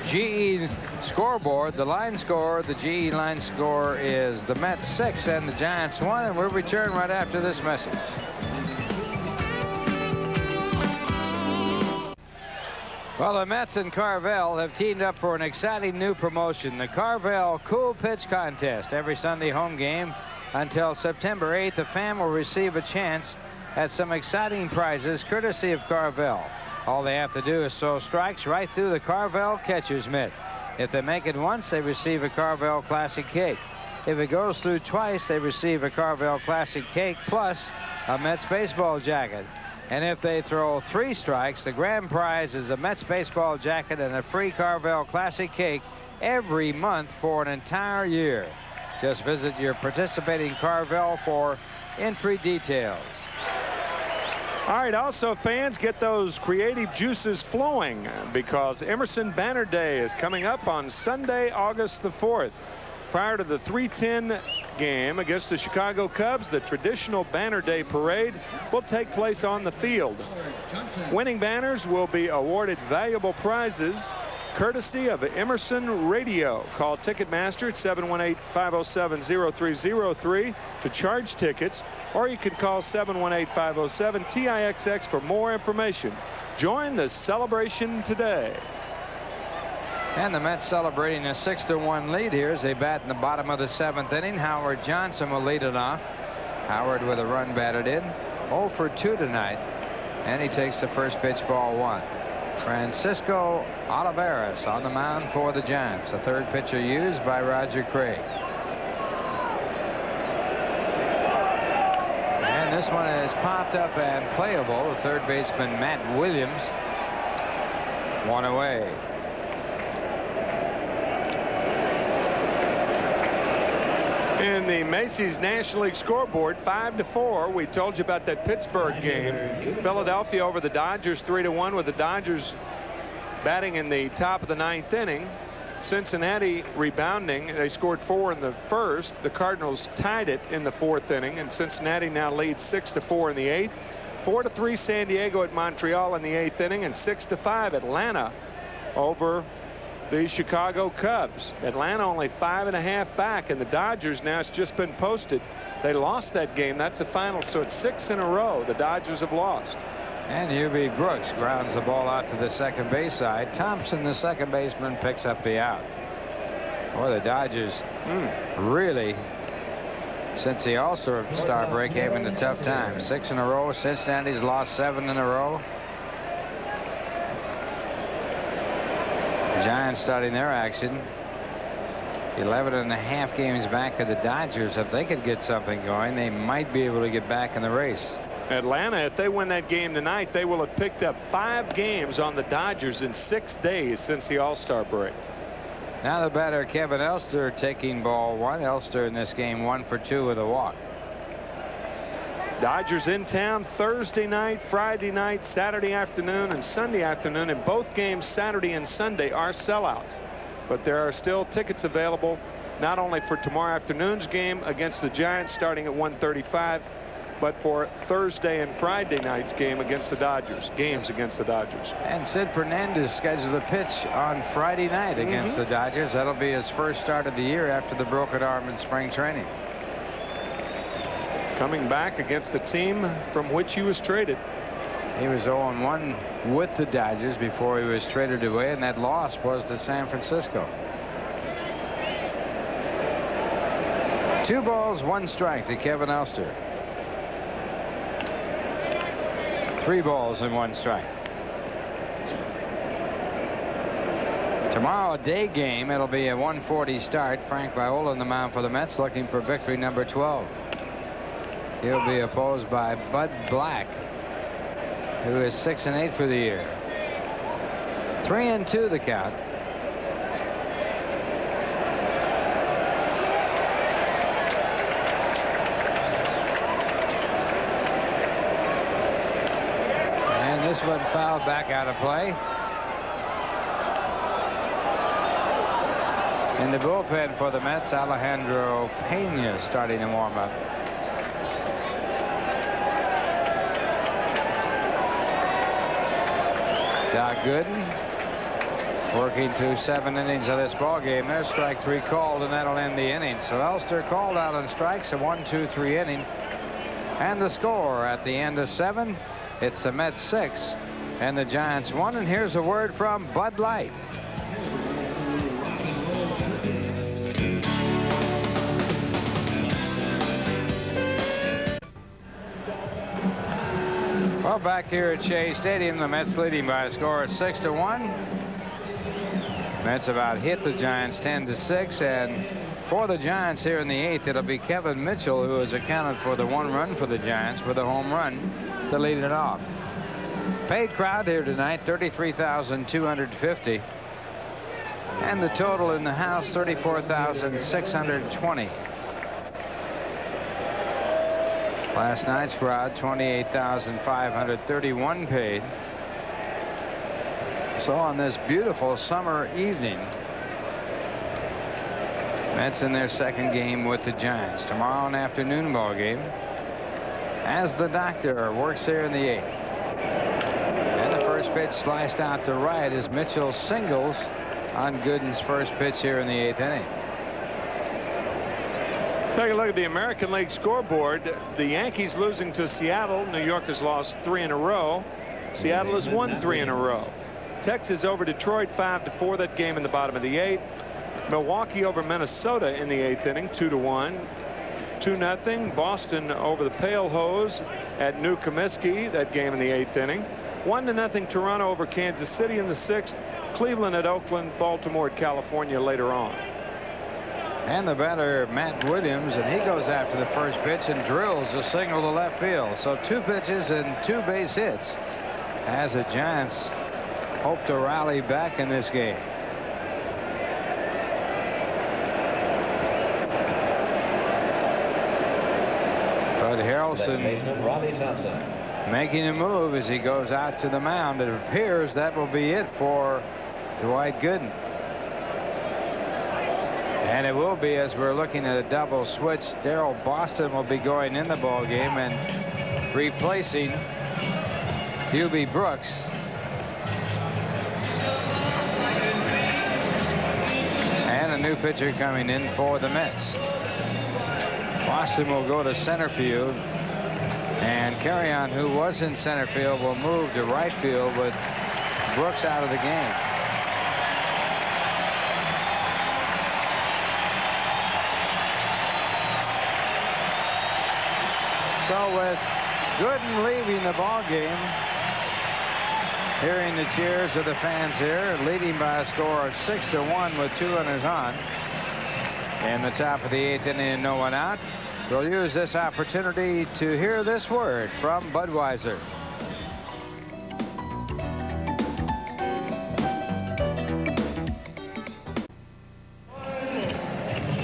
GE scoreboard, the line score, the GE line score is the Mets 6 and the Giants 1, and we'll return right after this message. Well, the Mets and Carvel have teamed up for an exciting new promotion, the Carvel Cool Pitch Contest. Every Sunday home game until September 8th, the fan will receive a chance at some exciting prizes courtesy of Carvel. All they have to do is throw strikes right through the Carvel catcher's mitt. If they make it once, they receive a Carvel Classic cake. If it goes through twice, they receive a Carvel Classic cake plus a Mets baseball jacket. And if they throw 3 strikes, the grand prize is a Mets baseball jacket and a free Carvel Classic cake every month for an entire year. Just visit your participating Carvel for entry details. All right, also fans, get those creative juices flowing because Emerson Banner Day is coming up on Sunday, August the 4th. Prior to the 3:10 game against the Chicago Cubs, the traditional Banner Day parade will take place on the field. Winning banners will be awarded valuable prizes courtesy of Emerson Radio. Call Ticketmaster at 718-507-0303 to charge tickets, or you can call 718-507-TIXX for more information. Join the celebration today. And the Mets celebrating a 6-1 lead here as they bat in the bottom of the 7th inning. Howard Johnson will lead it off. Howard with a run batted in. 0 for 2 tonight. And he takes the first pitch, ball 1. Francisco Olivares on the mound for the Giants. The third pitcher used by Roger Craig. And this one is popped up and playable. The third baseman, Matt Williams. 1 away. In the Macy's National League scoreboard, 5-4. We told you about that Pittsburgh game. Philadelphia over the Dodgers 3-1, with the Dodgers batting in the top of the 9th inning. Cincinnati rebounding. They scored 4 in the first. The Cardinals tied it in the 4th inning, and Cincinnati now leads 6-4 in the 8th. 4-3 San Diego at Montreal in the 8th inning, and 6-5 Atlanta over the Chicago Cubs. Atlanta only 5.5 back, and the Dodgers, now it's just been posted, they lost that game. That's the final, so it's 6 in a row the Dodgers have lost. And U.B. Brooks grounds the ball out to the second base side. Thompson, the second baseman, picks up the out. Boy, the Dodgers really, since the All-Star break, came into tough times. 6 in a row. Cincinnati's lost 7 in a row. The Giants starting their action. 11.5 games back of the Dodgers. If they could get something going, they might be able to get back in the race. Atlanta, if they win that game tonight, they will have picked up 5 games on the Dodgers in 6 days since the All-Star break. Now the batter, Kevin Elster, taking ball 1. Elster in this game 1 for 2 with a walk. Dodgers in town Thursday night, Friday night, Saturday afternoon, and Sunday afternoon. And both games, Saturday and Sunday, are sellouts. But there are still tickets available, not only for tomorrow afternoon's game against the Giants starting at 1:35, but for Thursday and Friday night's game against the Dodgers, games against the Dodgers. And Sid Fernandez scheduled a pitch on Friday night against the Dodgers. That'll be his first start of the year after the broken arm in spring training. Coming back against the team from which he was traded. He was 0-1 with the Dodgers before he was traded away, and that loss was to San Francisco. 2 balls, 1 strike to Kevin Elster. 3 balls and 1 strike. Tomorrow, a day game. It'll be a 1:40 start. Frank Viola on the mound for the Mets, looking for victory number 12. He'll be opposed by Bud Black, who is 6-8 for the year. 3-2 the count. And this one fouled back out of play. In the bullpen for the Mets, Alejandro Pena starting to warm up. Doc Gooden working through 7 innings of this ball game. There's strike 3 called, and that'll end the inning. So Elster called out on strikes, a 1-2-3 inning. And the score at the end of 7, it's the Mets 6 and the Giants 1. And here's a word from Bud Light. Well, back here at Shea Stadium, the Mets leading by a score of 6-1. Mets about hit the Giants 10-6, and for the Giants here in the 8th, it'll be Kevin Mitchell who has accounted for the 1 run for the Giants with a home run to lead it off. Paid crowd here tonight, 33,250. And the total in the house, 34,620. Last night's crowd, 28,531 paid. So on this beautiful summer evening, Mets in their 2nd game with the Giants. Tomorrow an afternoon ball game as the doctor works here in the 8th. And the first pitch sliced out to right as Mitchell singles on Gooden's first pitch here in the 8th inning. Take a look at the American League scoreboard. The Yankees losing to Seattle. New York has lost 3 in a row. Seattle has won 3 in a row. Texas over Detroit 5-4. That game in the bottom of the 8th. Milwaukee over Minnesota in the 8th inning, 2-1. 2-0. Boston over the Pale Hose at New Comiskey. That game in the 8th inning. 1-0 Toronto over Kansas City in the 6th. Cleveland at Oakland. Baltimore at California later on. And the batter, Matt Williams, and he goes after the first pitch and drills a single to left field. So 2 pitches and 2 base hits as the Giants hope to rally back in this game. Bud Harrelson making a move as he goes out to the mound. It appears that will be it for Dwight Gooden. And it will be, as we're looking at a double switch. Darrell Boston will be going in the ball game and replacing Hubie Brooks. And a new pitcher coming in for the Mets. Boston will go to center field, and Carrion, who was in center field, will move to right field with Brooks out of the game. So with Gooden leaving the ball game, hearing the cheers of the fans here, leading by a score of 6-1 with 2 runners on. In the top of the 8th inning and no one out, we'll use this opportunity to hear this word from Budweiser.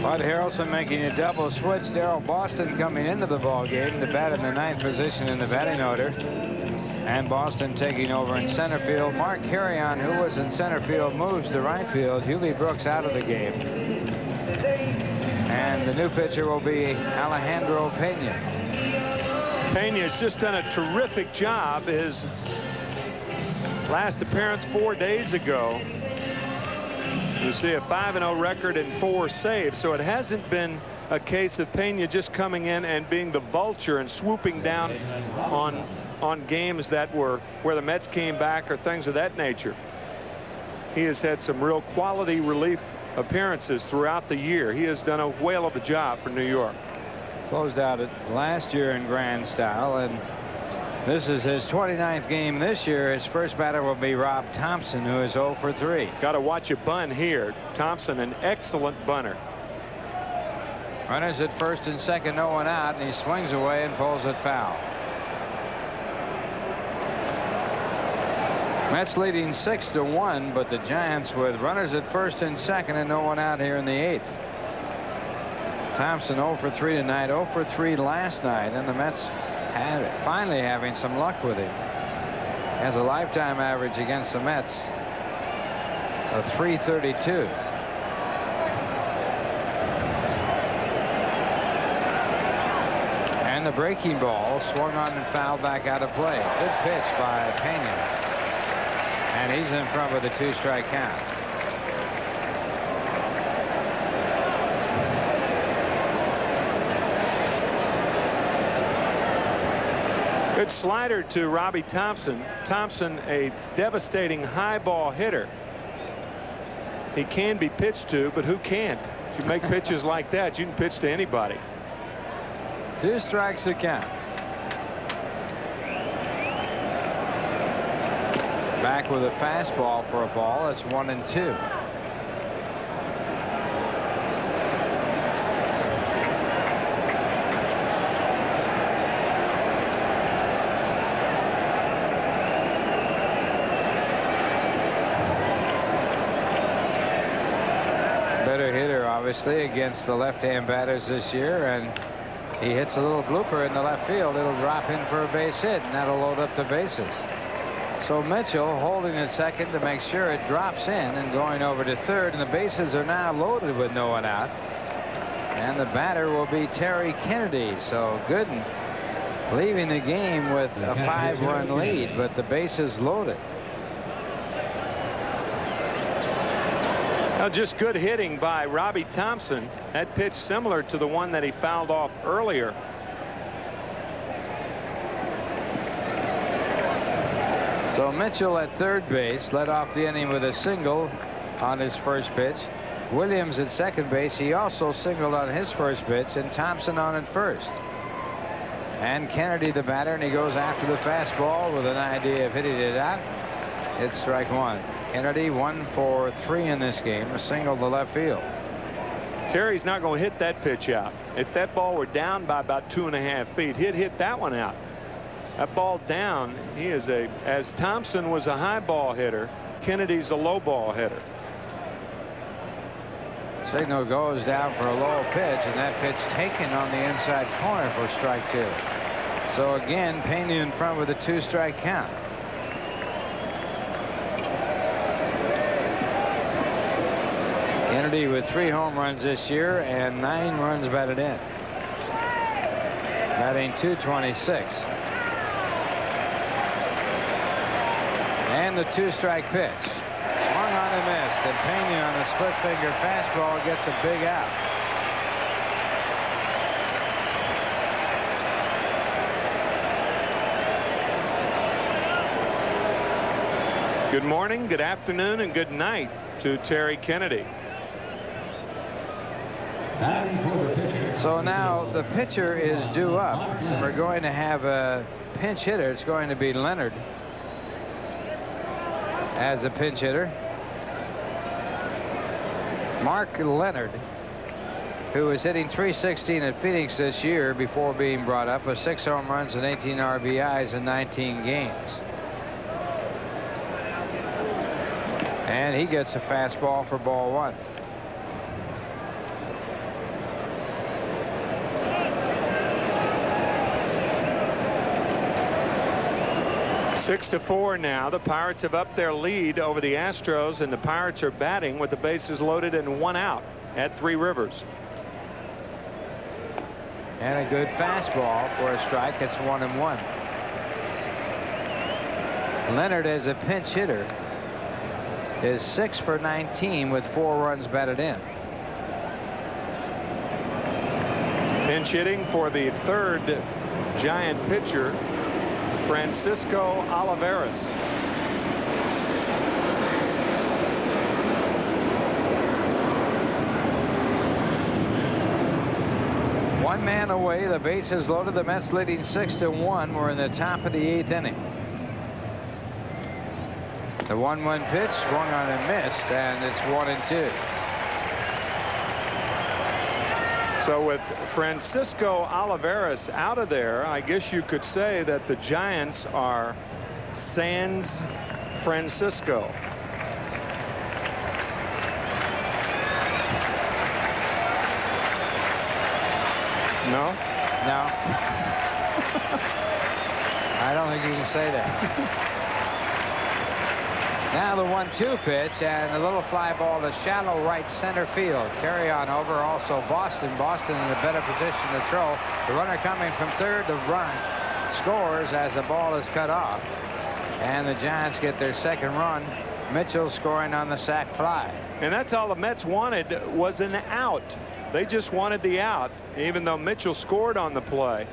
Bud Harrelson making a double switch. Darrell Boston coming into the ball game to bat in the 9th position in the batting order. And Boston taking over in center field. Mark Carrion, who was in center field, moves to right field. Hubie Brooks out of the game. And the new pitcher will be Alejandro Pena. Pena's just done a terrific job. His last appearance 4 days ago. You see a 5-0 record and 4 saves. So it hasn't been a case of Pena just coming in and being the vulture and swooping down on games that were where the Mets came back or things of that nature. He has had some real quality relief appearances throughout the year. He has done a whale of a job for New York. Closed out it last year in grand style, and this is his 29th game this year. His first batter will be Rob Thompson, who is 0 for 3. Got to watch a bunt here. Thompson, an excellent bunter. Runners at first and second, no one out, and he swings away and pulls it foul. Mets leading 6-1, but the Giants with runners at first and second and no one out here in the 8th. Thompson 0 for 3 tonight, 0 for 3 last night, and the Mets finally having some luck with him. Has a lifetime average against the Mets of .332. And the breaking ball swung on and fouled back out of play. Good pitch by Pena. And he's in front with a 2-strike count. Good slider to Robbie Thompson. Thompson, a devastating high ball hitter. He can be pitched to, but who can't? If you make pitches like that, you can pitch to anybody. 2 strikes to count. Back with a fastball for a ball. It's 1-2. obviously, against the left-hand batters this year, and he hits a little blooper in the left field. It'll drop in for a base hit, and that'll load up the bases. So Mitchell holding at second to make sure it drops in and going over to third, and the bases are now loaded with no one out. And the batter will be Terry Kennedy. So Gooden leaving the game with a 5-run lead, but the bases loaded. Now, just good hitting by Robbie Thompson. That pitch similar to the one that he fouled off earlier. So Mitchell at third base led off the inning with a single on his first pitch. Williams at second base. He also singled on his first pitch, and Thompson on at first. And Kennedy the batter, and he goes after the fastball with an idea of hitting it out. It's strike one. Kennedy 1 for 3 in this game, a single to left field. Terry's not going to hit that pitch out. If that ball were down by about 2.5 feet, he'd hit that one out. That ball down, he is as Thompson was a high ball hitter, Kennedy's a low ball hitter. Signal goes down for a low pitch, and that pitch taken on the inside corner for strike 2. So again, Phenia in front with a 2-strike count. Kennedy with 3 home runs this year and 9 runs batted in. Batting .226. And the 2-strike pitch. Swung on and missed, and Phenia on a split finger fastball gets a big out. Good morning, good afternoon, and good night to Terry Kennedy. So now the pitcher is due up. We're going to have a pinch hitter. It's going to be Leonard as a pinch hitter. Mark Leonard, who was hitting .316 at Phoenix this year before being brought up, with 6 home runs and 18 RBIs in 19 games. And he gets a fastball for ball 1. Six to 4 now. The Pirates have upped their lead over the Astros, and the Pirates are batting with the bases loaded and 1 out at Three Rivers. And a good fastball for a strike. It's 1-1. Leonard as a pinch hitter is 6 for 19 with 4 runs batted in. Pinch hitting for the third Giant pitcher, Francisco Olivares. One man away. The bases loaded. The Mets leading 6-1. We're in the top of the 8th inning. The 1-1 pitch swung on and missed, and it's 1-2. So with Francisco Olivares out of there, I guess you could say that the Giants are sans Francisco. No? No. I don't think you can say that. Now the 1-2 pitch, and a little fly ball to shallow right center field. Carry on over. Also Boston. Boston in a better position to throw. The runner coming from third. The run scores as the ball is cut off. And the Giants get their second run. Mitchell scoring on the sac fly. And that's all the Mets wanted, was an out. They just wanted the out, even though Mitchell scored on the play.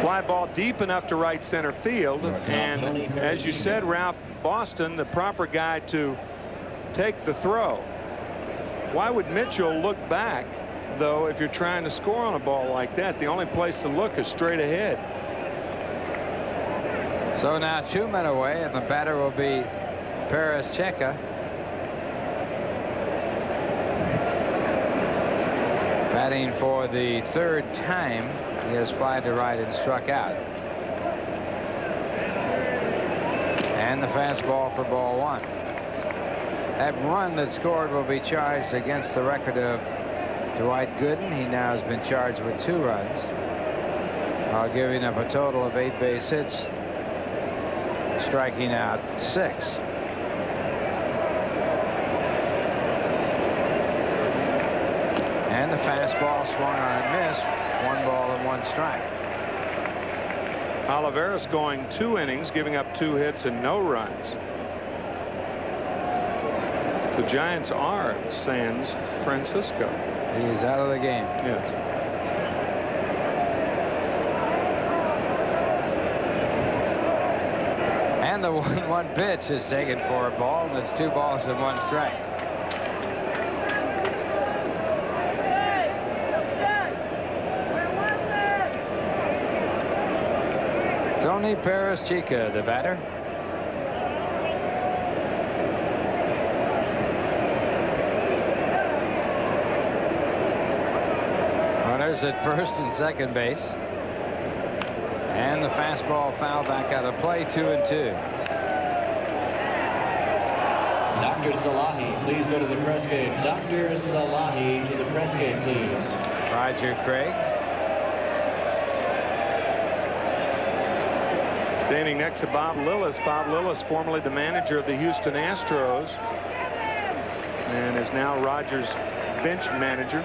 Fly ball deep enough to right center field, and as you said, Ralph, Boston, the proper guy to take the throw. Why would Mitchell look back, though, if you're trying to score on a ball like that? The only place to look is straight ahead. So now 2 men away, and the batter will be Perez Checa. Batting for the 3rd time. He has flied to right and struck out. And the fastball for ball 1. That run that scored will be charged against the record of Dwight Gooden. He now has been charged with 2 runs, while giving up a total of 8 base hits, striking out 6. And the fastball swung on and missed. 1 ball and 1 strike. Oliveras going 2 innings, giving up 2 hits and no runs. The Giants are San Francisco. He is out of the game. Yes. And the 1-1 pitch is taken for a ball, and it's 2 balls and 1 strike. Tony Perez-Chica, the batter. Runners at first and second base. And the fastball foul back out of play, 2-2. Dr. Salahi, please go to the press gate. Dr. Salahi to the press gate, please. Roger Craig. Standing next to Bob Lillis. Bob Lillis, formerly the manager of the Houston Astros, and is now Rogers' bench manager.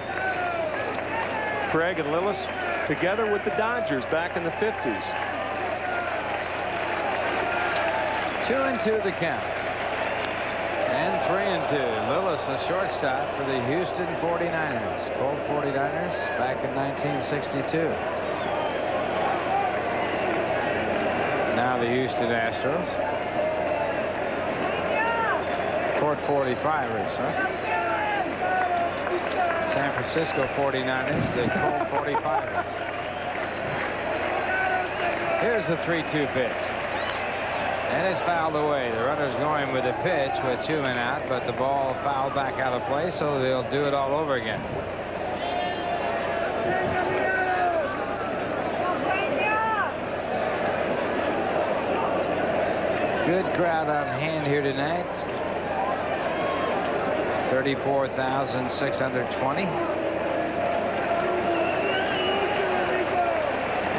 Craig and Lillis together with the Dodgers back in the 50s. 2-2 the count. And 3-2. Lillis, a shortstop for the Houston 49ers. Colt 49ers back in 1962. Now the Houston Astros. Court 45ers, huh? San Francisco 49ers, the Colt 45ers. Here's the 3-2 pitch. And it's fouled away. The runner's going with the pitch with 2 men out, but the ball fouled back out of play, so they'll do it all over again. Good crowd on hand here tonight. 34,620.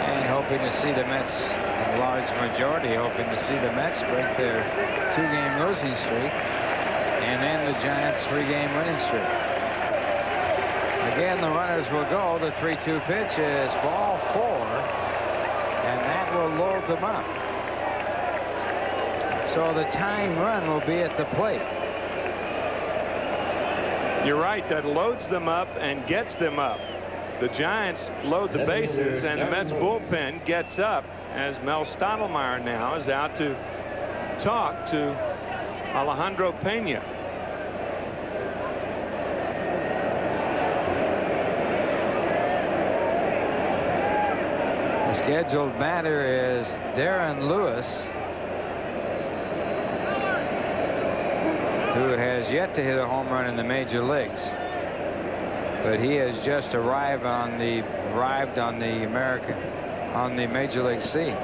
And hoping to see the Mets, a large majority hoping to see the Mets break their 2-game losing streak and end the Giants' 3-game winning streak. Again, the runners will go. The 3-2 pitch is ball 4, and that will load them up. So the tying run will be at the plate. You're right, that loads them up and gets them up. The Giants load the bases, and the Mets bullpen gets up as Mel Stottlemyre now is out to talk to Alejandro Pena. The scheduled batter is Darren Lewis, who has yet to hit a home run in the major leagues, but he has just arrived on the major league scene.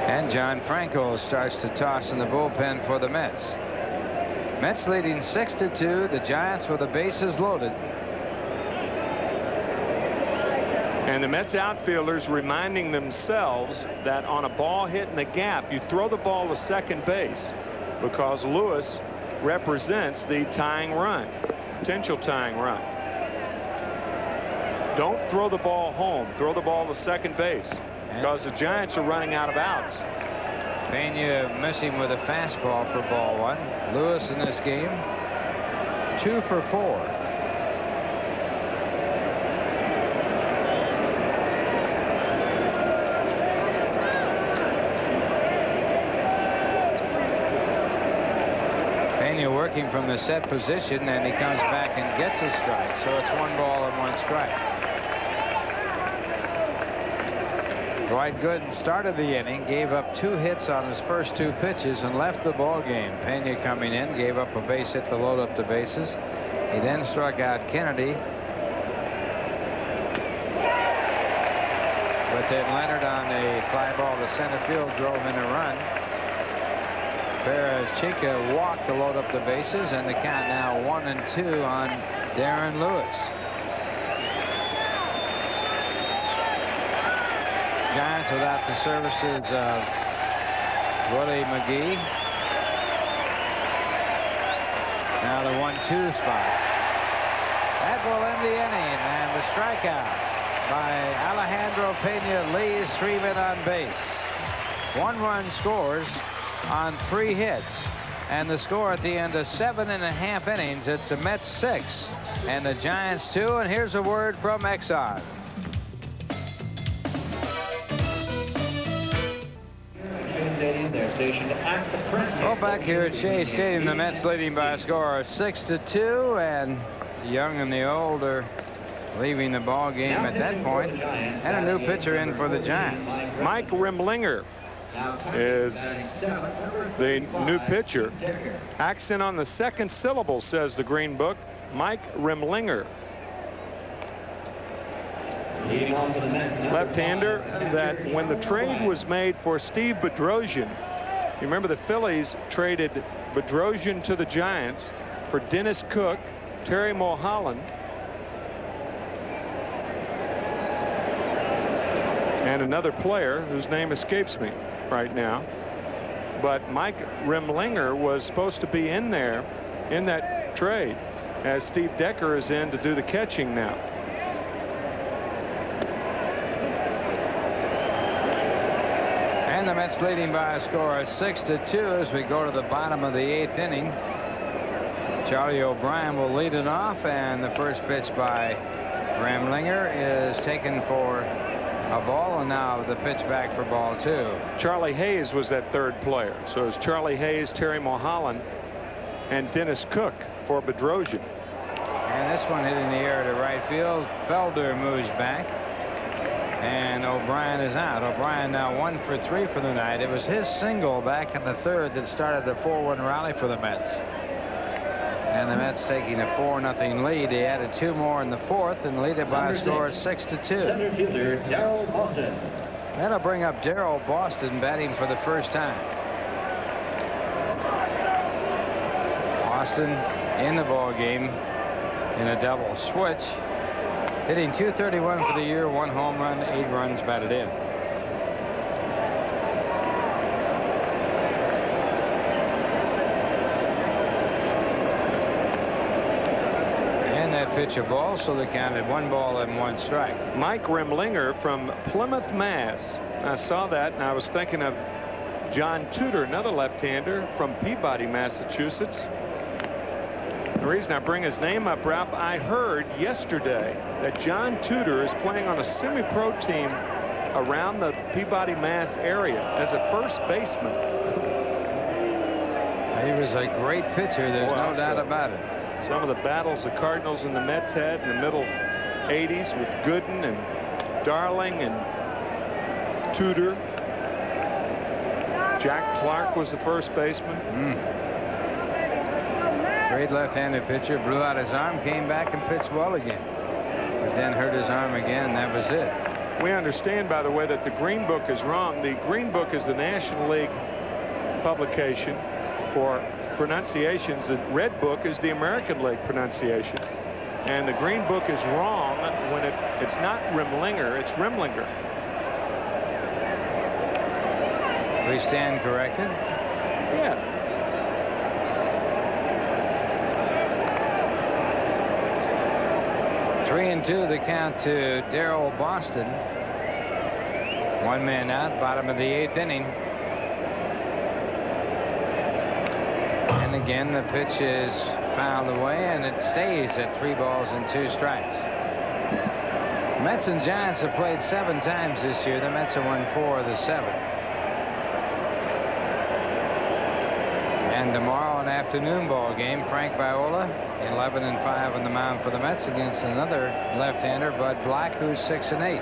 And John Franco starts to toss in the bullpen for the Mets. Mets leading 6-2. The Giants with the bases loaded. And the Mets outfielders reminding themselves that on a ball hit in the gap, you throw the ball to second base, because Lewis represents the tying run, potential tying run. Don't throw the ball home. Throw the ball to second base, because the Giants are running out of outs. Pena missing with a fastball for ball 1. Lewis in this game 2 for 4. Working from the set position, and he comes back and gets a strike, so it's 1 ball and 1 strike. Dwight Gooden started the inning, gave up 2 hits on his first 2 pitches and left the ball game. Pena coming in, gave up a base hit to load up the bases. He then struck out Kennedy, but then Leonard on a fly ball to center field drove in a run. Perez Chica walked to load up the bases, and the count now 1-2 on Darren Lewis. Giants without the services of Willie McGee. Now the 1-2 spot. That will end the inning, and the strikeout by Alejandro Pena leaves 3 men on base. 1 run scores on 3 hits, and the score at the end of 7.5 innings, it's the Mets 6 and the Giants 2. And here's a word from Exxon. Well, back here at Shea Stadium, the Mets leading by a score of 6-2, and Young and the old are leaving the ball game at that point, and a new pitcher in for the Giants. Mike Remlinger is the new pitcher. Accent on the second syllable, says the Green Book. Mike Remlinger. Left-hander that when the trade was made for Steve Bedrosian, you remember the Phillies traded Bedrosian to the Giants for Dennis Cook, Terry Mulholland, and another player whose name escapes me right now. But Mike Remlinger was supposed to be in there in that trade, as Steve Decker is in to do the catching now. And the Mets leading by a score of 6-2 as we go to the bottom of the 8th inning. Charlie O'Brien will lead it off, and the first pitch by Remlinger is taken for a ball, and now the pitch back for ball 2. Charlie Hayes was that third player. So it's Charlie Hayes, Terry Mulholland, and Dennis Cook for Bedrosian. And this one hit in the air to right field. Felder moves back, and O'Brien is out. O'Brien now 1 for 3 for the night. It was his single back in the 3rd that started the 4-1 rally for the Mets. And the Mets taking a 4-0 lead. They added 2 more in the 4th and lead it by a score of 6-2. Center fielder Darrell Boston. That'll bring up Darrell Boston batting for the first time. Boston in the ball game in a double switch, hitting .231 for the year, 1 home run, 8 runs batted in. Pitch a ball, so they counted 1 ball and 1 strike. Mike Remlinger from Plymouth, Mass. I saw that and I was thinking of John Tudor, another left-hander from Peabody, Massachusetts. The reason I bring his name up, Ralph, I heard yesterday that John Tudor is playing on a semi-pro team around the Peabody, Mass area as a first baseman. He was a great pitcher, there's no doubt about it. Some of the battles the Cardinals and the Mets had in the middle 80s with Gooden and Darling and Tudor. Jack Clark was the first baseman. Great left-handed pitcher, blew out his arm, came back and pitched well again, but then hurt his arm again, and that was it. We understand, by the way, that the Green Book is wrong. The Green Book is the National League publication for pronunciations. The Red Book is the American League pronunciation, and the Green Book is wrong when it's not Remlinger, it's Remlinger. We stand corrected. Yeah. Three and 2 the count to Darrell Boston. 1 man out, bottom of the 8th inning. And again, the pitch is fouled away, and it stays at 3 balls and 2 strikes. Mets and Giants have played 7 times this year. The Mets have won 4 of the 7. And tomorrow, an afternoon ball game. Frank Viola, 11-5 on the mound for the Mets against another left-hander, Bud Black, who's 6-8.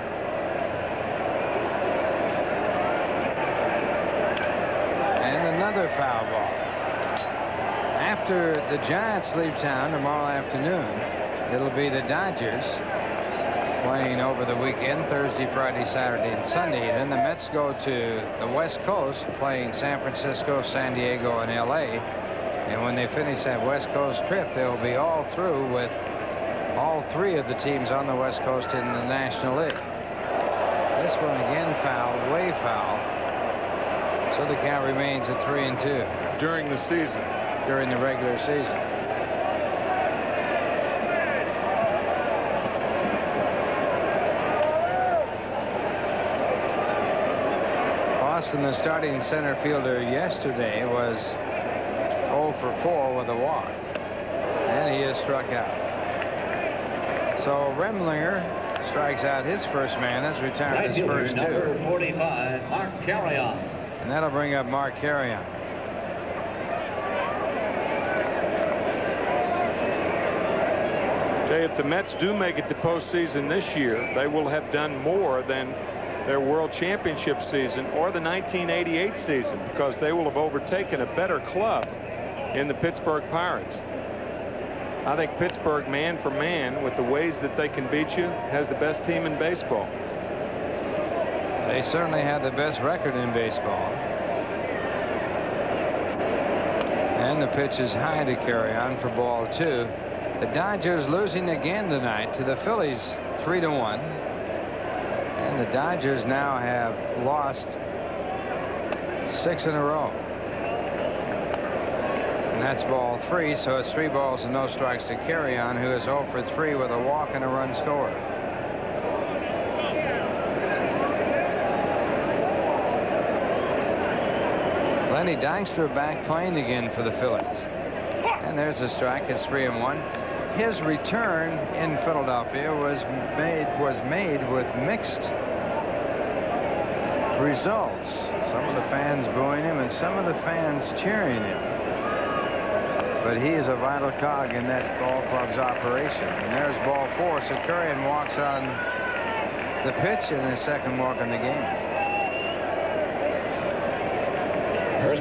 And another foul ball. After the Giants leave town tomorrow afternoon, it'll be the Dodgers playing over the weekend, Thursday, Friday, Saturday, and Sunday. Then the Mets go to the West Coast, playing San Francisco, San Diego, and L.A. And when they finish that West Coast trip, they'll be all through with all three of the teams on the West Coast in the National League. This one again foul, way foul. So the count remains at 3-2. During the season. During the regular season. Boston, the starting center fielder yesterday, was 0 for 4 with a walk. And he is struck out. So Remlinger strikes out his first man, has retired his first two. Number 45, Mark Carrion. And that'll bring up Mark Carrion. If the Mets do make it to postseason this year, they will have done more than their World Championship season or the 1988 season, because they will have overtaken a better club in the Pittsburgh Pirates. I think Pittsburgh, man for man, with the ways that they can beat you, has the best team in baseball. They certainly have the best record in baseball. And the pitch is high to Carrion for ball 2. The Dodgers losing again tonight to the Phillies 3-1. And the Dodgers now have lost 6 in a row. And that's ball 3, so it's 3 balls and no strikes to Carrion, who is 0 for 3 with a walk and a run scored. Lenny Dykstra back playing again for the Phillies. And there's a strike. It's 3-1. His return in Philadelphia was made with mixed results. Some of the fans booing him and some of the fans cheering him. But he is a vital cog in that ball club's operation. And there's ball 4. So Carrion walks on the pitch and his second walk in the game.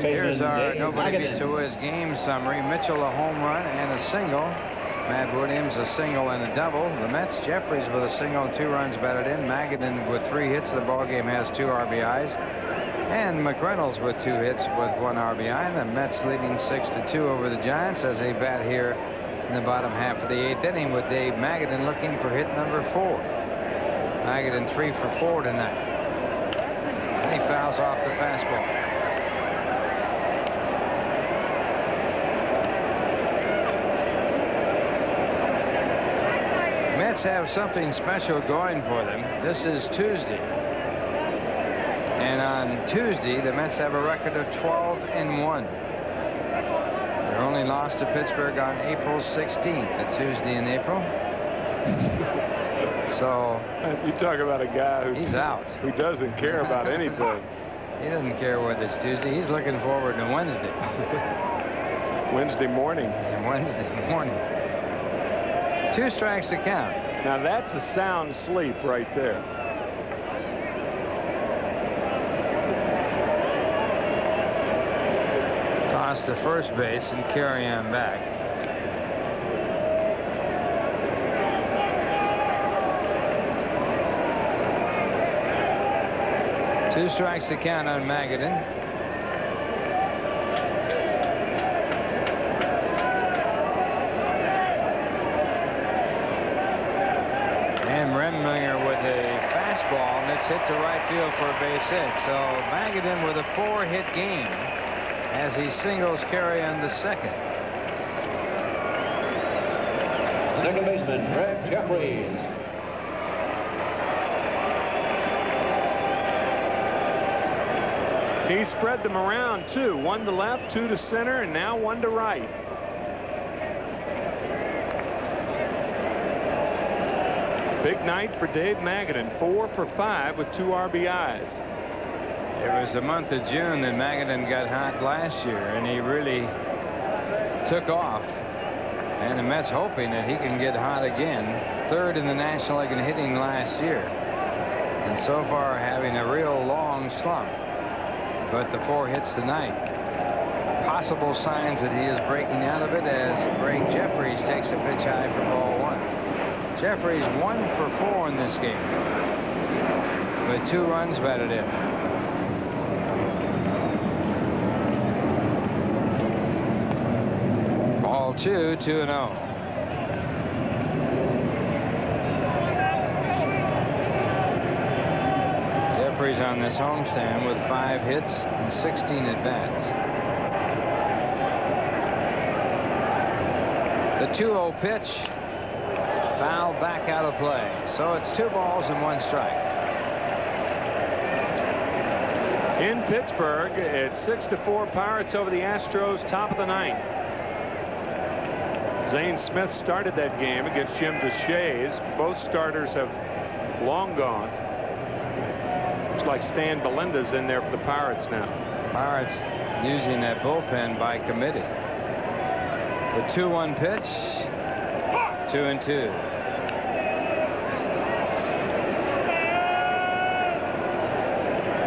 Here's our Nobody Beats a Wiz game summary. Mitchell a home run and a single. Matt Williams a single and a double. The Mets, Jeffries with a single and 2 runs batted in. Magadan with 3 hits. The ball game has 2 RBIs. And McReynolds with 2 hits with 1 RBI. And the Mets leading 6-2 over the Giants as they bat here in the bottom half of the 8th inning with Dave Magadan looking for hit number 4. Magadan 3 for 4 tonight. And he fouls off the fastball. Mets have something special going for them. This is Tuesday. And on Tuesday, the Mets have a record of 12-1. Their only loss to Pittsburgh on April 16th. It's Tuesday in April. So you talk about a guy he's out. Who doesn't care about anything. He doesn't care whether it's Tuesday. He's looking forward to Wednesday. Wednesday morning. And Wednesday morning. 2 strikes to count. Now that's a sound sleep right there. Toss to first base and Carrion back. Two strikes to count on Magadan. And Remlinger with a fastball, and it's hit to right field for a base hit. So Magadan with a 4-hit game as he singles Carrion the second. Second baseman, Gregg Jeffries. He spread them around, too. 1 to left, 2 to center, and now 1 to right. Big night for Dave Magadan. 4 for 5 with 2 RBIs. It was the month of June that Magadan got hot last year, and he really took off. And the Mets hoping that he can get hot again. 3rd in the National League in hitting last year. And so far having a real long slump. But the 4 hits tonight. Possible signs that he is breaking out of it as Gregg Jeffries takes a pitch high for ball 1. Jeffries 1 for 4 in this game, with 2 runs batted in. Ball 2, 2-0. Jeffries on this homestand with 5 hits and 16 at-bats. The 2-0 pitch, foul back out of play. So it's 2 balls and 1 strike. In Pittsburgh, it's 6-4 Pirates over the Astros, top of the 9th. Zane Smith started that game against Jim DeShays. Both starters have long gone. Looks like Stan Belinda's in there for the Pirates now. Pirates using that bullpen by committee. The 2-1 pitch, 2-2.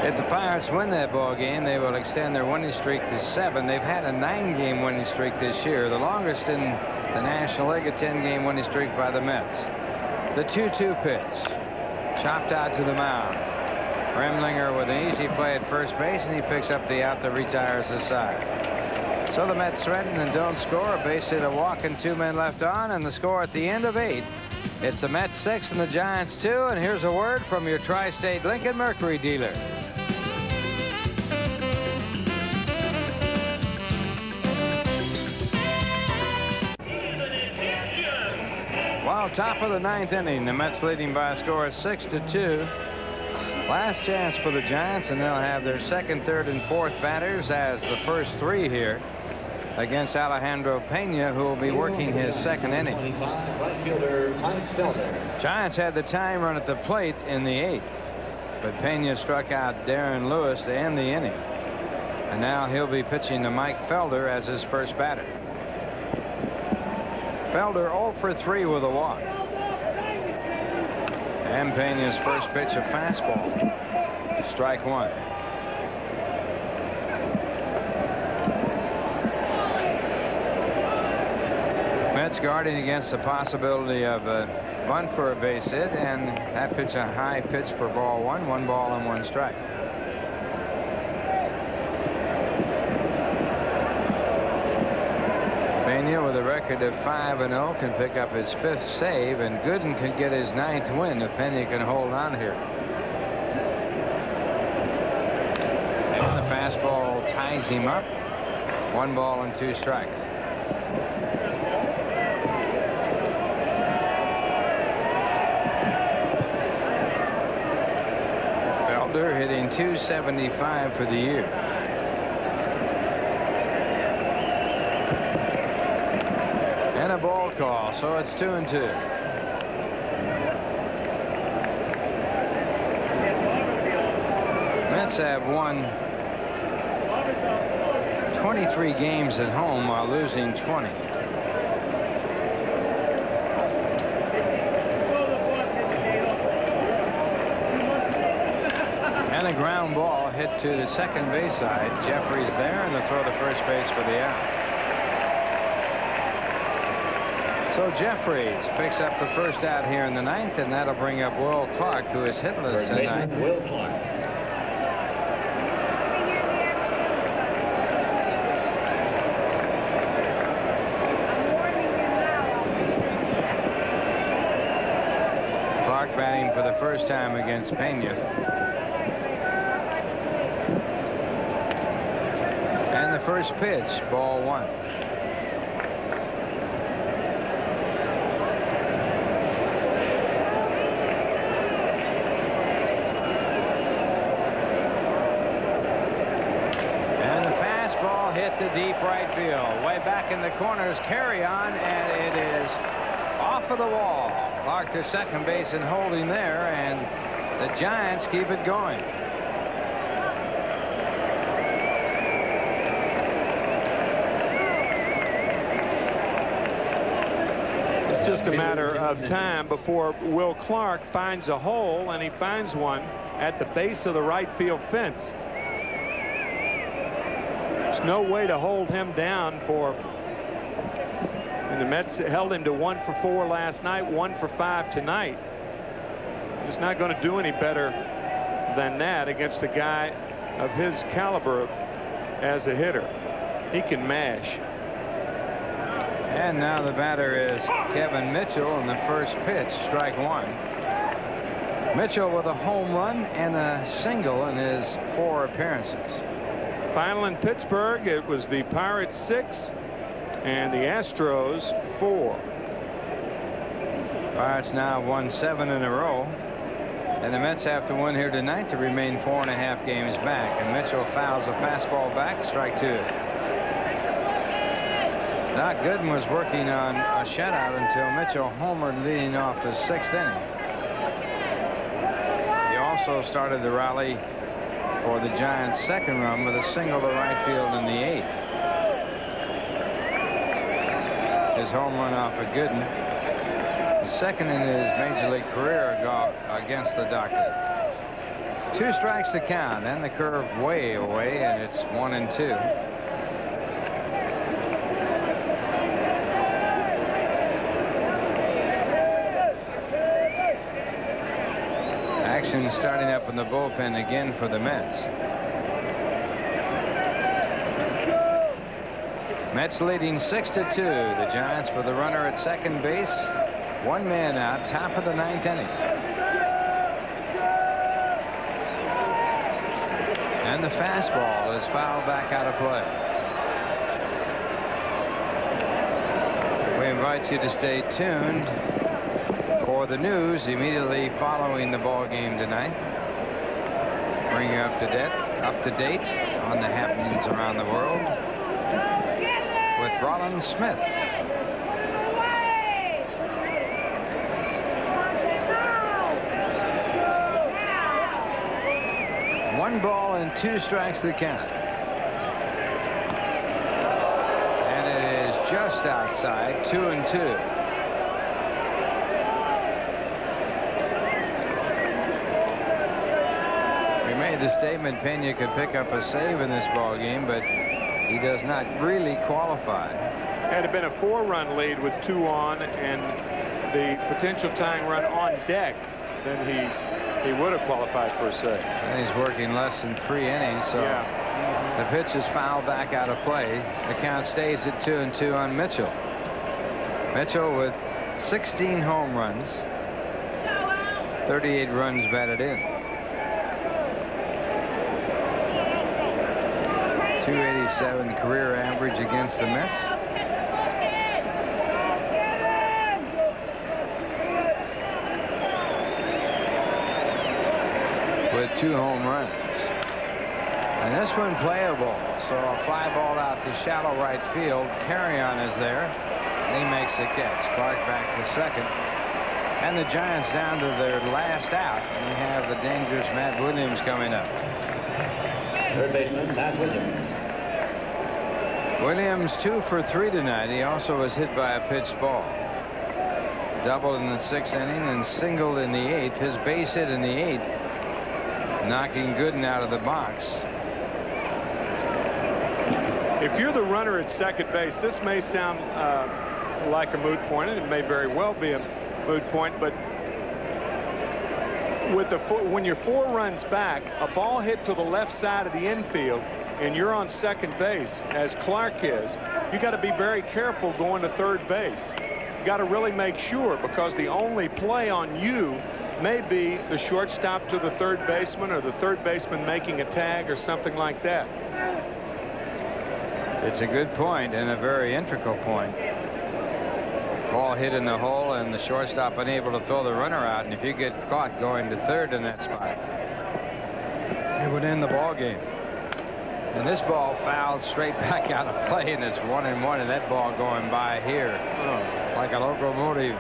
If the Pirates win that ball game, they will extend their winning streak to 7. They've had a 9-game winning streak this year, the longest in the National League, a 10-game winning streak by the Mets. The 2-2 pitch, chopped out to the mound. Remlinger with an easy play at first base, and he picks up the out that retires the side. So the Mets threaten and don't score. A base hit, a walk, and 2 men left on, and the score at the end of 8. It's the Mets 6 and the Giants 2, and here's a word from your Tri-State Lincoln Mercury dealer. Well, top of the 9th inning, the Mets leading by a score of 6-2. Last chance for the Giants, and they'll have their 2nd, 3rd, and 4th batters as the first 3 here against Alejandro Pena, who will be working his 2nd inning. Giants had the time run at the plate in the 8th, but Pena struck out Darren Lewis to end the inning. And now he'll be pitching to Mike Felder as his first batter. Felder 0 for 3 with a walk. And Pena's first pitch, a fastball. Strike 1. Mets guarding against the possibility of a bunt for a base hit, and that pitch a high pitch for ball 1. 1 ball and 1 strike. Phenia, with a record of 5-0, can pick up his 5th save, and Gooden can get his 9th win if Phenia can hold on here. And the fastball ties him up. 1 ball and 2 strikes. Felder hitting .275 for the year. And a ball call, so it's 2-2. Mets have won 23 games at home while losing 20. And a ground ball hit to the second base side. Jeffries there, and the throw to first base for the out. So Jeffries picks up the first out here in the 9th, and that'll bring up Will Clark, who is hitless tonight. Will Clark. Clark batting for the first time against Pena. And the first pitch, ball 1. Hit the deep right field. Way back in the corners, carry on, and it is off of the wall. Clark to second base and holding there, and the Giants keep it going. It's just a matter of time before Will Clark finds a hole, and he finds one at the base of the right field fence. No way to hold him down for And the Mets held him to 1 for 4 last night, 1 for 5 tonight. He's not going to do any better than that against a guy of his caliber as a hitter. He can mash. And now the batter is Kevin Mitchell, and the first pitch, strike 1. Mitchell with a home run and a single in his 4 appearances. Final in Pittsburgh, it was the Pirates 6 and the Astros 4. Pirates now have won 7 in a row. And the Mets have to win here tonight to remain 4.5 games back. And Mitchell fouls a fastball back, strike 2. Doc Gooden was working on a shutout until Mitchell homered leading off the 6th inning. He also started the rally for the Giants' 2nd run with a single to right field in the 8th. His home run off of Gooden, the 2nd in his major league career against the Doctor. 2 strikes to count, and the curve way away, and it's 1-2. Action starting up in the bullpen again for the Mets. Mets leading 6-2. The Giants with the runner at second base. 1 man out, top of the 9th inning. And the fastball is fouled back out of play. We invite you to stay tuned for the news immediately following the ball game tonight. Bring you up to date on the happenings around the world with Rollins Smith. One ball and 2 strikes to count. And it is just outside, 2-2. We made the statement Pena could pick up a save in this ball game, but he does not really qualify. Had it been a 4-run lead with 2 on and the potential tying run on deck, then he would have qualified for a save. And he's working less than 3 innings, so the pitch is fouled back out of play. The count stays at 2-2 on Mitchell. Mitchell with 16 home runs, 38 runs batted in. 287 career average against the Mets. With 2 home runs. And this one playable. So a fly ball out to shallow right field. Carrion is there. And he makes the catch. Clark back to second. And the Giants down to their last out. And we have the dangerous Matt Williams coming up. Third baseman, Matt Williams. Williams 2 for 3 tonight. He also was hit by a pitched ball. Doubled in the 6th inning and singled in the 8th. His base hit in the 8th, knocking Gooden out of the box. If you're the runner at second base, this may sound like a moot point, and it may very well be a moot point, but with when you're 4 runs back, a ball hit to the left side of the infield, and you're on second base, as Clark is, you got to be very careful going to third base. You got to really make sure, because the only play on you may be the shortstop to the third baseman, or the third baseman making a tag or something like that. It's a good point and a very integral point. Ball hit in the hole and the shortstop unable to throw the runner out, and if you get caught going to third in that spot, it would end the ball game. And this ball fouled straight back out of play, and it's 1-1, and that ball going by here like a locomotive.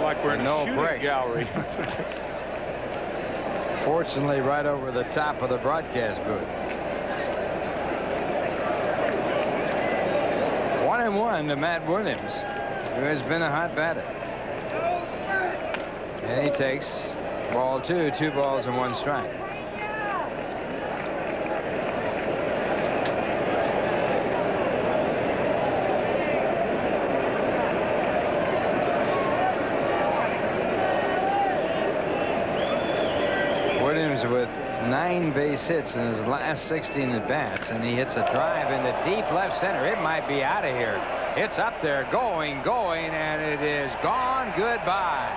Like we're in a shooting gallery. Fortunately, right over the top of the broadcast booth. 1-1 to Matt Williams, who has been a hot batter. And he takes ball 2, 2 balls and 1 strike. 9 base hits in his last 16 at-bats, and he hits a drive into deep left center. It might be out of here. It's up there, going, and it is gone. Goodbye.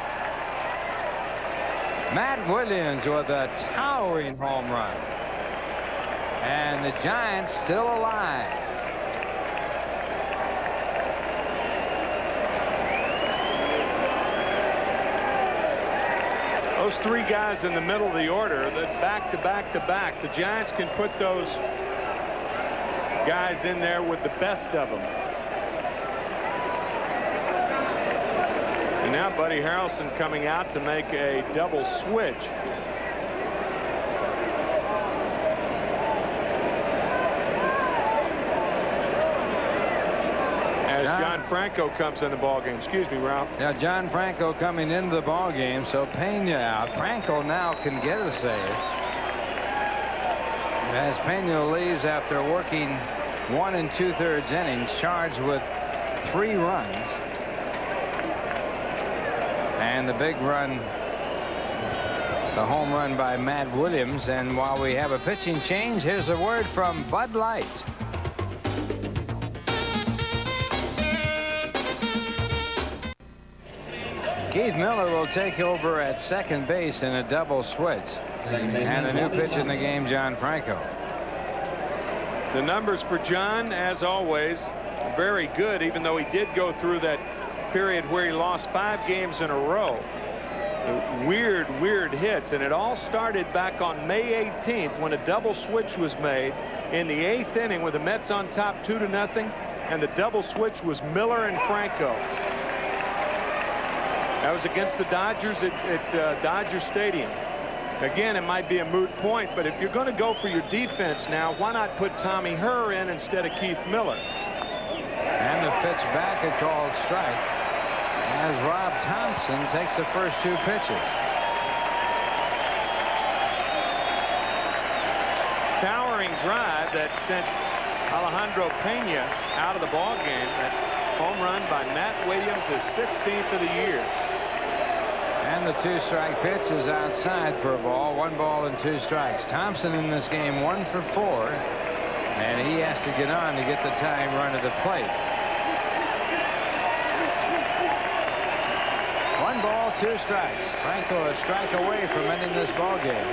Matt Williams with a towering home run. And the Giants still alive. Those 3 guys in the middle of the order, that back to back to back, the Giants can put those guys in there with the best of them. And now Buddy Harrelson coming out to make a double switch. John Franco comes in the ballgame. Excuse me, Ralph. Yeah, John Franco coming into the ballgame, so Phenia out. Franco now can get a save. As Phenia leaves after working 1 2/3 innings, charged with 3 runs. And the big run, the home run by Matt Williams. And while we have a pitching change, here's a word from Bud Light. Keith Miller will take over at second base in a double switch. And a new pitch in the game, John Franco. The numbers for John, as always, very good, even though he did go through that period where he lost 5 games in a row. Weird hits. And it all started back on May 18th when a double switch was made in the 8th inning with the Mets on top 2-0. And the double switch was Miller and Franco. That was against the Dodgers at Dodger Stadium. Again, it might be a moot point, but if you're going to go for your defense now, why not put Tommy Herr in instead of Keith Miller? And the pitch back, a called strike, as Rob Thompson takes the first 2 pitches. Towering drive that sent Alejandro Pena out of the ballgame. That home run by Matt Williams, his 16th of the year. And the 2-strike pitch is outside for a ball. 1 ball and 2 strikes. Thompson in this game 1 for 4. And he has to get on to get the tying run to the plate. 1 ball, 2 strikes. Franco a strike away from ending this ball game.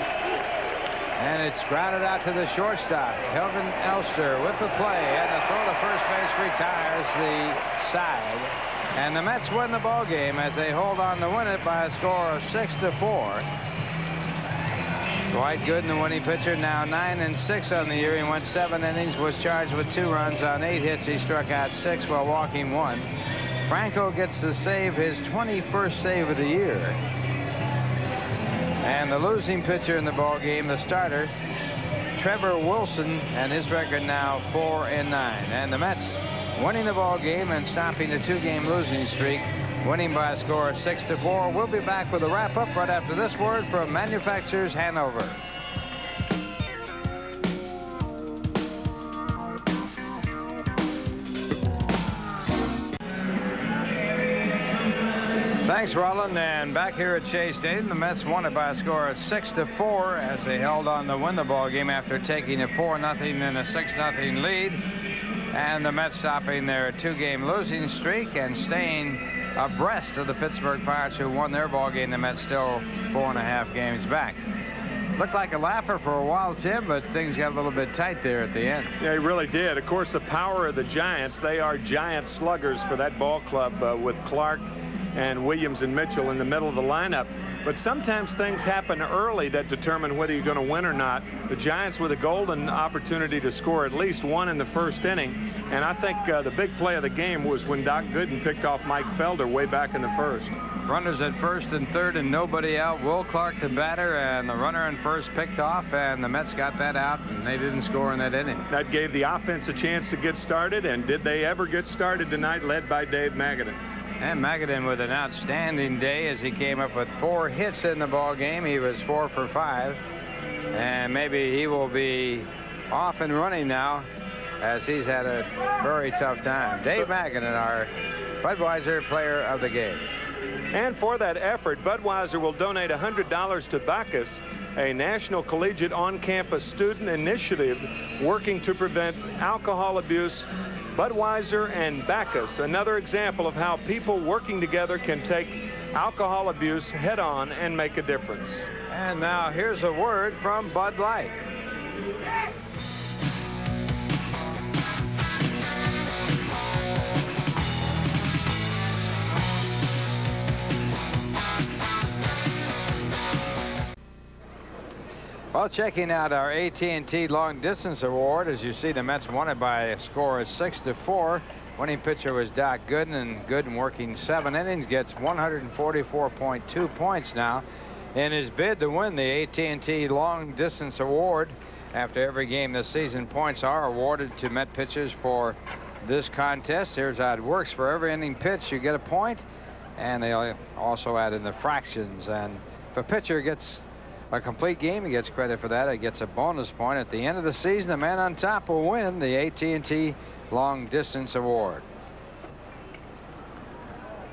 And it's grounded out to the shortstop. Kelvin Elster with the play. And the throw to first base retires the side. And the Mets win the ball game as they hold on to win it by a score of 6-4. Dwight Gooden, the winning pitcher, now 9-6 on the year. He went 7 innings, was charged with 2 runs on 8 hits. He struck out 6 while walking 1. Franco gets to save his 21st save of the year. And the losing pitcher in the ball game, the starter, Trevor Wilson, and his record now 4-9. And the Mets winning the ball game and stopping the 2-game losing streak, winning by a score of 6-4. We'll be back with a wrap-up right after this word from Manufacturers Hanover. Thanks, Roland. And back here at Shea Stadium, the Mets won it by a score of 6-4 as they held on to win the ball game after taking a 4-0 and a 6-0 lead. And the Mets stopping their 2-game losing streak and staying abreast of the Pittsburgh Pirates, who won their ball game. The Mets still 4.5 games back. Looked like a laugher for a while, Tim, but things got a little bit tight there at the end. Yeah, he really did. Of course, the power of the Giants, they are giant sluggers for that ball club with Clark and Williams and Mitchell in the middle of the lineup. But sometimes things happen early that determine whether you're going to win or not. The Giants with a golden opportunity to score at least 1 in the first inning. And I think the big play of the game was when Doc Gooden picked off Mike Felder way back in the first. Runners at first and third and nobody out. Will Clark the batter, and the runner in first picked off, and the Mets got that out, and they didn't score in that inning. That gave the offense a chance to get started, and did they ever get started tonight, led by Dave Magadan. And Magadan with an outstanding day as he came up with 4 hits in the ball game. He was 4 for 5. And maybe he will be off and running now as he's had a very tough time. Dave Magadan, our Budweiser player of the game. And for that effort, Budweiser will donate $100 to Bacchus a national collegiate on-campus student initiative working to prevent alcohol abuse. Budweiser and Bacchus, another example of how people working together can take alcohol abuse head-on and make a difference. And now here's a word from Bud Light. Well, checking out our AT&T Long Distance Award, as you see, the Mets won it by a score of 6-4. Winning pitcher was Doc Gooden, and Gooden, working 7 innings, gets 144.2 points now in his bid to win the AT&T Long Distance Award. After every game this season, points are awarded to Met pitchers for this contest. Here's how it works. For every inning pitch, you get a point, and they also add in the fractions. And if a pitcher gets a complete game, he gets credit for that. It gets a bonus point. At the end of the season, the man on top will win the AT&T Long Distance Award.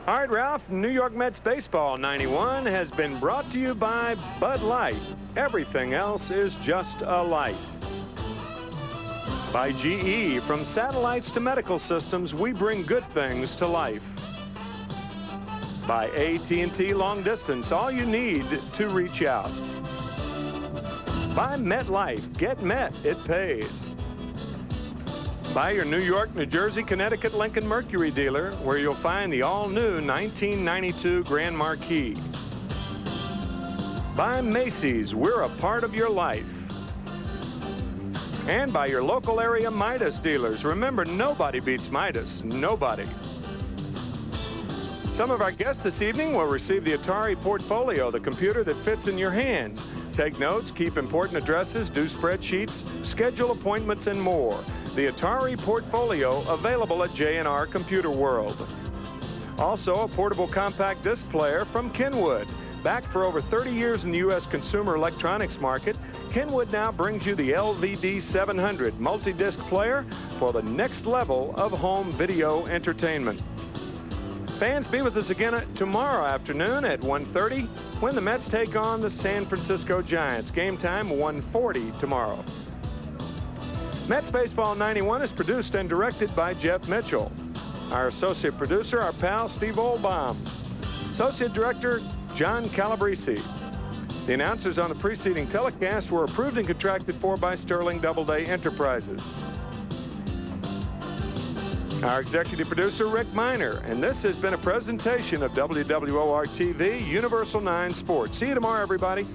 All right, Ralph, New York Mets Baseball 91 has been brought to you by Bud Light. Everything else is just a light. By GE, from satellites to medical systems, we bring good things to life. By AT&T Long Distance, all you need to reach out. By MetLife, get Met, it pays. By your New York, New Jersey, Connecticut, Lincoln Mercury dealer, where you'll find the all-new 1992 Grand Marquis. By Macy's, we're a part of your life. And by your local area Midas dealers. Remember, nobody beats Midas, nobody. Some of our guests this evening will receive the Atari Portfolio, the computer that fits in your hands. Take notes, keep important addresses, do spreadsheets, schedule appointments, and more. The Atari Portfolio, available at J&R Computer World. Also, a portable compact disc player from Kenwood. Back for over 30 years in the U.S. consumer electronics market, Kenwood now brings you the LVD 700 multi-disc player for the next level of home video entertainment. Fans, be with us again tomorrow afternoon at 1:30 when the Mets take on the San Francisco Giants. Game time 1:40 tomorrow. Mets Baseball 91 is produced and directed by Jeff Mitchell. Our associate producer, our pal, Steve Olbaum. Associate director, John Calabrese. The announcers on the preceding telecast were approved and contracted for by Sterling Doubleday Enterprises. Our executive producer, Rick Miner, and this has been a presentation of WWOR-TV Universal 9 Sports. See you tomorrow, everybody.